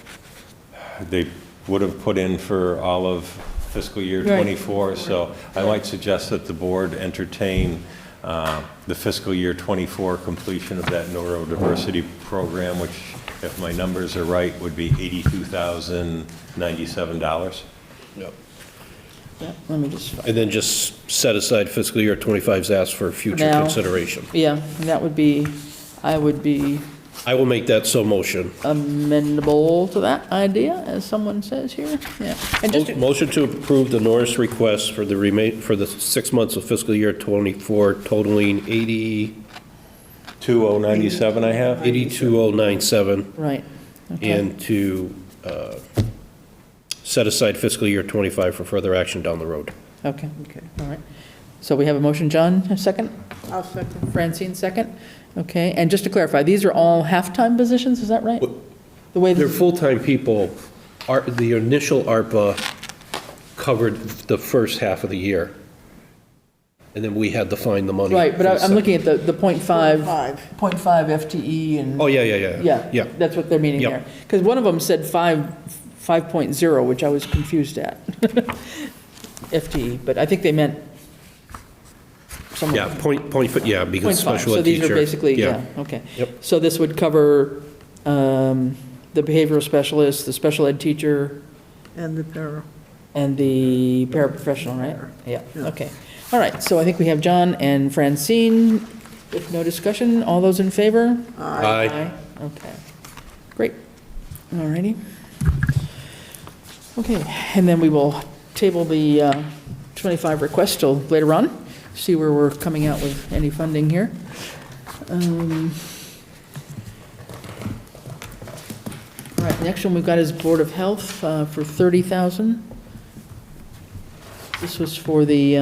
they would have put in for all of fiscal year Right. 24. So I might suggest that the board entertain the fiscal year 24 completion of that neurodiversity program, which, if my numbers are right, would be $82,097. Yep. Yeah, let me just, And then just set aside fiscal year 25's ask for future Now. consideration. yeah, and that would be, I would be I will make that so motion. amendable to that idea, as someone says here, yeah. And just, Motion to approve the Norris request for the 6 months of fiscal year 24 totaling 2,097 I have? 82,097, right, okay. and to set aside fiscal year 25 for further action down the road. Okay, all right. So we have a motion, John, a second? I'll second. Francine, second? Okay, and just to clarify, these are all half-time positions, is that right? The way, They're this- full-time people. The initial ARPA covered the first half of the year, and then we had to find the money. right, but for the I'm looking at the .5 5. FTE and. Oh, yeah. Yeah, that's what they're meaning Yep. there. Because one of them said 5.0, which I was confused at. FTE, but I think they meant some. Yeah, yeah, because 0.5. special So ed these teacher. are basically, yeah, okay. Yep. So this would cover the behavioral specialist, the special ed teacher, And the para. and the paraprofessional, right? Yeah, okay. All right, so I think we have John and Francine. If no discussion, all those in favor? Aye. Okay, great. All righty. Okay, and then we will table the 25 requests till later on, see where we're coming out with any funding here. All right, next one we've got is Board of Health for $30,000. This was for the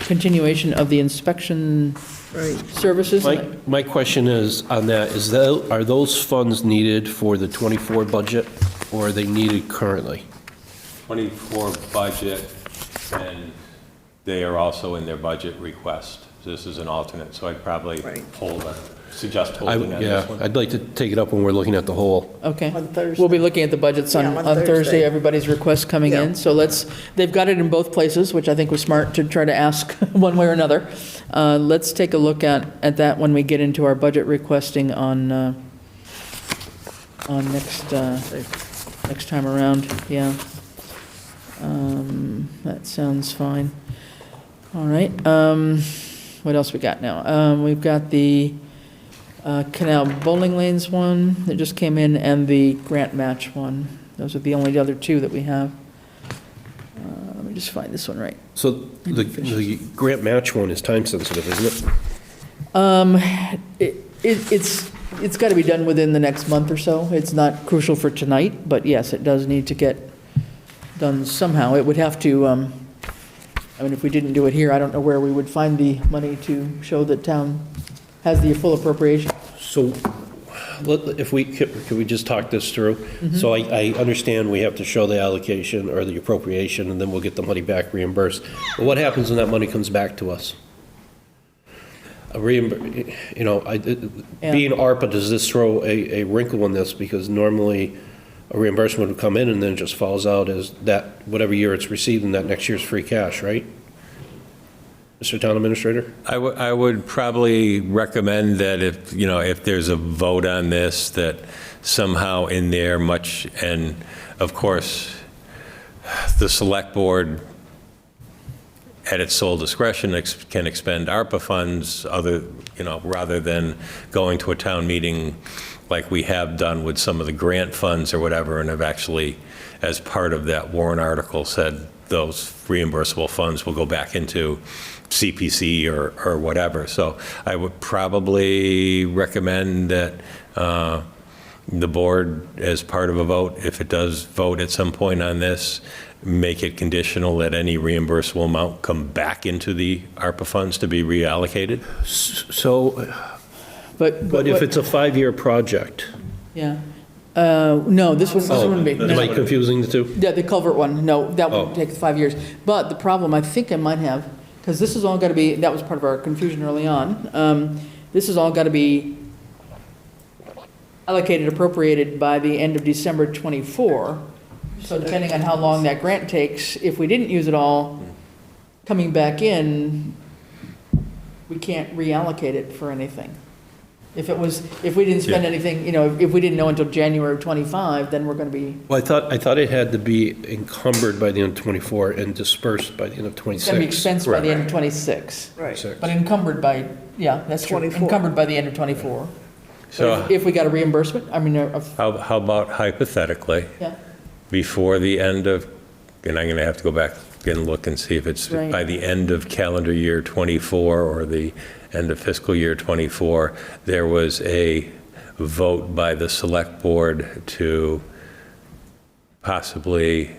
continuation of the inspection services. My question is, on that, are those funds needed for the 24 budget, or are they needed currently? 24 budget, and they are also in their budget request. This is an alternate, so I'd probably suggest holding on this one. I'd like to take it up when we're looking at the whole. Okay. On Thursday. We'll be looking at the budgets on Yeah, on Thursday, Thursday. everybody's requests coming in. Yeah. So they've got it in both places, which I think was smart to try to ask one way or another. Let's take a look at that when we get into our budget requesting on next time around, yeah. That sounds fine. All right, what else we got now? We've got the Canal Bowling Lanes one that just came in, and the grant match one. Those are the only other two that we have. Let me just find this one right. So the grant match one is time sensitive, isn't it? It's got to be done within the next month or so. It's not crucial for tonight, but yes, it does need to get done somehow. It would have to, I mean, if we didn't do it here, I don't know where we would find the money to show that town has the full appropriation. So if we, could we just talk this through? So I understand we have to show the allocation or the appropriation, and then we'll get the money back reimbursed. But what happens when that money comes back to us? Being ARPA, does this throw a wrinkle in this? Because normally a reimbursement would come in and then it just falls out as that, whatever year it's received, and that next year's free cash, right? Mr. Town Administrator? I would probably recommend that if there's a vote on this, that somehow in there and of course, the select board at its sole discretion can expend ARPA funds rather than going to a town meeting like we have done with some of the grant funds or whatever, and have actually, as part of that warrant article, said those reimbursable funds will go back into CPC or whatever. So I would probably recommend that the board, as part of a vote, if it does vote at some point on this, make it conditional that any reimbursable amount come back into the ARPA funds to be reallocated. So, But if it's a 5-year project, Yeah. No, this wouldn't be. am I confusing the two? Yeah, the culvert one, no, that would take 5 years. But the problem, I think I might have, because this is all got to be, that was part of our confusion early on. this has all got to be allocated, appropriated by the end of December 24. So depending on how long that grant takes, if we didn't use it all, coming back in, we can't reallocate it for anything. If we didn't spend anything, if we didn't know until January of 25, then we're going to be, Well, I thought it had to be encumbered by the end of 24 and dispersed by the end of 26. it's going to be expensed by the end of 26. Right. But encumbered by, yeah, that's true. 24. Encumbered by the end of 24. So If we got a reimbursement, I mean, how about hypothetically, yeah, before the end of, and I'm going to have to go back and look and see if it's Right. by the end of calendar year 24 or the end of fiscal year 24, there was a vote by the select board to possibly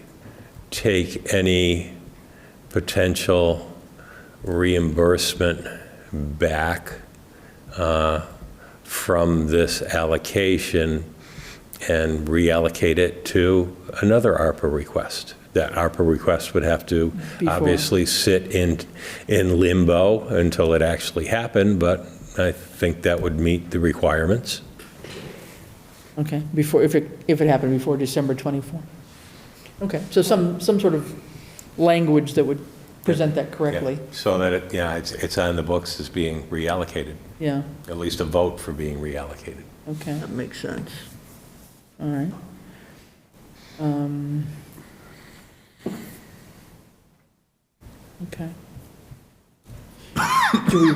take any potential reimbursement back from this allocation and reallocate it to another ARPA request. That ARPA request would have to obviously sit in limbo until it actually happened, but I think that would meet the requirements. okay, before, if it happened before December 24. Okay, so some sort of language that would present that correctly. Yeah, so that it's on the books as being reallocated, Yeah, at least a vote for being reallocated. okay, That makes sense. all right. Okay. Do we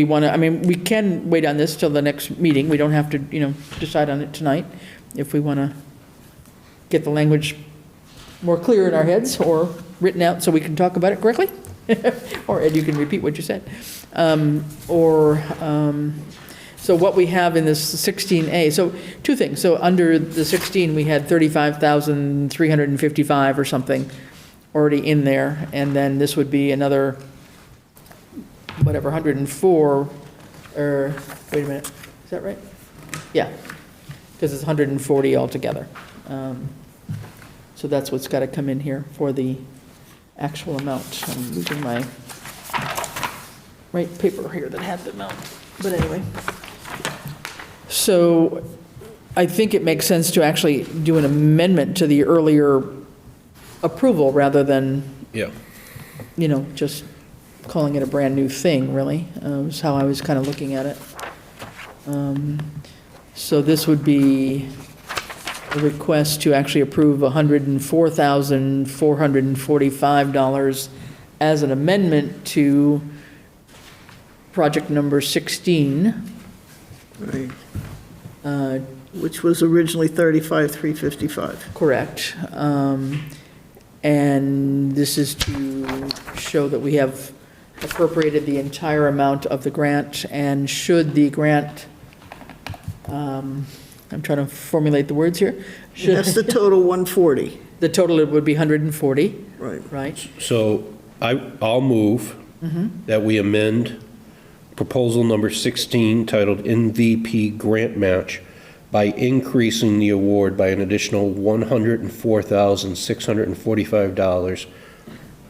want to, I mean, we can wait on this till the next meeting. We don't have to, decide on it tonight if we want to get the language more clear in our heads or written out so we can talk about it correctly. Or Ed, you can repeat what you said. So what we have in this 16A, so two things. So under the 16, we had 35,355 or something already in there, and then this would be another, whatever, 104, or, wait a minute, is that right? Yeah, because it's 140 altogether. So that's what's got to come in here for the actual amount. I'm losing my right paper here that had the amount, but anyway. So I think it makes sense to actually do an amendment to the earlier approval rather than, just calling it a brand-new thing, really, is how I was kind of looking at it. So this would be a request to actually approve $104,445 as an amendment to project number 16. Right. Which was originally 35,355. Correct. And this is to show that we have appropriated the entire amount of the grant, and should the grant, I'm trying to formulate the words here. That's the total 140. The total would be 140. Right. Right? So I'll move that we amend proposal number 16 titled MVP Grant Match by increasing the award by an additional $104,645,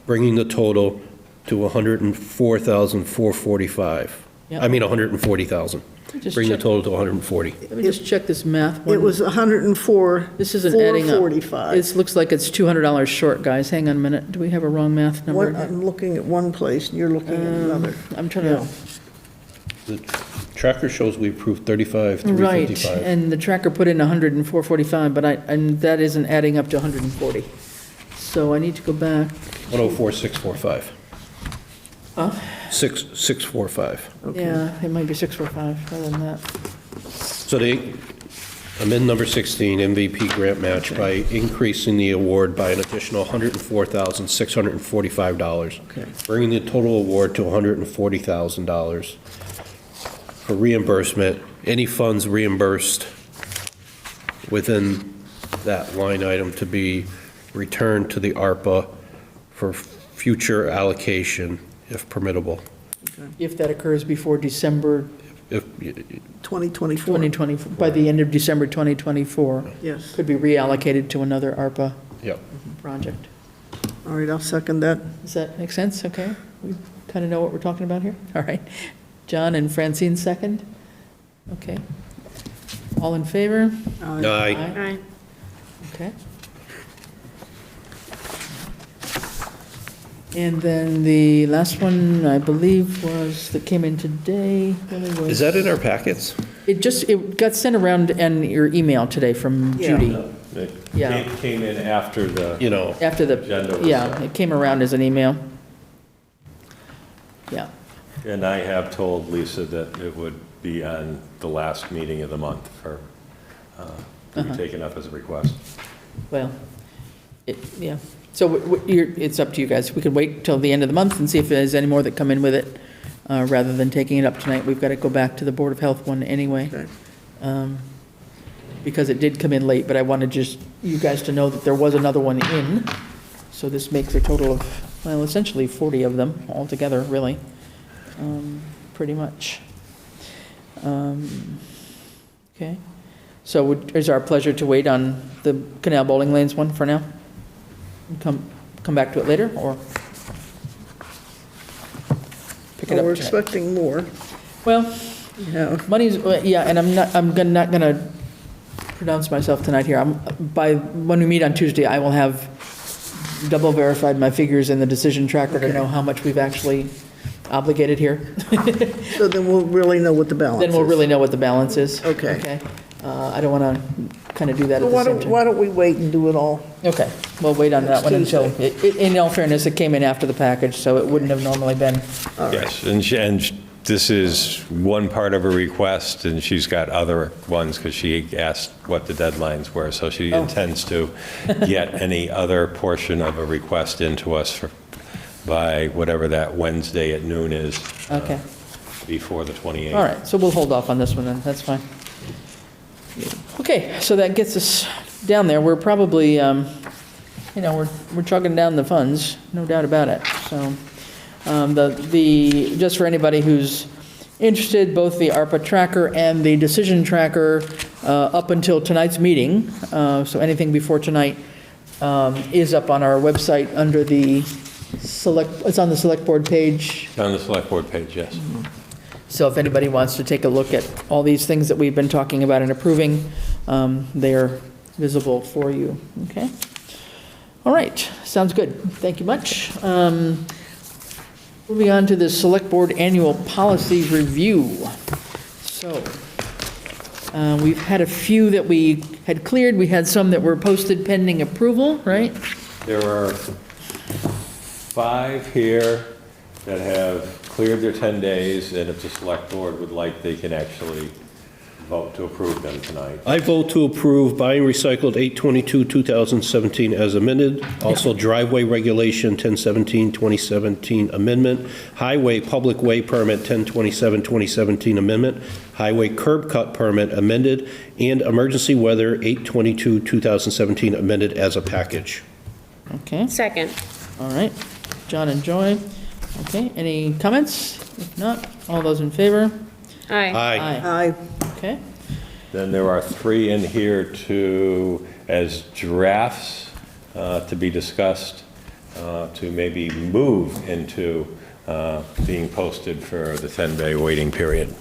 bringing the total to $104,445. Yep. I mean, $140,000. Bring the total to 140. Let me just check this math. It was 104, This isn't adding up. 445. It looks like it's $200 short, guys. Hang on a minute. Do we have a wrong math number? I'm looking at one place, and you're looking at another. I'm trying to. The tracker shows we approved Right, 35,355. and the tracker put in 104.45, but and that isn't adding up to 140. So I need to go back. 104,645. Huh? 645. Yeah, it might be 645 rather than that. So they amend number 16, MVP grant match, by increasing the award by an additional $104,645, Okay. bringing the total award to $140,000 for reimbursement. Any funds reimbursed within that line item to be returned to the ARPA for future allocation, if permittable. If that occurs before December If 2024. 2024, by the end of December 2024, Yes. could be reallocated to another ARPA Yep. project. All right, I'll second that. Does that make sense? Okay? We kind of know what we're talking about here? All right. John and Francine second? Okay. All in favor? Aye. Aye. Okay. And then the last one, I believe, that came in today. Is that in our packets? It got sent around in your email today from Judy. It Yeah. came in after the, After the, Agenda was yeah, set. it came around as an email. Yeah. and I have told Lisa that it would be on the last meeting of the month to be taken up as a request. Well, yeah. So it's up to you guys. We could wait till the end of the month and see if there's any more that come in with it, rather than taking it up tonight. We've got to go back to the Board of Health one anyway. Because it did come in late, but I wanted just you guys to know that there was another one in. So this makes a total of, well, essentially 40 of them altogether, really, pretty much. Okay. So is our pleasure to wait on the Canal Bowling Lanes one for now? And come back to it later, or pick it up? We're tonight? expecting more. Well, Yeah. money's, yeah, and I'm not gonna pronounce myself tonight here. When we meet on Tuesday, I will have double verified my figures in the decision tracker to know how much we've actually obligated here. So then we'll really know what the balance is. Then we'll really know what the balance is. Okay. Okay. I don't want to kind of do that So at the same time. why don't we wait and do it all? Okay, we'll wait on that Next one until, in all fairness, it came in after the package, so it wouldn't have normally been. Yes, and this is one part of a request, and she's got other ones because she asked what the deadlines were. So she intends to get any other portion of a request into us by whatever that Wednesday at noon is. Okay. Before the 28th. All right, so we'll hold off on this one then, that's fine. Okay, so that gets us down there. We're probably, we're chugging down the funds, no doubt about it. So just for anybody who's interested, both the ARPA tracker and the decision tracker up until tonight's meeting, so anything before tonight is up on our website under the it's on the select board page. On the select board page, yes. So if anybody wants to take a look at all these things that we've been talking about and approving, they are visible for you, okay? All right, sounds good. Thank you much. Moving on to the Select Board Annual Policy Review. So we've had a few that we had cleared. We had some that were posted pending approval, right? There are 5 here that have cleared their 10 days, and if the select board would like, they can actually vote to approve them tonight. I vote to approve buying recycled 8/22/2017 as amended. Also driveway regulation 10/17/2017 amendment. Highway public way permit 10/27/2017 amendment. Highway curb cut permit amended. And emergency weather 8/22/2017 amended as a package. Okay, Second. all right. John and Joy. Okay, any comments? If not, all those in favor? Aye. Aye. Okay. Then there are 3 in here as drafts to be discussed, to maybe move into being posted for the 10-day waiting period.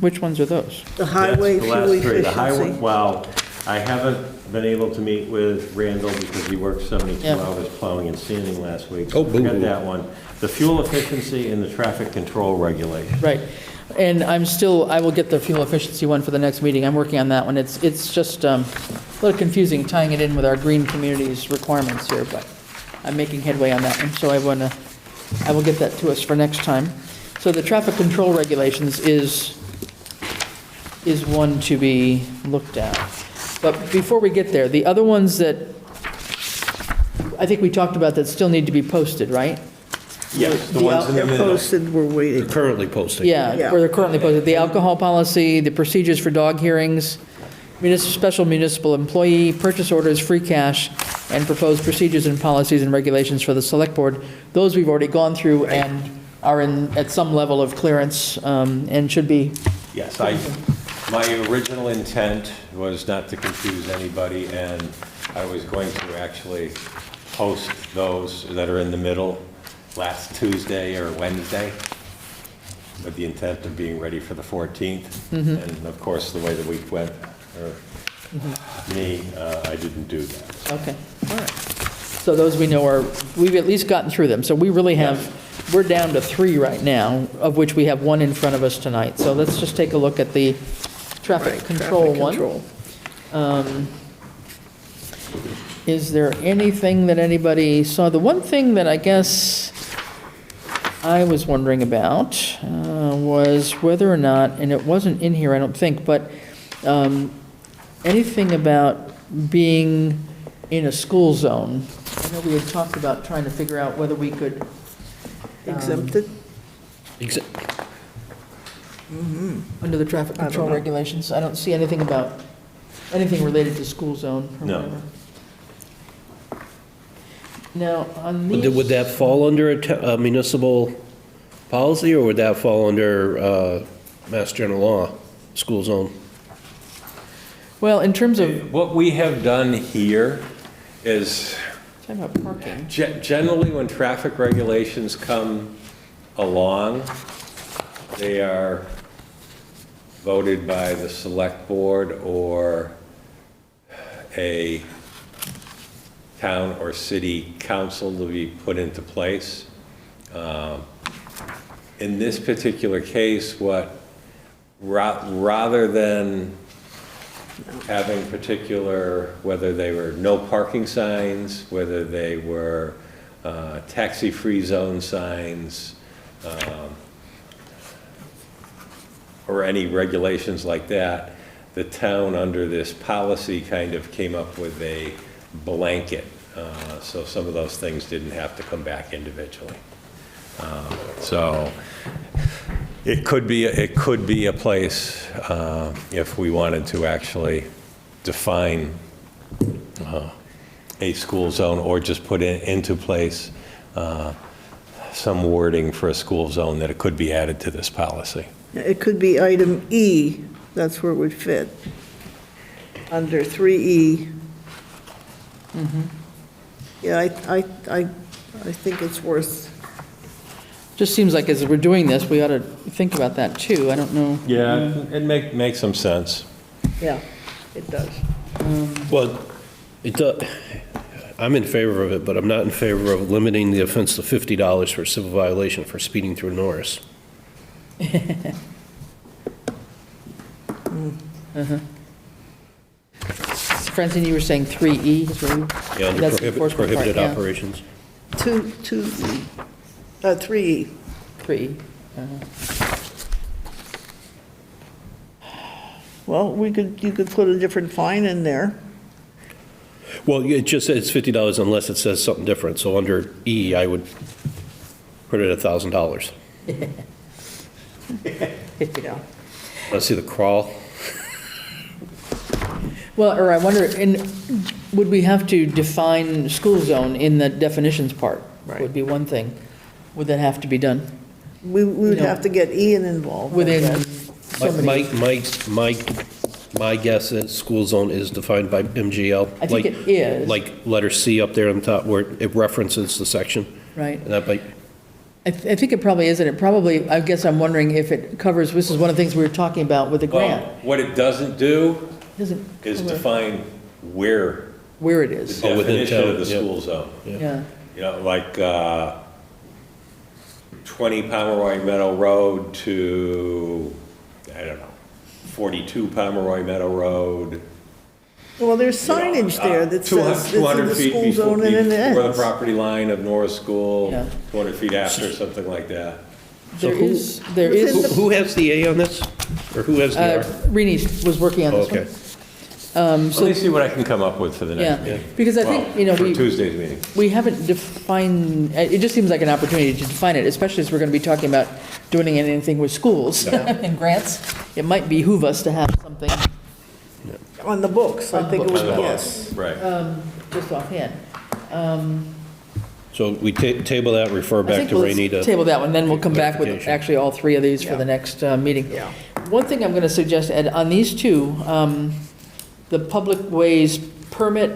Which ones are those? The highway That's the fuel last 3. The highway, efficiency. well, I haven't been able to meet with Randall because he worked 72 Yeah. hours plowing and sanding last week. Oh, So forget boo. that one. The fuel efficiency and the traffic control regulation. Right. And I will get the fuel efficiency one for the next meeting. I'm working on that one. It's just a little confusing tying it in with our green communities requirements here, but I'm making headway on that one. So I will get that to us for next time. So the traffic control regulations is one to be looked at. But before we get there, the other ones that I think we talked about that still need to be posted, right? Yes, the ones in the They're middle. posted, we're waiting. Currently posting. Yeah, where they're currently posted. The alcohol policy, the procedures for dog hearings, special municipal employee, purchase orders, free cash, and proposed procedures and policies and regulations for the select board. Those we've already gone through and are at some level of clearance and should be. Yes, my original intent was not to confuse anybody, and I was going to actually post those that are in the middle last Tuesday or Wednesday. with the intent of being ready for the 14th. Mhm. And of course, the way the week went, or I didn't do that. Okay, all right. So those we know are, we've at least gotten through them. So we really have, we're down to 3 right now, of which we have 1 in front of us tonight. So let's just take a look at the traffic control one. Is there anything that anybody saw? The one thing that I guess I was wondering about was whether or not, and it wasn't in here, I don't think, but anything about being in a school zone. I know we had talked about trying to figure out whether we could Exempt it? under the traffic I don't control know. regulations. I don't see anything about, anything related to school zone or No. whatever. Now, on these. Would that fall under a municipal policy, or would that fall under Mass General Law, school zone? Well, in terms of. What we have done here is Talking about parking. generally when traffic regulations come along, they are voted by the select board or a town or city council to be put into place. In this particular case, rather than having particular, whether they were no parking signs, whether they were taxi-free zone signs, or any regulations like that, the town under this policy kind of came up with a blanket. So some of those things didn't have to come back individually. So it could be a place if we wanted to actually define a school zone, or just put into place some wording for a school zone, that it could be added to this policy. It could be item E, that's where it would fit, under 3E. Yeah, I think it's worth. Just seems like as we're doing this, we ought to think about that too. I don't know. Yeah, it makes some sense. Yeah, it does. Well, I'm in favor of it, but I'm not in favor of limiting the offense to $50 for a civil violation for speeding through Norris. Francine, you were saying 3E? is where you- Yeah, under that's the enforcement part, prohibited yeah. operations. 3E. 3E. Well, you could put a different fine in there. Well, it just says it's $50 unless it says something different. So under E, I would put it at $1,000. Yeah. Let's see the crawl. Well, or I wonder, would we have to define school zone in the definitions part? Right. Would be one thing. Would that have to be done? We would No. have to get Ian involved. Within I so many. My guess is school zone is defined by MGL. I think it is. Like letter C up there on top where it references the section. Right. And that might, I think it probably is, and it probably, I guess I'm wondering if it covers, this is one of the things we were talking about with the grant. Well, what it doesn't do Doesn't is cover define where where it the is. within definition town, of the yeah. school zone. Yeah. You know, like 20 Pomeroy Meadow Road to, I don't know, 42 Pomeroy Meadow Road. Well, there's signage there that says it's in 200 the feet school zone and then it before the ends. property line of Norris School, Yeah. 200 feet after, something like that. There who- is, there within is, the- who has the A on this? Or who has the R? Rini was working on this one. Okay. Let me see what I can come up with for the next Yeah, meeting. because I think, Well, for we Tuesday's meeting. we haven't defined, it just seems like an opportunity to define it, especially as we're going to be talking about doing anything with schools and grants. It might behoove us to have something On the books, I think it would, On the books, yes. Right. just offhand. So we table that, refer I back think to we'll Rainey to. table that one, then we'll come back with clarification. actually all 3 of these for the next meeting. Yeah. One thing I'm going to suggest, Ed, on these 2, the public ways permit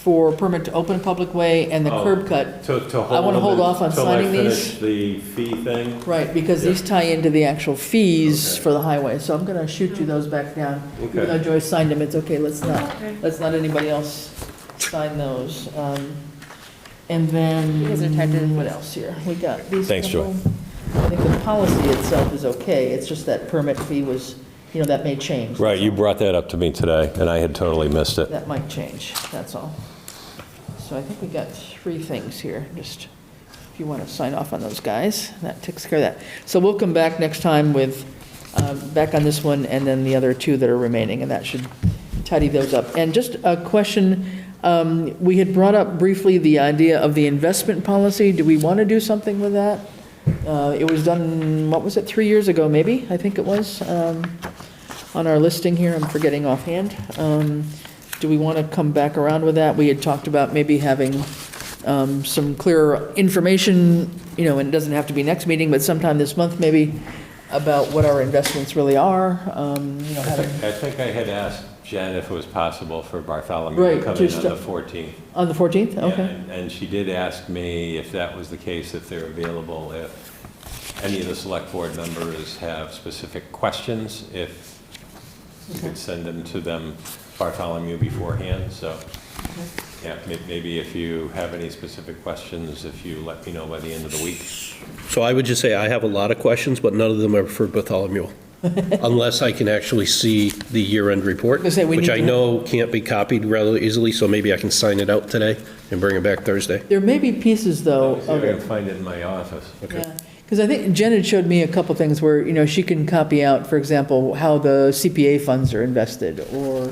for permit to open a public way and the curb cut. I want to hold off on signing these. The fee thing? Right, because these tie into the actual fees for the highway, so I'm going to shoot you those back down. Even though Joyce signed them, it's okay, let's not anybody else sign those. And then, what else here? We got these. Thanks, Joy. I think the policy itself is okay, it's just that permit fee was, that may change. Right, you brought that up to me today, and I had totally missed it. That might change, that's all. So I think we got 3 things here, just if you want to sign off on those guys, that takes care of that. So we'll come back next time with, back on this one, and then the other 2 that are remaining, and that should tidy those up. And just a question, we had brought up briefly the idea of the investment policy. Do we want to do something with that? It was done, what was it, 3 years ago, maybe? I think it was, on our listing here, I'm forgetting offhand. Do we want to come back around with that? We had talked about maybe having some clearer information, and it doesn't have to be next meeting, but sometime this month maybe, about what our investments really are. I think I had asked Jen if it was possible for Bartholomew to come in on the 14th. On the 14th? Okay. Yeah, and she did ask me if that was the case, if they're available, if any of the select board members have specific questions, if you could send them to Bartholomew beforehand. So, yeah, maybe if you have any specific questions, if you let me know by the end of the week. So I would just say I have a lot of questions, but none of them are for Bartholomew. Unless I can actually see the year-end report, which I know can't be copied rather easily, so maybe I can sign it out today and bring it back Thursday. There may be pieces, though. I can find it in my office. Okay. Yeah. Because I think Jen had showed me a couple things where, she can copy out, for example, how the CPA funds are invested, or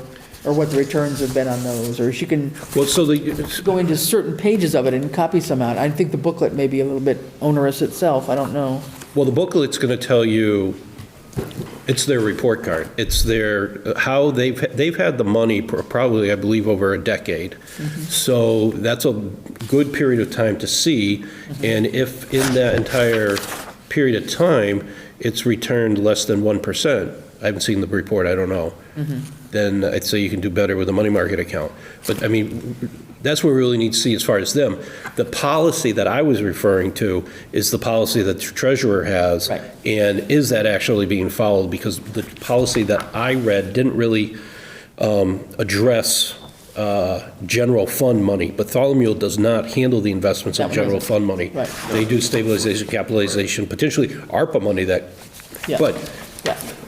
what the returns have been on those, or she can go into certain pages of it and copy some out. I think the booklet may be a little bit onerous itself, I don't know. Well, the booklet's going to tell you, it's their report card. It's how they've had the money probably, I believe, over a decade. So that's a good period of time to see. And if in that entire period of time, it's returned less than 1%, I haven't seen the report, I don't know, then I'd say you can do better with a money market account. But I mean, that's what we really need to see as far as them. The policy that I was referring to is the policy that the treasurer has, and is that actually being followed? Because the policy that I read didn't really address general fund money. Bartholomew does not handle the investments of general fund money. They do stabilization, capitalization, potentially ARPA money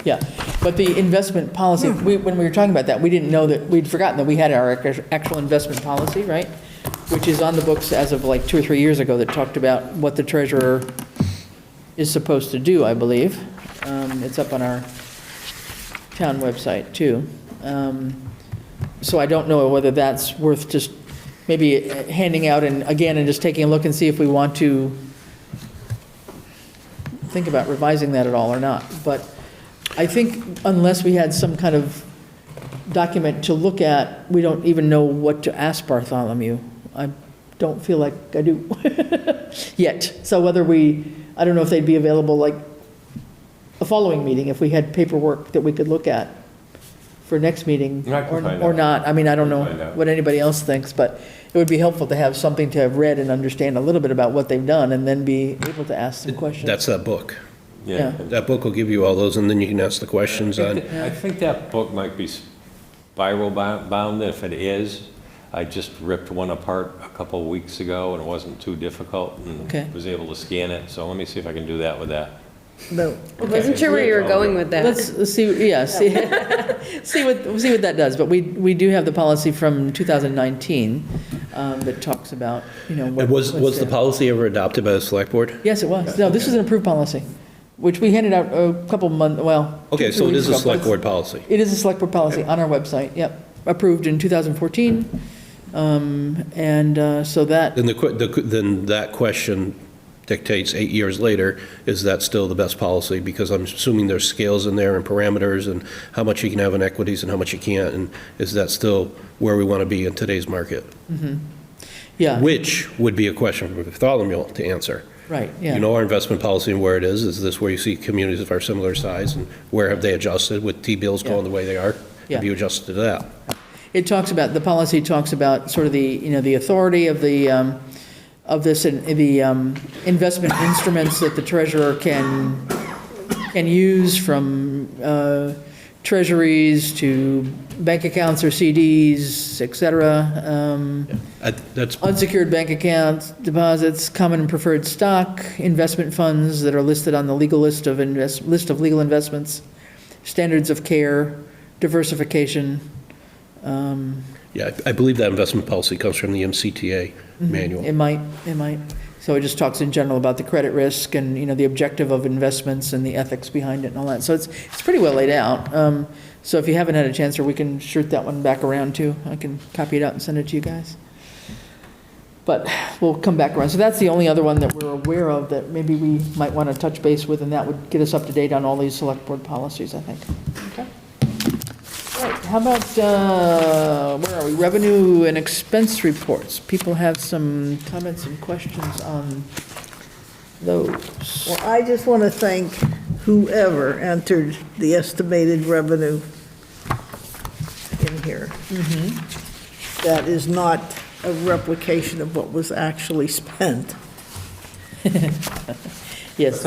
Yeah, but the investment policy, when we were talking about that, we didn't know that, we'd forgotten that we had our actual investment policy, right? Which is on the books as of like 2 or 3 years ago, that talked about what the treasurer is supposed to do, I believe. It's up on our town website too. So I don't know whether that's worth just maybe handing out and just taking a look and see if we want to think about revising that at all or not. But I think unless we had some kind of document to look at, we don't even know what to ask Bartholomew. I don't feel like I do yet. So whether I don't know if they'd be available like a following meeting, if we had paperwork that we could look at for next meeting or not. I mean, I don't know what anybody else thinks, but it would be helpful to have something to have read and understand a little bit about what they've done, and then be able to ask some questions. That's that book. Yeah. That book will give you all those, and then you can ask the questions on. I think that book might be spiral bound. If it is, I just ripped one apart a couple of weeks ago, and it wasn't too difficult, and was able to scan it. So let me see if I can do that with that. No, I wasn't sure where you were going with that. Let's see. Yeah, see what that does. But we do have the policy from 2019 that talks about And was the policy ever adopted by the select board? Yes, it was. No, this is an approved policy, which we handed out a couple months. Well, okay, so it is a select board policy. It is a select board policy on our website. Yep, approved in 2014, and so that. Then that question dictates 8 years later, is that still the best policy? Because I'm assuming there's scales in there and parameters and how much you can have in equities and how much you can't, and is that still where we want to be in today's market? Yeah. Which would be a question for Bartholomew to answer. Right, yeah. You know our investment policy and where it is. Is this where you see communities of our similar size, and where have they adjusted with T-bills going the way they are? Yeah. Have you adjusted to that? It talks about, the policy talks about sort of the, the authority of the, of this, the investment instruments that the treasurer can use, from treasuries to bank accounts or CDs, et cetera. That's Unsecured bank accounts, deposits, common and preferred stock, investment funds that are listed on the legal list of legal investments, standards of care, diversification. Yeah, I believe that investment policy comes from the MCTA manual. It might. So it just talks in general about the credit risk and, the objective of investments and the ethics behind it and all that. So it's pretty well laid out. So if you haven't had a chance, or we can shoot that one back around too. I can copy it out and send it to you guys. But we'll come back around. So that's the only other one that we're aware of that maybe we might want to touch base with, and that would get us up to date on all these select board policies, I think. Okay. All right, how about, where are we? Revenue and expense reports. People have some comments and questions on those. Well, I just want to thank whoever entered the estimated revenue in here. That is not a replication of what was actually spent. Yes.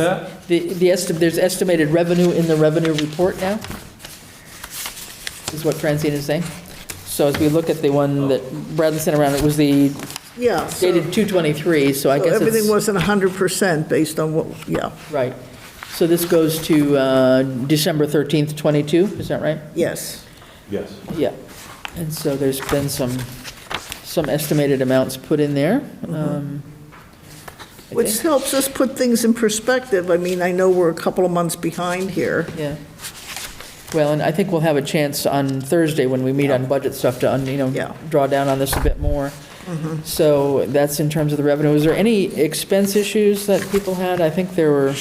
There's estimated revenue in the revenue report now, is what Francine is saying. So as we look at the one that Bradley sent around, it was the Yeah. dated 2/23, so I guess it's... everything wasn't 100% based on what, yeah. Right. So this goes to December 13th, 22, is that right? Yes. Yes. Yeah. And so there's been some estimated amounts put in there. Which helps us put things in perspective. I mean, I know we're a couple of months behind here. Yeah. Well, and I think we'll have a chance on Thursday when we meet on budget stuff to, draw down on this a bit more. So that's in terms of the revenue. Was there any expense issues that people had? I think there were a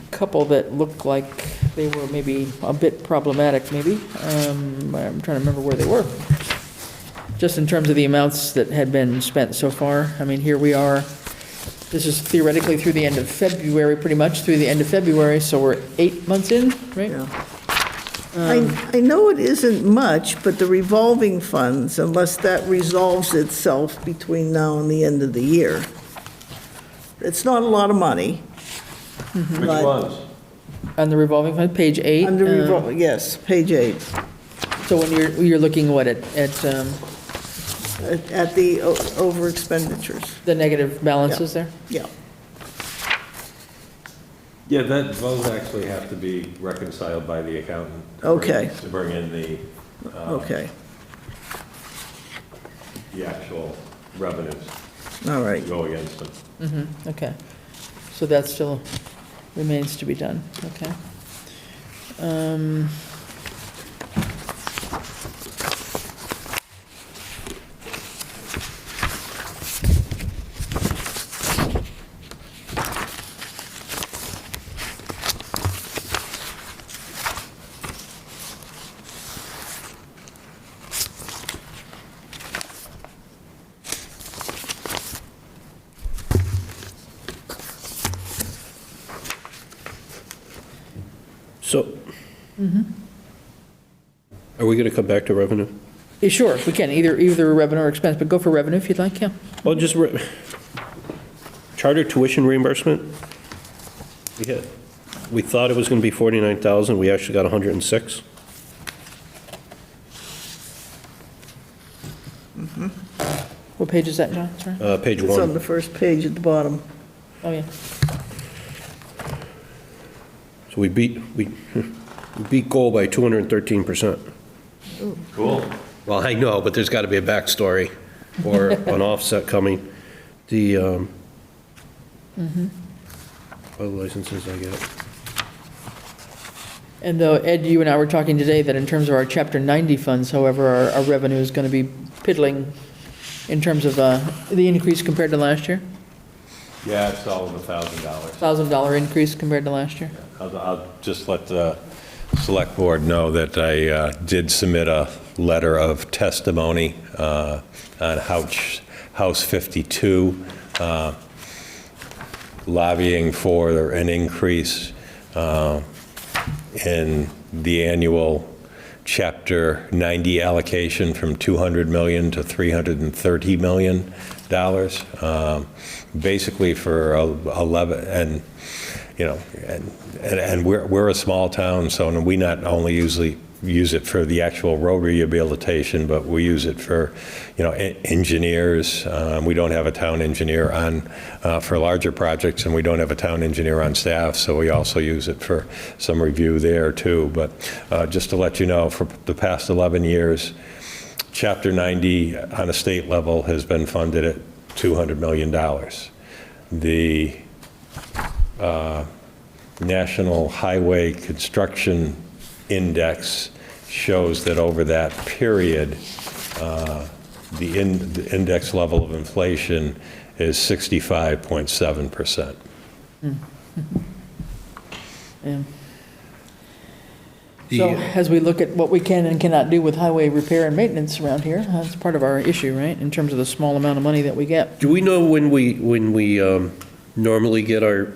couple that looked like they were maybe a bit problematic, maybe. I'm trying to remember where they were. Just in terms of the amounts that had been spent so far. I mean, here we are. This is theoretically through the end of February, pretty much through the end of February, so we're 8 months in, right? Yeah. I know it isn't much, but the revolving funds, unless that resolves itself between now and the end of the year, it's not a lot lot of money. Which ones? On the revolving fund, page 8? Yes, page 8. So when you're looking, what, at the over expenditures. the negative balances there? Yeah. Yeah, those actually have to be reconciled by the accountant. Okay. To bring in the actual revenues. All right. To go against them. Okay. So that still remains to be done, okay. So, are we going to come back to revenue? Sure, we can, either revenue or expense, but go for revenue if you'd like, yeah. Well, just charter tuition reimbursement. We thought it was going to be 49,000. We actually got 106. What page is that, John? Sorry? Page It's on 1. the first page at the bottom. Oh, yeah. So we beat goal by 213%. Cool. Well, I know, but there's got to be a backstory or an offset coming. The other licenses I get. And though, Ed, you and I were talking today that in terms of our Chapter 90 funds, however, our revenue is going to be piddling in terms of the increase compared to last year? Yeah, it's all of $1,000. $1,000 increase compared to last year? I'll just let the select board know that I did submit a letter of testimony on House 52, lobbying for an increase in the annual Chapter 90 allocation from $200 million to $330 million, basically for 11, and and we're a small town, so we not only usually use it for the actual road rehabilitation, but we use it for, engineers. We don't have a town engineer on for larger projects, and we don't have a town engineer on staff, so we also use it for some review there too. But just to let you know, for the past 11 years, Chapter 90 on a state level has been funded at $200 million. The National Highway Construction Index shows that over that period, the index level of inflation is 65.7%. Yeah. So as we look at what we can and cannot do with highway repair and maintenance around here, that's part of our issue, right, in terms of the small amount of money that we get. Do we know when we normally get our,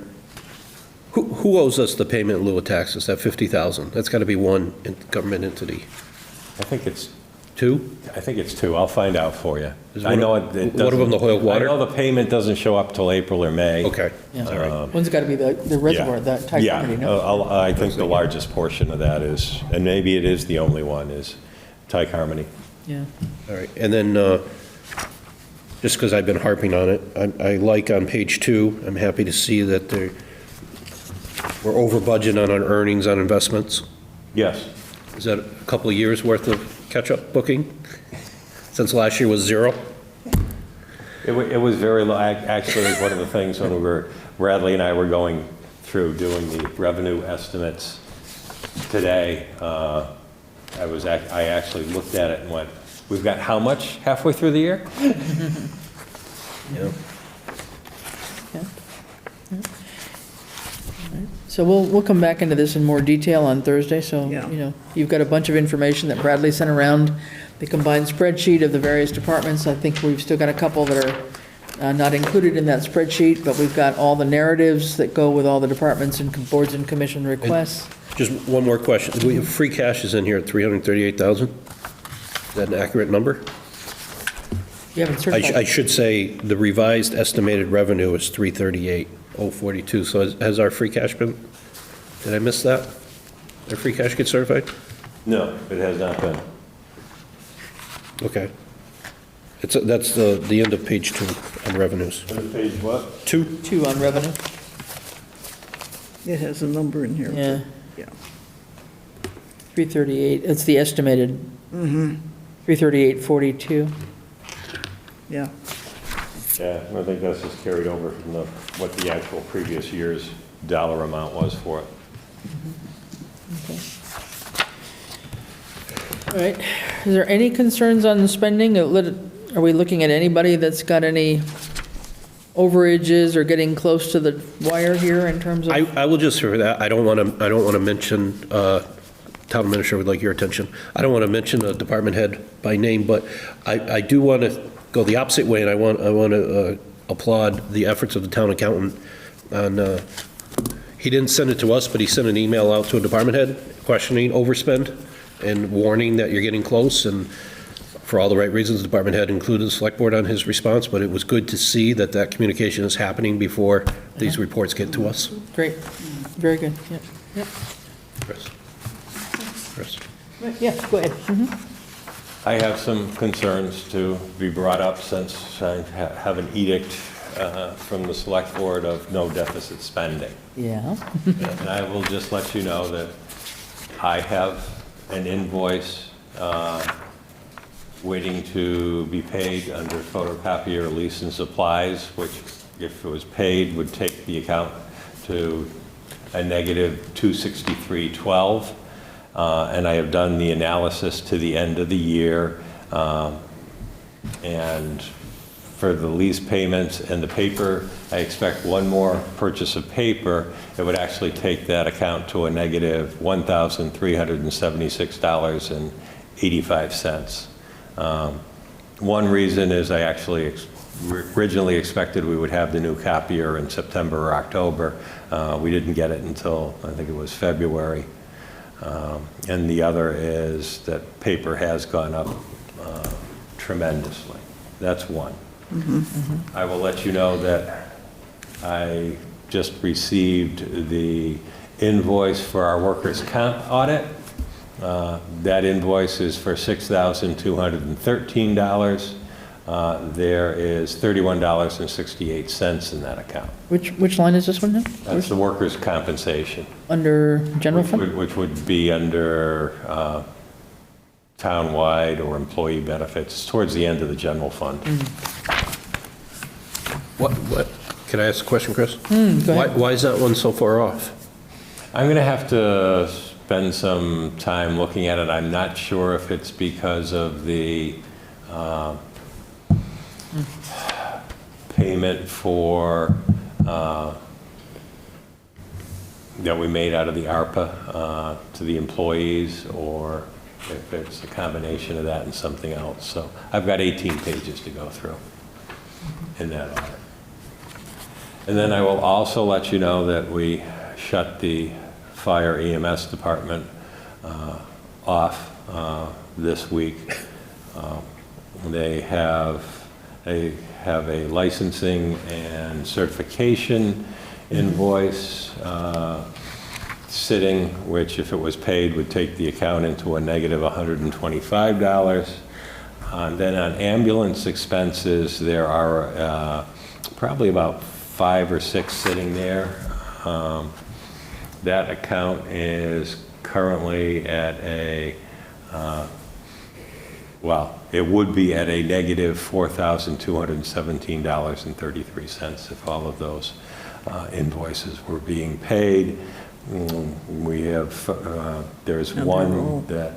who owes us the payment in lieu of taxes, that $50,000? That's got to be one government entity. I think it's two? I think it's two. I'll find out for you. I know it doesn't. One of them the Hoyle Water? I know the payment doesn't show up till April or May. Okay. Yeah. All right. One's got to be the reservoir, that type Yeah, no? I think the largest portion of that is, and maybe it is the only one, is Tyke Harmony. Yeah. All right. And then, just because I've been harping on it, I like on page 2, I'm happy to see that we're over budget on our earnings on investments. Yes. Is that a couple of years' worth of catch-up booking? Since last year was 0? It was very low. Actually, it was one of the things when Bradley and I were going through doing the revenue estimates today, I actually looked at it and went, we've got how much halfway through the year? Yeah. So we'll come back into this in more detail on Thursday, so, you've got a bunch of information that Bradley sent around, the combined spreadsheet of the various departments. I think we've still got a couple that are not included in that spreadsheet, but we've got all the narratives that go with all the departments and boards and commission requests. And just one more question. Free cash is in here at $338,000. Is that an accurate number? You haven't certified. I should say the revised estimated revenue is $338,042. So has our free cash been, did I miss that? Our free cash get certified? No, it has not been. Okay. That's the end of page 2 on revenues. End of page what? 2. 2 on revenue. It has a number in here. Yeah. Yeah. 338, it's the estimated. 338.42. Yeah. Yeah, I think that's just carried over from what the actual previous year's dollar amount was for it. Okay. All right. Is there any concerns on the spending? Are we looking at anybody that's got any overages or getting close to the wire here in terms of? I will just, for that, I don't want to mention, town administrator would like your attention. I don't want to mention a department head by name, but I do want to go the opposite way, and I want to applaud the efforts of the town accountant on, he didn't send it to us, but he sent an email out to a department head questioning overspend and warning that you're getting close, and for all the right reasons, the department head included the select board on his response, but it was good to see that communication is happening before these reports get to us. Great. Very good. Yep. Yep. Chris. Yeah, go ahead. I have some concerns to be brought up since I have an edict from the select board of no deficit spending. Yeah. And I will just let you know that I have an invoice waiting to be paid under photocopier lease and supplies, which, if it was paid, would take the account to a negative $263.12. And I have done the analysis to the end of the year. And for the lease payments and the paper, I expect one more purchase of paper. It would actually take that account to a negative $1,376.85. One reason is I actually originally expected we would have the new copier in September or October. We didn't get it until, I think it was February. And the other is that paper has gone up tremendously. That's one. I will let you know that I just received the invoice for our workers' comp audit. That invoice is for $6,213. There is $31.68 in that account. Which line is this one now? That's the workers' compensation. Under general fund? Which would be under townwide or employee benefits, towards the end of the general fund. What, can I ask a question, Chris? Go ahead. Why is that one so far off? I'm going to have to spend some time looking at it. I'm not sure if it's because of the payment for that we made out of the ARPA to the employees, or if it's a combination of that and something else. So I've got 18 pages to go through in that audit. And then I will also let you know that we shut the fire EMS department off this week. They have a licensing and certification invoice sitting, which if it was paid would take the account into a negative $125. Then on ambulance expenses, there are probably about 5 or 6 sitting there. That account is currently at a, well, it would be at a negative $4,217.33 if all of those invoices were being paid. We have, there's one that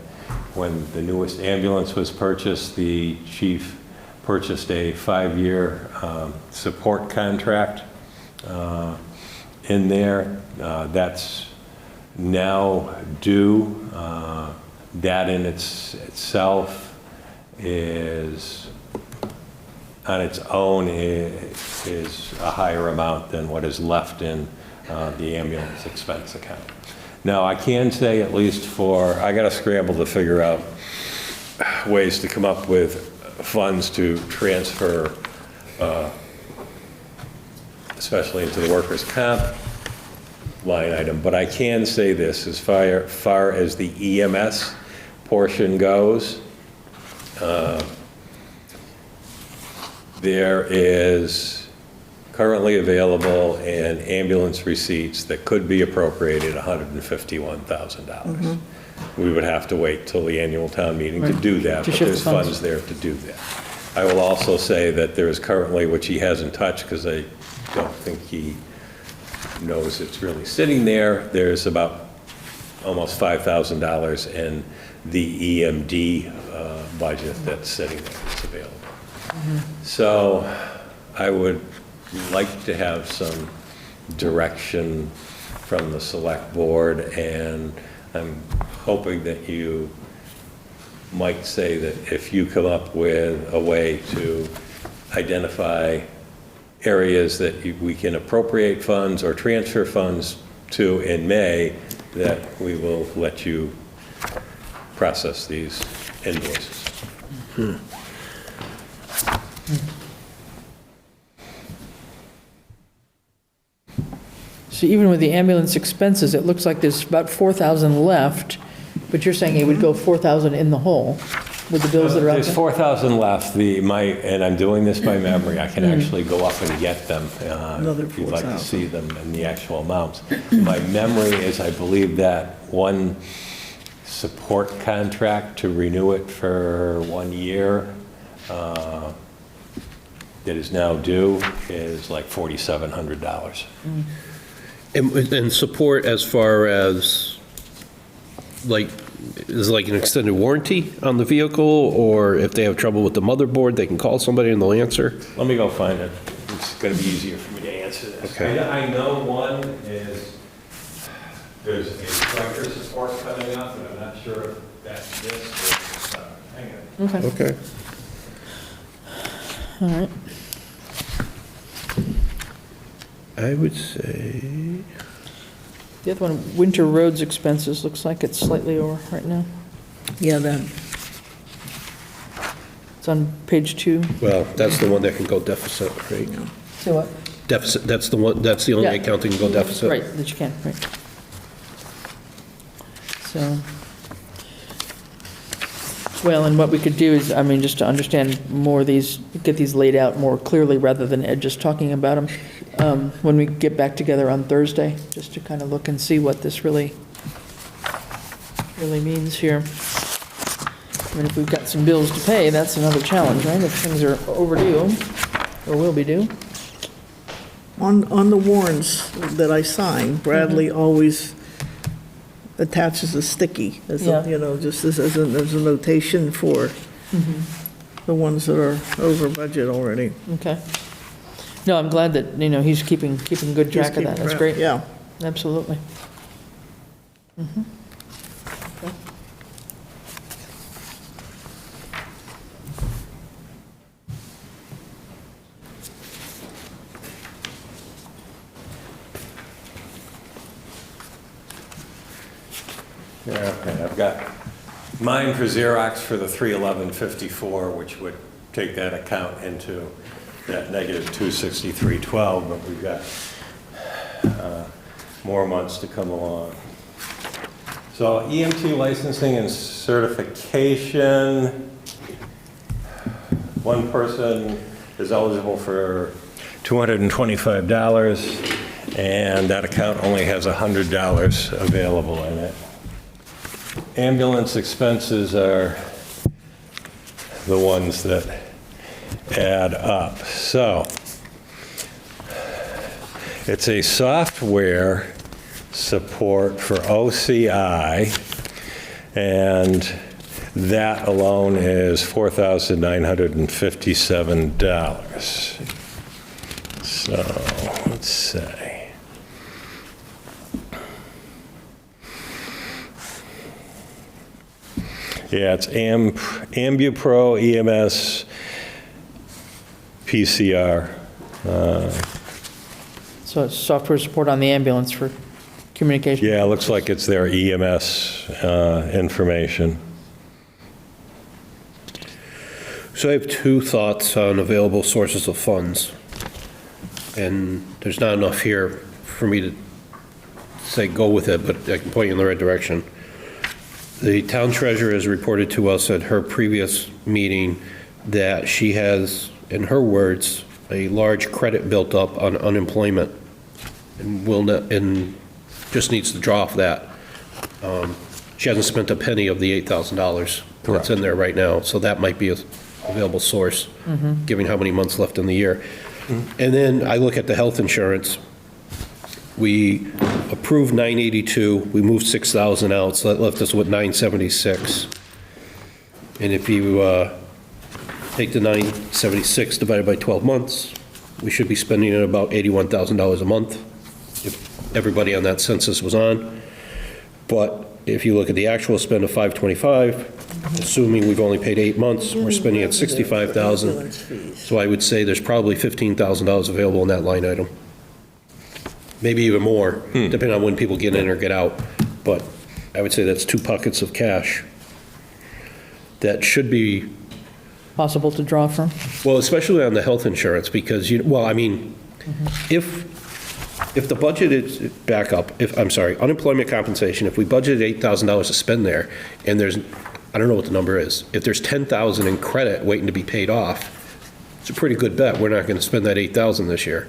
when the newest ambulance was purchased, the chief purchased a 5-year support contract in there. That's now due. That in itself is, on its own, is a higher amount than what is left in the ambulance expense account. Now, I can say, at least for, I got to scramble to figure out ways to come up with funds to transfer, especially into the workers' comp line item. But I can say this, as far as the EMS portion goes, there is currently available in ambulance receipts that could be appropriated $151,000. We would have to wait till the annual town meeting to do that, but there's funds there to do that. I will also say that there is currently, which he hasn't touched because I don't think he knows it's really sitting there, there's about almost $5,000 in the EMD budget that's sitting there, that's available. So I would like to have some direction from the select board, and I'm hoping that you might say that if you come up with a way to identify areas that we can appropriate funds or transfer funds to in May, that we will let you process these invoices. So even with the ambulance expenses, it looks like there's about 4,000 left, but you're saying it would go 4,000 in the hole with the bills that are out there? There's 4,000 left. And I'm doing this by memory. I can actually go up and get them if you'd like to see them in the actual amounts. My memory is, I believe that one support contract to renew it for 1 year that is now due is like $4,700. And support as far as, like, is it like an extended warranty on the vehicle, or if they have trouble with the motherboard, they can call somebody and they'll answer? Let me go find it. It's going to be easier for me to answer this. Okay. I know one is, there's a striker support coming up, and I'm not sure if that's this or, hang on. Okay. All right. I would say, The other one, winter roads expenses, looks like it's slightly over right now. Yeah, that, It's on page 2. Well, that's the one that can go deficit, right? Say what? Deficit, that's the one, that's the only Yeah. account that can go deficit. Right, that you can, right. So, well, and what we could do is, I mean, just to understand more of these, get these laid out more clearly rather than Ed just talking about them, when we get back together on Thursday, just to kind of look and see what this really means here. I mean, if we've got some bills to pay, that's another challenge, right? If things are overdue, or will be due. on the warrants that I sign, Bradley always attaches a sticky, as Yeah. a, you know, just as a notation for the ones that are over budget already. Okay. No, I'm glad that, you know, he's keeping good track of that. keeping That's track, great. yeah. Absolutely. Mhm. Okay. Yeah, okay, I've got mine for Xerox for the 31154, which would take that account into that negative 26312, but we've got more months to come along. So EMT licensing and certification, one person is eligible for $225, and that account only has $100 available in it. Ambulance expenses are the ones that add up. So it's a software support for OCI, and that alone is $4,957. So let's see. Yeah, it's AmbuPro EMS PCR. So it's software support on the ambulance for communication? Yeah, it looks like it's their EMS information. So I have two thoughts on available sources of funds. And there's not enough here for me to say go with it, but I can point you in the right direction. The town treasurer has reported to us at her previous meeting that she has, in her words, a large credit built up on unemployment and and just needs to draw off that. She hasn't spent a penny of the $8,000 that's in there right now, so that might be an available source, given how many months left in the year. And then I look at the health insurance. We approved 982, we moved 6,000 out, so that left us with 976. And if you take the 976 divided by 12 months, we should be spending at about $81,000 a month if everybody on that census was on. But if you look at the actual spend of 525, assuming we've only paid 8 months, we're spending at 65,000. So I would say there's probably $15,000 available in that line item. Maybe even more, depending on when people get in or get out. But I would say that's 2 pockets of cash that should be Possible to draw from? well, especially on the health insurance, because if the budget is back up, unemployment compensation, if we budgeted $8,000 to spend there, and there's, I don't know what the number is, if there's $10,000 in credit waiting to be paid off, it's a pretty good bet we're not going to spend that $8,000 this year,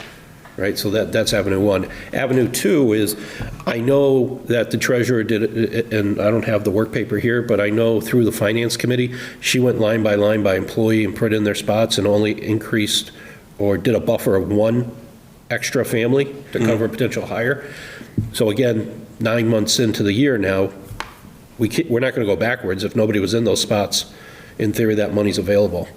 right? So that's Avenue 1. Avenue 2 is, I know that the treasurer did it, and I don't have the work paper here, but I know through the finance committee, she went line by employee and put in their spots and only increased or did a buffer of 1 extra family to cover a potential hire. So again, 9 months into the year now, we're not going to go backwards. If nobody was in those spots, in theory, that money's available.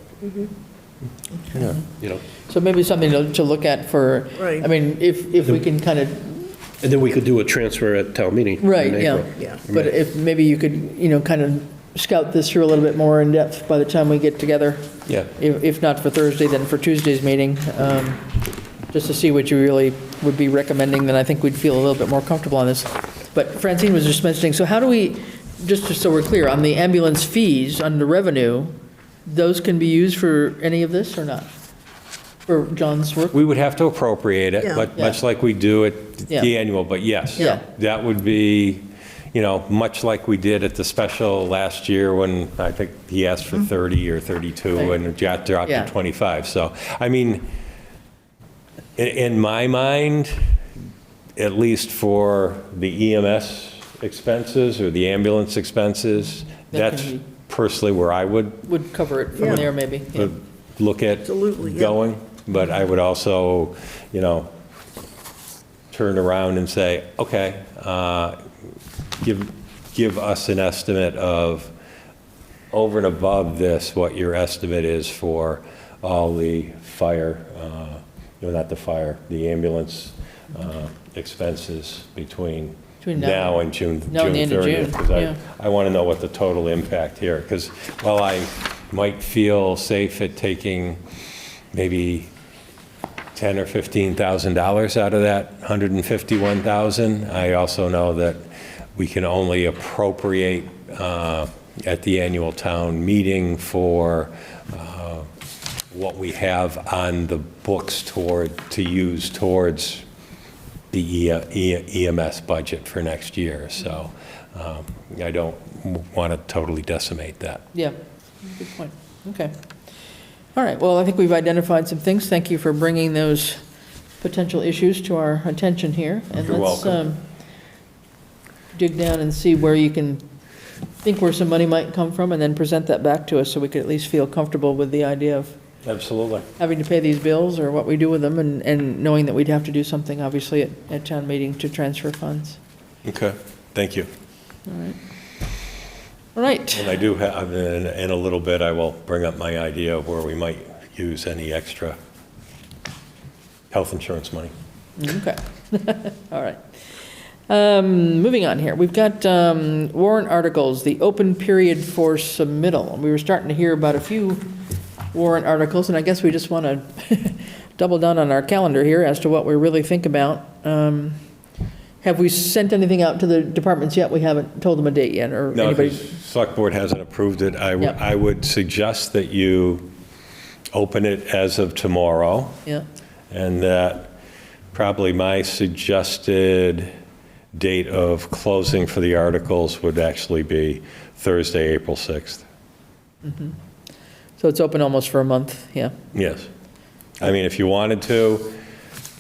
Yeah. You know. So maybe something to look at for, Right. I mean, if we can kind of, And then we could do a transfer at town meeting. right, in yeah. April. Yeah. But if, maybe you could, kind of scout this through a little bit more in depth by the time we get together. Yeah. If not for Thursday, then for Tuesday's meeting. just to see what you really would be recommending, then I think we'd feel a little bit more comfortable on this. But Francine was just mentioning, so how do we, just so we're clear, on the ambulance fees, on the revenue, those can be used for any of this or not? For John's work? We would have to appropriate it, Yeah. but much like we do at the annual, but yes. Yeah. That would be, much like we did at the special last year when I think he asked for 30 or 32 Right. and it dropped Yeah. to 25. So, I mean, in my mind, at least for the EMS expenses or the ambulance expenses, That that's can be- personally where I would Cover it from there, maybe. Yeah. look at Absolutely, yeah. going. But I would also, turn around and say, okay, give us an estimate of, over and above this, what your estimate is for all the fire, not the fire, the ambulance expenses between now and June Now and the end of 30th. June, Because yeah. I want to know what the total impact here, because while I might feel safe at taking maybe $10,000 or $15,000 out of that 151,000, I also know that we can only appropriate at the annual town meeting for what we have on the books to use towards the EMS budget for next year. So I don't want to totally decimate that. Yeah, good point. Okay. All right, well, I think we've identified some things. Thank you for bringing those potential issues to our attention here. And You're let's welcome. dig down and see where you can think where some money might come from, and then present that back to us so we could at least feel comfortable with the idea of Absolutely. having to pay these bills or what we do with them, and knowing that we'd have to do something, obviously, at town meeting to transfer funds. Okay, thank you. All right. All right. And I do have, in a little bit, I will bring up my idea of where we might use any extra health insurance money. Okay. All right. Moving on here, we've got warrant articles, the open period for submittal. We were starting to hear about a few warrant articles, and I guess we just want to double down on our calendar here as to what we really think about. Have we sent anything out to the departments yet? We haven't told them a date yet, or No, anybody? because Select Board hasn't approved it. Yep. I would suggest that you open it as of tomorrow, Yeah, and that probably my suggested date of closing for the articles would actually be Thursday, April 6th. so it's open almost for a month, yeah. Yes. I mean, if you wanted to,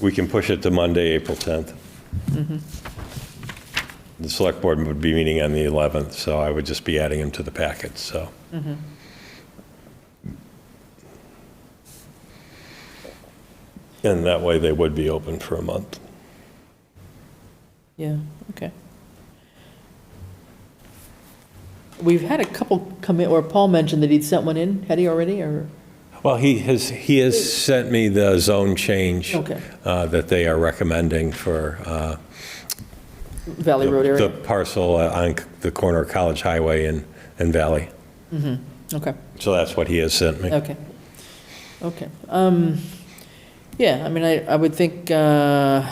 we can push it to Monday, April 10th. The Select Board would be meeting on the 11th, so I would just be adding them to the packets, so. And that way they would be open for a month. Yeah, okay. We've had a couple come in, or Paul mentioned that he'd sent one in. Had he already, or? Well, he has sent me the zone change Okay. that they are recommending for Valley Road the area? parcel on the corner of College Highway and Valley. Okay, So that's what he has sent me. okay. Okay. Yeah, I mean, I would think, I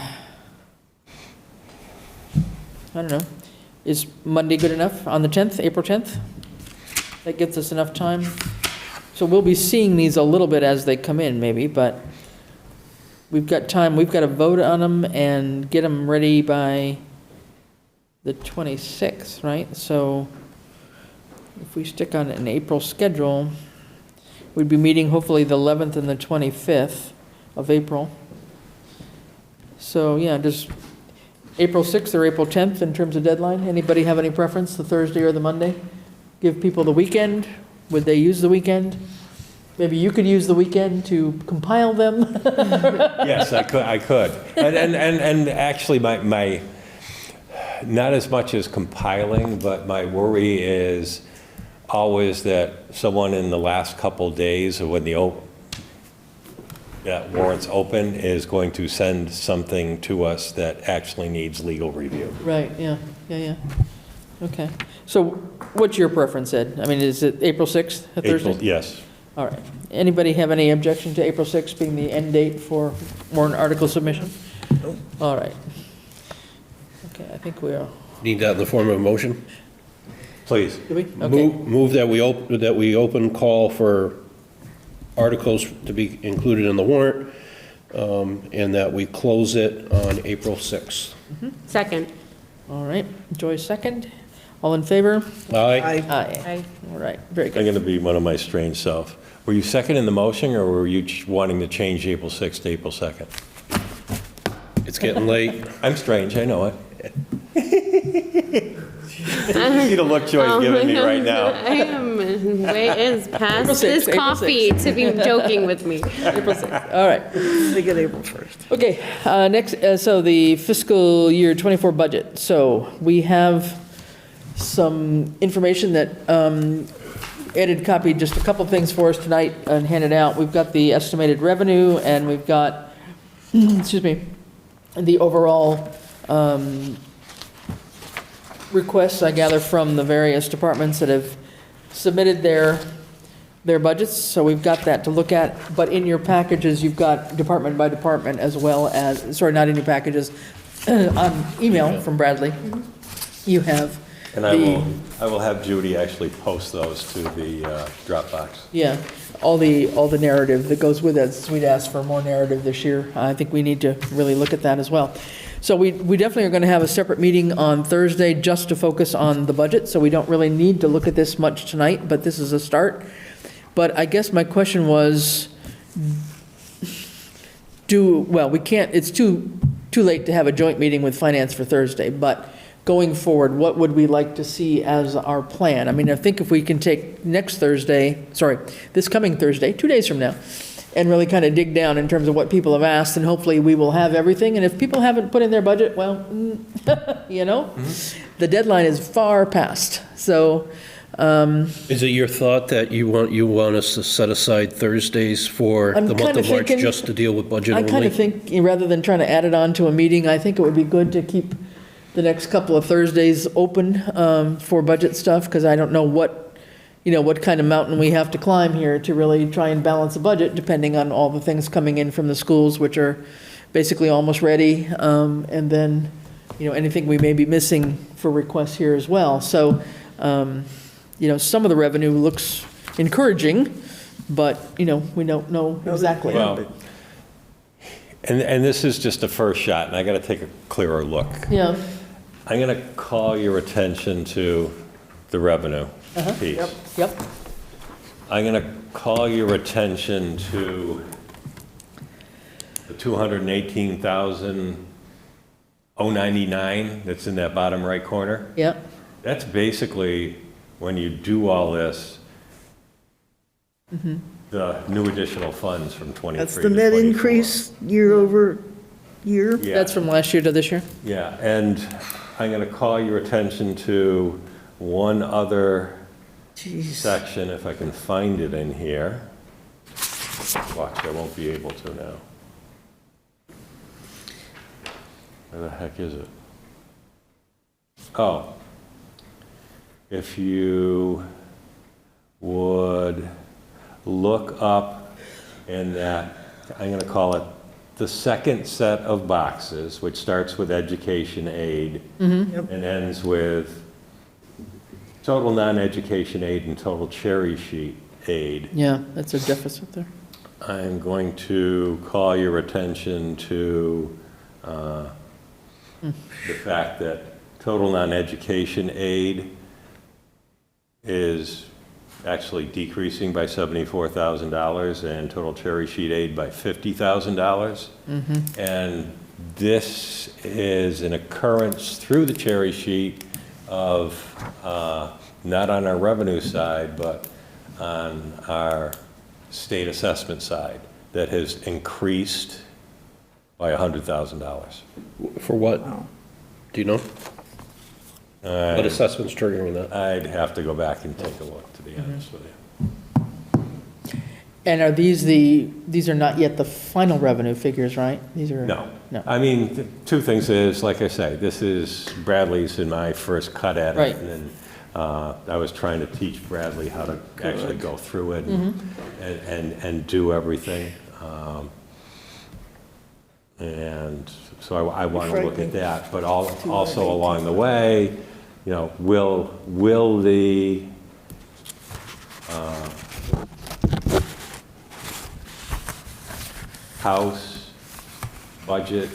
don't know, is Monday good enough on the 10th, April 10th? That gives us enough time? So we'll be seeing these a little bit as they come in, maybe, but we've got time, we've got to vote on them and get them ready by the 26th, right? So if we stick on an April schedule, we'd be meeting hopefully the 11th and the 25th of April. So, yeah, does April 6th or April 10th in terms of deadline? Anybody have any preference, the Thursday or the Monday? Give people the weekend? Would they use the weekend? Maybe you could use the weekend to compile them? Yes, I could. And actually, my not as much as compiling, but my worry is always that someone in the last couple days of when that warrant's open is going to send something to us that actually needs legal review. Right, yeah. Okay. So what's your preference, Ed? I mean, is it April 6th, a Thursday? Yes. All right. Anybody have any objection to April 6th being the end date for warrant article submission? Nope. All right. Okay, I think we are. Need that in the form of a motion? Please. Do we? Okay. Move that we open call for articles to be included in the warrant, and that we close it on April 6th. Second. All right. Joy, second. All in favor? Aye. Aye. All right. Very I'm good. going to be one of my strange self. Were you second in the motion, or were you wanting to change April 6th to April 2nd? It's getting late. I'm strange, I know it. You see the look Joy's giving me right now. I am way is past April 6th, this April coffee 6th. to be joking with me. April 6th. All right. They get April 1st. Okay, next, so the fiscal year '24 budget. So we have some information that Ed had copied just a couple things for us tonight and handed out. We've got the estimated revenue, and we've got, excuse me, the overall requests, I gather, from the various departments that have submitted their budgets. So we've got that to look at. But in your packages, you've got department by department, as well as, sorry, not in your packages, on email from Bradley. You have And I will have Judy actually post those to the Dropbox. Yeah, all the narrative that goes with it. So we'd ask for more narrative this year. I think we need to really look at that as well. So we definitely are going to have a separate meeting on Thursday just to focus on the budget. So we don't really need to look at this much tonight, but this is a start. But I guess my question was, we can't, it's too late to have a joint meeting with finance for Thursday, but going forward, what would we like to see as our plan? I mean, I think if we can take this coming Thursday, 2 days from now, and really kind of dig down in terms of what people have asked, and hopefully we will have everything. And if people haven't put in their budget, well, the deadline is far past. So, Is it your thought that you want us to set aside Thursdays for the month of March just to deal with budget I only? kind of think, rather than trying to add it on to a meeting, I think it would be good to keep the next couple of Thursdays open for budget stuff, because I don't know what kind of mountain we have to climb here to really try and balance the budget, depending on all the things coming in from the schools, which are basically almost ready, and then, anything we may be missing for requests here as well. So, some of the revenue looks encouraging, but, we don't know exactly. Well, and this is just a first shot, and I got to take a clearer look. Yeah. I'm going to call your attention to the revenue piece. Yep. I'm going to call your attention to the $218,099 that's in that bottom right corner. Yep. That's basically, when you do all this, the new additional funds from 23 That's to the net 24. increase year over year? Yeah. That's from last year to this year? Yeah, and I'm going to call your attention to one other section, if I can find it in here. Watch, I won't be able to now. Where the heck is it? Oh. If you would look up in that, I'm going to call it the second set of boxes, which starts with education aid and ends with total non-education aid and total cherry sheet aid. Yeah, that's a deficit there. I'm going to call your attention to the fact that total non-education aid is actually decreasing by $74,000 and total cherry sheet aid by $50,000. And this is an occurrence through the cherry sheet of not on our revenue side, but on our state assessment side that has increased by $100,000. For what? Do you know? What assessment's triggering that? I'd have to go back and take a look, to be honest with you. And are these are not yet the final revenue figures, right? These are. No. No. I mean, two things is, like I say, this is Bradley's and my first cut at it. Right. And then I was trying to teach Bradley how to actually go through it and do everything. And so I want to look at that, but also along the way, you know, will the House budget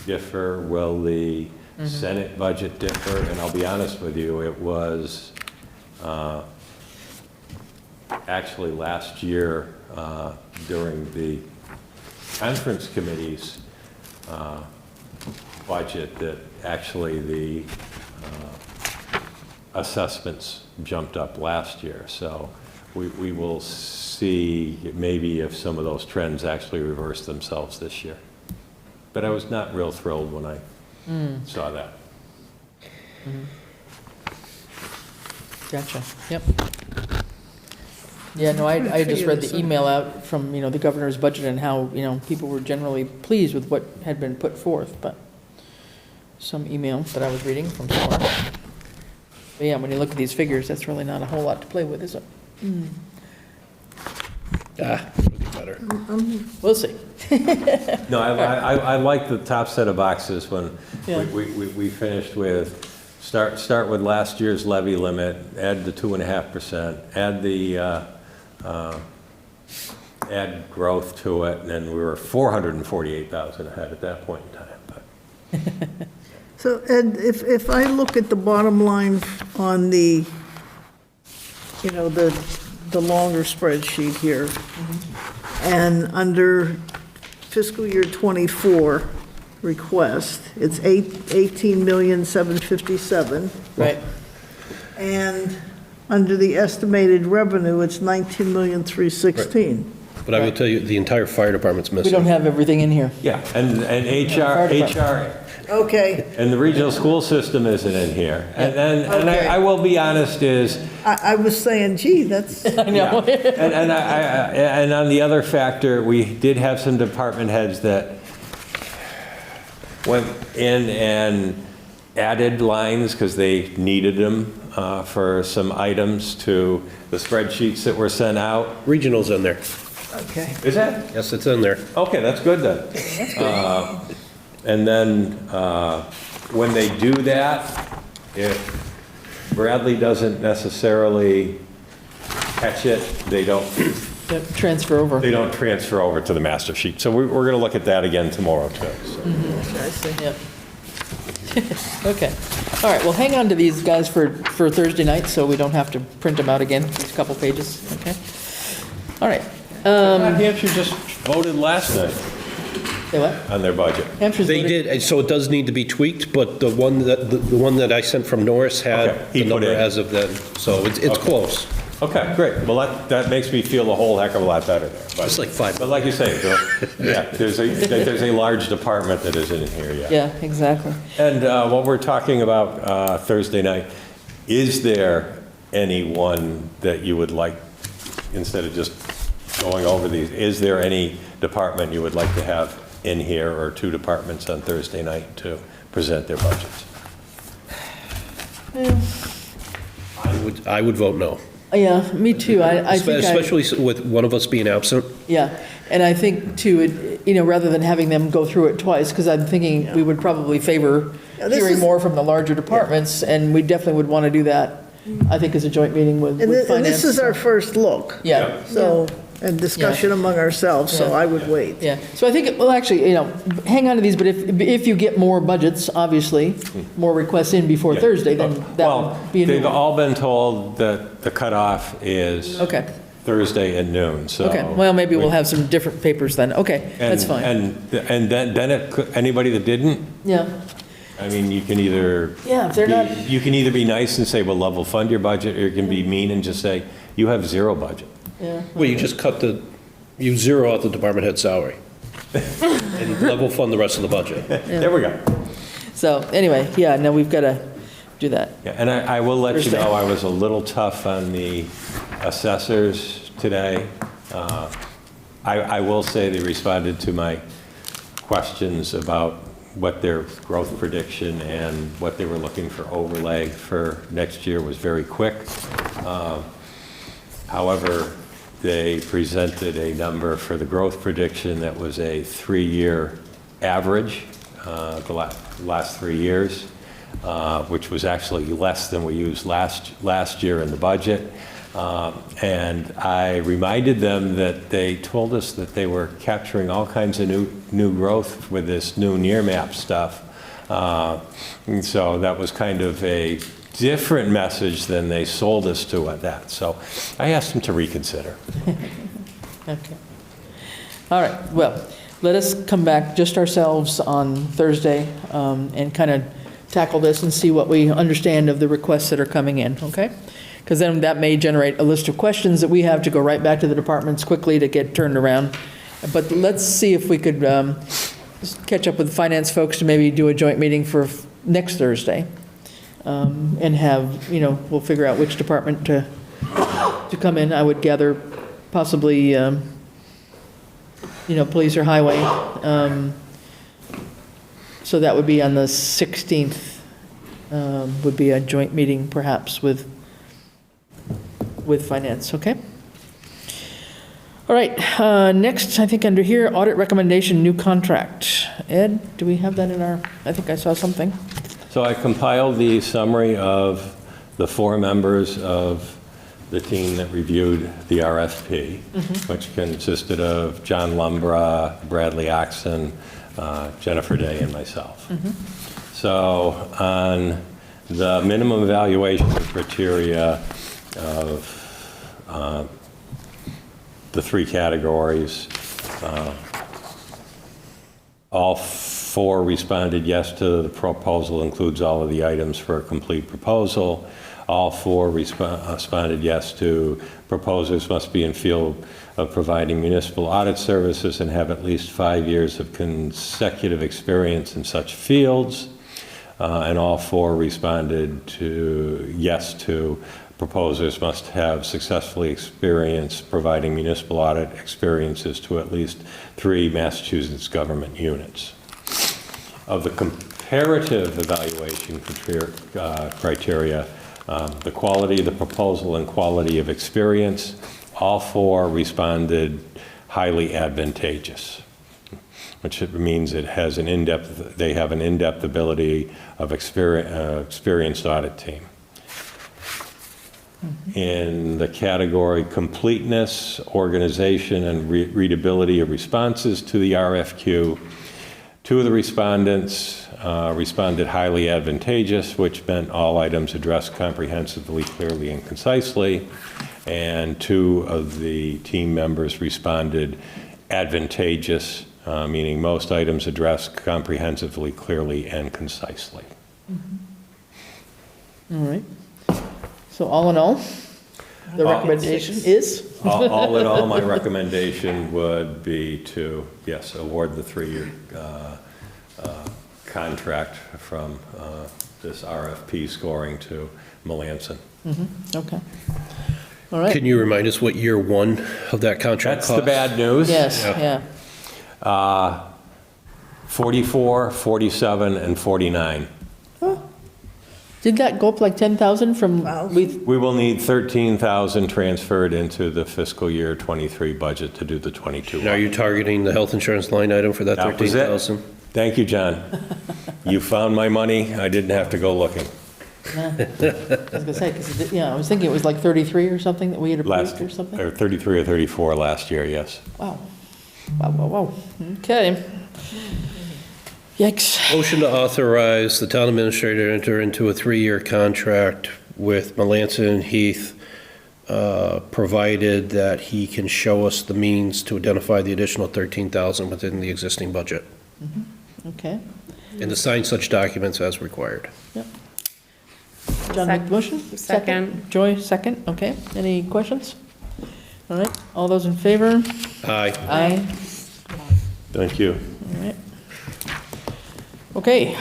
differ? Will the Senate budget differ? And I'll be honest with you, it was actually last year during the conference committee's budget that actually the assessments jumped up last year. So we will see maybe if some of those trends actually reverse themselves this year. But I was not real thrilled when I saw that. Gotcha, yep. Yeah, no, I just read the email out from, you know, the governor's budget and how, you know, people were generally pleased with what had been put forth, but some email that I was reading from somewhere. But yeah, when you look at these figures, that's really not a whole lot to play with, is it? It'll get better. We'll see. No, I like the top set of boxes when Yeah. we finished with, start with last year's levy limit, add the 2.5%, add the, add growth to it, and then we were 448,000 ahead at that point in time. But So, Ed, if I look at the bottom line on the, you know, the longer spreadsheet here, and under fiscal year '24 request, it's 18,757,000. Right. And under the estimated revenue, it's 19,316,000. But I will tell you, the entire fire department's We missing. don't have everything in here. yeah, and Fire HR, Okay, and the regional school system isn't in here. And Okay. I will be honest is, I was saying, gee, that's, I know. and on the other factor, we did have some department heads that went in and added lines because they needed them for some items to the spreadsheets that were sent out. Regional's in there. okay. Is that? Yes, it's in there. Okay, that's good then. And then when they do that, if Bradley doesn't necessarily catch it, they don't Transfer over. transfer over to the master sheet. So we're going to look at that again tomorrow too. So. I see, yep. Okay, all right, well, hang on to these guys for Thursday night, so we don't have to print them out again, these couple pages, okay? All right. Hampshire just voted last night Say what? on their budget. Hampshire's They voted- did, and so it does need to be tweaked, but the one that I sent from Norris Okay, had he the put number in. as of then, so it's Okay. close. Okay, great. Well, that makes me feel a whole heck of a lot better there. But- It's like 5. But like you say, there's a large department that isn't in here yet. Yeah, exactly. And what we're talking about Thursday night, is there anyone that you would like, instead of just going over these, is there any department you would like to have in here, or two departments on Thursday night to present their budgets? I would vote no. Yeah, me too. I think Especially with one of us being absent. Yeah, and I think too, you know, rather than having them go through it twice, because I'm thinking we would probably favor Yeah, this hearing is- more from the larger departments, and we definitely would want to do that, I think, as a joint meeting with And finance. and this is our first look. Yeah. So, and discussion among ourselves, so Yeah. I would wait. Yeah, so I think, well, actually, you know, hang on to these, but if you get more budgets, obviously, more requests in before Thursday, then that Well, would be a new they've one. all been told that the cutoff is Okay, Thursday at noon, so. okay, well, maybe we'll have some different papers then, okay, that's fine. And then anybody that didn't, Yeah, I mean, you can either. Yeah, if they're not- You can either be nice and say, well, level fund your budget, or you can be mean and just say, you have zero budget. yeah. Well, you just you zero out the department head salary. And level fund the rest of the budget. There we go. So, anyway, yeah, no, we've got to do that. Yeah, and I will let you Thursday. know, I was a little tough on the assessors today. I will say they responded to my questions about what their growth prediction and what they were looking for overlay for next year was very quick. However, they presented a number for the growth prediction that was a 3-year average, the last 3 years, which was actually less than we used last year in the budget. And I reminded them that they told us that they were capturing all kinds of new growth with this new near map stuff. And so that was kind of a different message than they sold us to at that. So I asked them to reconsider. Okay. All right, well, let us come back just ourselves on Thursday and kind of tackle this and see what we understand of the requests that are coming in, okay? Because then that may generate a list of questions that we have to go right back to the departments quickly to get turned around. But let's see if we could catch up with the finance folks to maybe do a joint meeting for next Thursday. And have, we'll figure out which department to come in. I would gather possibly, police or highway. So that would be on the 16th, would be a joint meeting perhaps with finance, okay? All right, next, I think under here, audit recommendation, new contract. Ed, do we have that in our, I think I saw something. So I compiled the summary of the 4 members of the team that reviewed the RFP, which consisted of John Lumbra, Bradley Oxon, Jennifer Day, and myself. So on the minimum evaluation criteria of the 3 categories, all 4 responded yes to the proposal, includes all of the items for a complete proposal. All 4 responded yes to proposers must be in field of providing municipal audit services and have at least 5 years of consecutive experience in such fields. And all 4 responded to yes to proposers must have successfully experienced providing municipal audit experiences to at least 3 Massachusetts government units. Of the comparative evaluation criteria, the quality of the proposal and quality of experience, all 4 responded highly advantageous, which means it has they have an in-depth ability of experienced audit team. In the category completeness, organization, and readability of responses to the RFQ, 2 of the respondents responded highly advantageous, which meant all items addressed comprehensively, clearly, and concisely. And 2 of the team members responded advantageous, meaning most items addressed comprehensively, clearly, and concisely. All right. So all in all, the recommendation is? All in all, my recommendation would be to, yes, award the 3-year contract from this RFP scoring to Melanson. Okay. All right. Can you remind us what year 1 of that contract That's cost? the bad news. Yes, yeah. 44, 47, and 49. Did that go up like 10,000 from? We will need 13,000 transferred into the fiscal year 23 budget to do the 22. And are you targeting the health insurance line item for that That was it. 13,000? Thank you, John. You found my money. I didn't have to go looking. I was going to say, because, I was thinking it was like 33 or something that we had approved or something. Or 33 or 34 last year, yes. Wow. Wow. Okay. Yikes. Motion to authorize the town administrator to enter into a 3-year contract with Melanson Heath, provided that he can show us the means to identify the additional 13,000 within the existing budget. Okay. And to sign such documents as required. Yep. John make the motion? Second. Joy, second. Okay. Any questions? All right. All those in favor? Aye. Aye. Thank you. All right. Okay.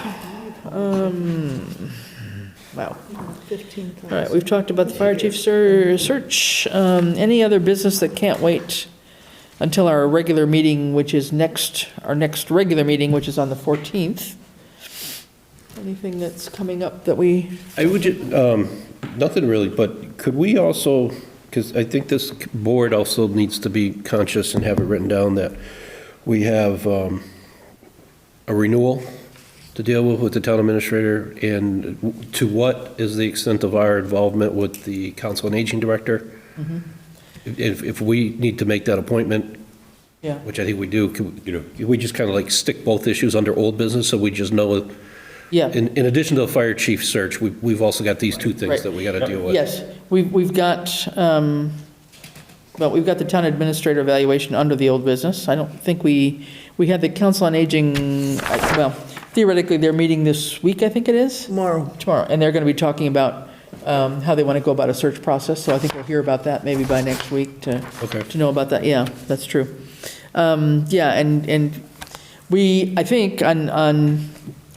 Wow. All right, we've talked about the fire chief search. Any other business that can't wait until our regular meeting, which is our next regular meeting, which is on the 14th? Anything that's coming up that we, I would, nothing really, but could we also, because I think this board also needs to be conscious and have it written down that we have a renewal to deal with the town administrator, and to what is the extent of our involvement with the council on aging director? If we need to make that appointment, yeah, which I think we do, can we just kind of like stick both issues under old business so we just know? yeah. In addition to the fire chief search, we've also got these two things Right. that we got to deal with. Yes, we've got, well, we've got the town administrator evaluation under the old business. I don't think we had the council on aging, well, theoretically, they're meeting this week, I think it is? Tomorrow. Tomorrow, and they're going to be talking about how they want to go about a search process, so I think we'll hear about that maybe by next week to know about that. Yeah, that's true. Yeah, and we, I think, on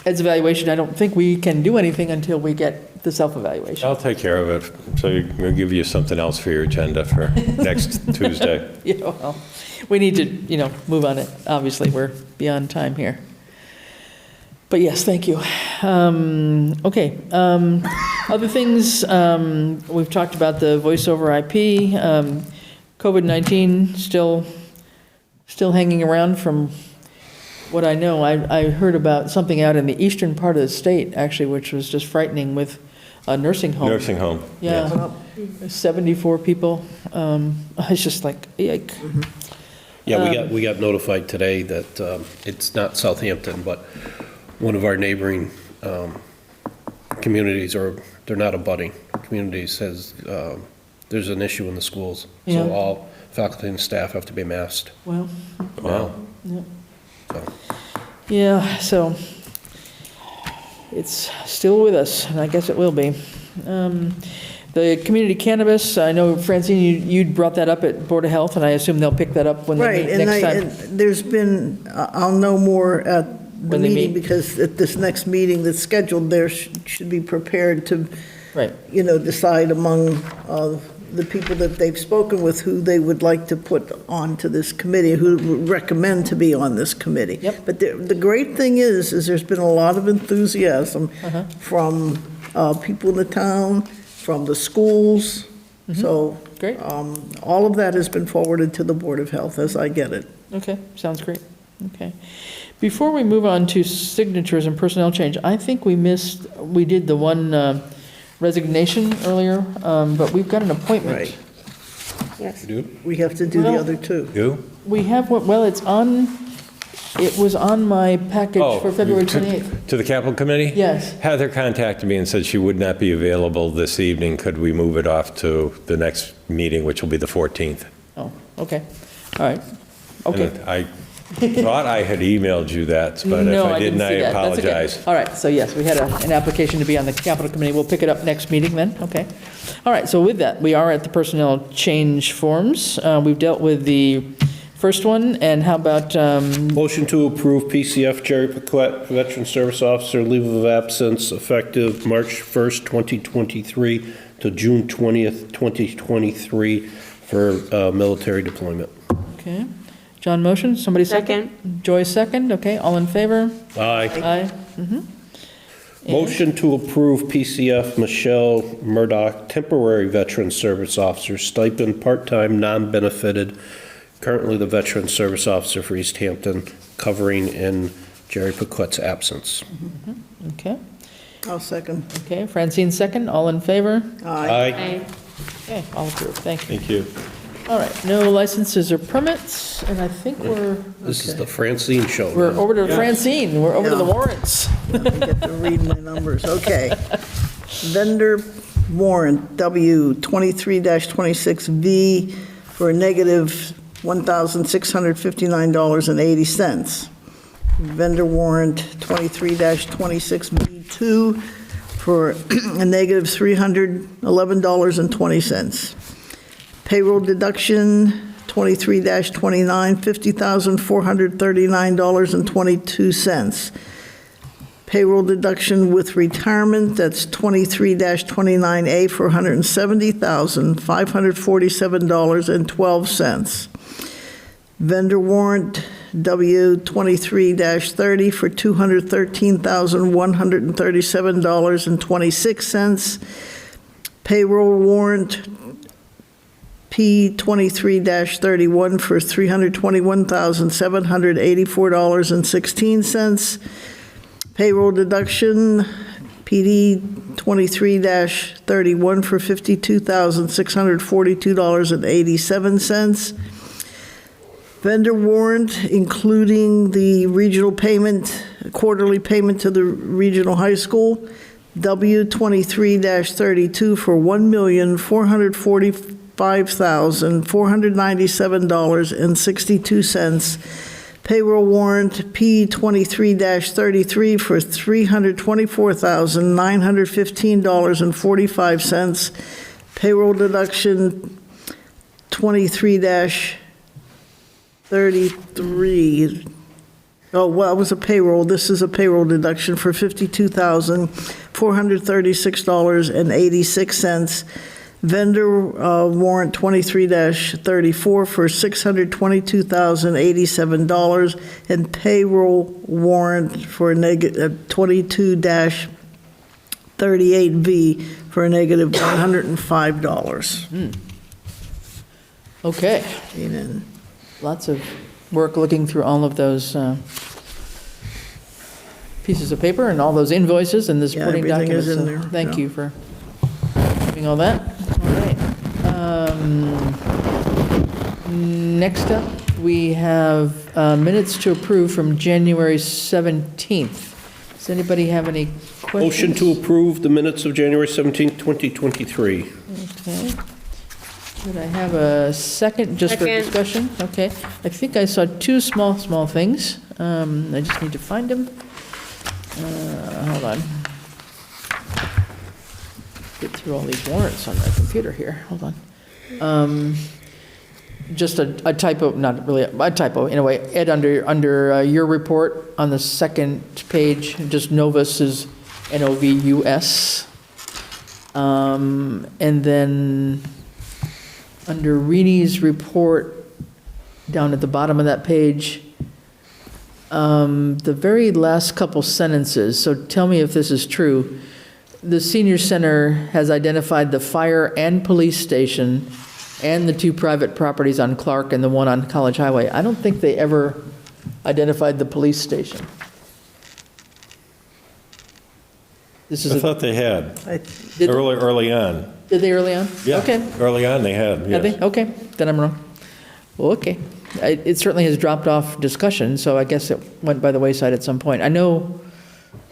Ed's evaluation, I don't think we can do anything until we get the self-evaluation. I'll take care of it. So we'll give you something else for your agenda for next Tuesday. Yeah, well, we need to, move on it. Obviously, we're beyond time here. But yes, thank you. Okay. Other things, we've talked about the voice over IP, COVID-19 still hanging around from what I know. I heard about something out in the eastern part of the state, actually, which was just frightening with a nursing home. Nursing home. Yeah, 74 people. It's just like, yike. Yeah, we got notified today that it's not Southampton, but one of our neighboring communities, or they're not abutting communities, says there's an issue in the schools. Yeah. So all faculty and staff have to be masked. Well, Wow. yeah. So. Yeah, so it's still with us, and I guess it will be. The community cannabis, I know, Francine, you'd brought that up at Board of Health, and I assume they'll pick that up when they Right, meet next time. and there's been, I'll know more at the When they meeting, meet. because at this next meeting that's scheduled, there should be prepared to, Right. decide among the people that they've spoken with who they would like to put onto this committee, who would recommend to be on this committee. Yep. But the great thing is there's been a lot of enthusiasm from people in the town, from the schools. So Great. all of that has been forwarded to the Board of Health as I get it. Okay, sounds great. Okay. Before we move on to signatures and personnel change, I think we did the one resignation earlier, but we've got an appointment. Right. Yes. We have to do the Well- other two. You? We have, it was on my package for February 28th. To the capital committee? Yes. Heather contacted me and said she would not be available this evening. Could we move it off to the next meeting, which will be the 14th? Oh, okay, all right, okay. And I thought I had emailed you that, but if No, I didn't, I see that. That's okay. apologize. All right, so yes, we had an application to be on the capital committee. We'll pick it up next meeting then, okay. All right, so with that, we are at the personnel change forms. We've dealt with the first one, and how about, Motion to approve PCF Jerry Paquette, Veteran Service Officer, leave of absence effective March 1st, 2023 to June 20th, 2023 for military deployment. okay. John motion, somebody second? Joy second, okay, all in favor? Aye. Aye. Motion to approve PCF Michelle Murdoch, temporary Veteran Service Officer, stipend, part-time, non-benefited, currently the Veteran Service Officer for Easthampton, covering in Jerry Paquette's absence. Okay, I'll second. okay, Francine second, all in favor? Aye. Okay, all approved, thank you. Thank you. All right, no licenses or permits, and I think This is the Francine show. we're now. over to Francine, we're over to the Yeah. warrants. I get to read my numbers, okay. Vendor warrant W23-26V for a negative $1,659.80. Vendor warrant 23-26V2 for a negative $311.20. Payroll deduction 23-29, $50,439.22. Payroll deduction with retirement, that's 23-29A for $170,547.12. Vendor warrant W23-30 for $213,137.26. Payroll warrant P23-31 for $321,784.16. Payroll deduction PD 23-31 for $52,642.87. Vendor warrant, including the regional payment, quarterly payment to the regional high school, W23-32 for $1,445,497.62. Payroll warrant P23-33 for $324,915.45. Payroll deduction 23-33. Oh, well, it was a payroll. This is a payroll deduction for $52,436.86. Vendor warrant 23-34 for $622,087, and payroll warrant for a negative 22-38V for a negative $105. Okay. Amen. Lots of work looking through all of those pieces of paper and all those invoices and the supporting everything documents. is in So there, thank yeah. you for doing all that. All right. Next up, we have minutes to approve from January 17th. Does anybody have any questions? Motion to approve the minutes of January 17th, 2023. Okay. Could I have a second just for Second. discussion? Okay. I think I saw two small things. I just need to find them. Hold on. Get through all these warrants on my computer here. Hold on. Just a typo, not really a typo, in a way. Ed, under your report on the second page, just Novus is Novus. And then under Reni's report, down at the bottom of that page, the very last couple sentences, so tell me if this is true. The senior center has identified the fire and police station and the two private properties on Clark and the one on College Highway. I don't think they ever identified the police station. This is I thought they had, did, early on. did they early on? Yeah, Okay. early on they had, Have yes. they? Okay, then I'm wrong. Well, okay. It certainly has dropped off discussion, so I guess it went by the wayside at some point. I know.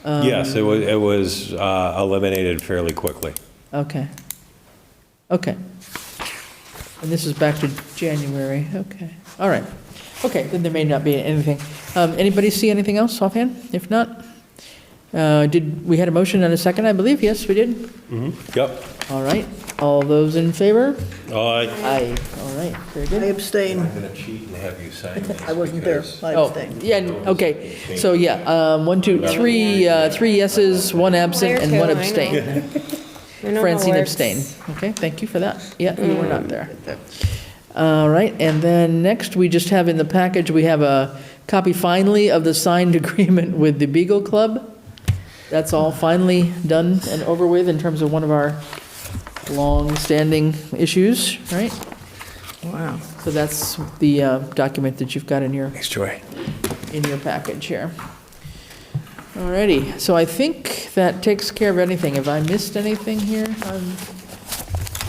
Yes, it was eliminated fairly quickly. Okay. Okay. And this is back to January. Okay. All right. Okay, then there may not be anything. Anybody see anything else offhand? If not, we had a motion and a second, I believe? Yes, we did? Yep. All right. All those in favor? Aye. Aye. All right, very good. I abstain. I'm going to cheat and have you sign this. I wasn't there. I Oh, abstain. yeah, okay. So, yeah, 1, 2, 3, 3 yeses, 1 absent, and 1 abstain. Francine abstained. Okay, thank you for that. Yeah, you were not there. All right, and then next, we just have in the package, we have a copy finally of the signed agreement with the Beagle Club. That's all finally done and over with in terms of one of our long-standing issues, right? Wow. So that's the document that you've got in your Thanks, Joy. package here. All righty, so I think that takes care of anything. Have I missed anything here on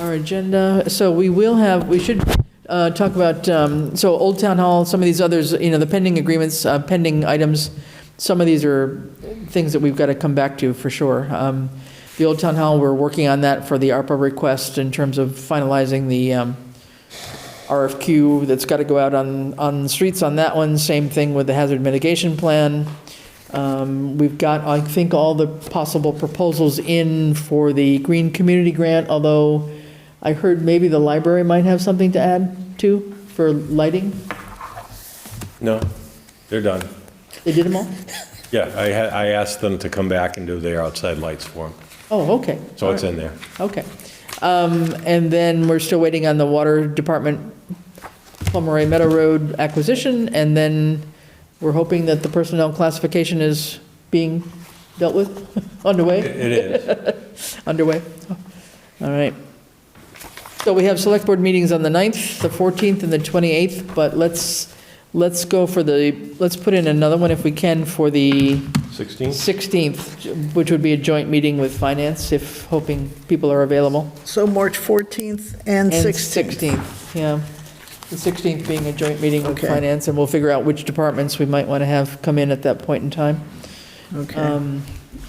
our agenda? So we should talk about, so Old Town Hall, some of these others, the pending agreements, pending items, some of these are things that we've got to come back to for sure. The Old Town Hall, we're working on that for the ARPA request in terms of finalizing the RFQ that's got to go out on the streets on that one. Same thing with the hazard mitigation plan. We've got, I think, all the possible proposals in for the Green Community Grant, although I heard maybe the library might have something to add to for lighting. No, they're done. They did them all? Yeah, I asked them to come back and do their outside lights for them. Oh, okay. So it's in there. Okay. And then we're still waiting on the Water Department Plummeray Meadow Road acquisition, and then we're hoping that the personnel classification is being dealt with, underway? It is. Underway. All right. So we have select board meetings on the 9th, the 14th, and the 28th, but let's go for let's put in another one if we can for the 16th, which would be a joint meeting with finance, if hoping people are available. So March 14th and 16th. 16th, yeah. The 16th being a joint meeting with Okay. finance, and we'll figure out which departments we might want to have come in at that point in time. Okay.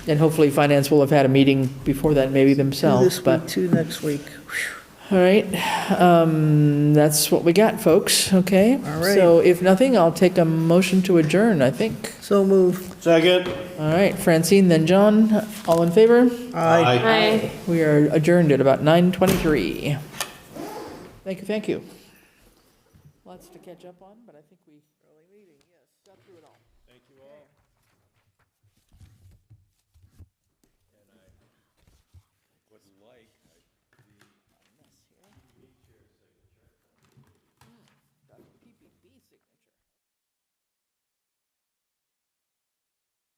And hopefully finance will have had a meeting before that, maybe Two themselves, this but. week, two next week. All right, that's what we got, folks, okay? All right. So if nothing, I'll take a motion to adjourn, I think. So move. Second. All right, Francine, then John, all in favor? Aye. Aye. We are adjourned at about 9:23. Thank you. Lots to catch up on, but I think we.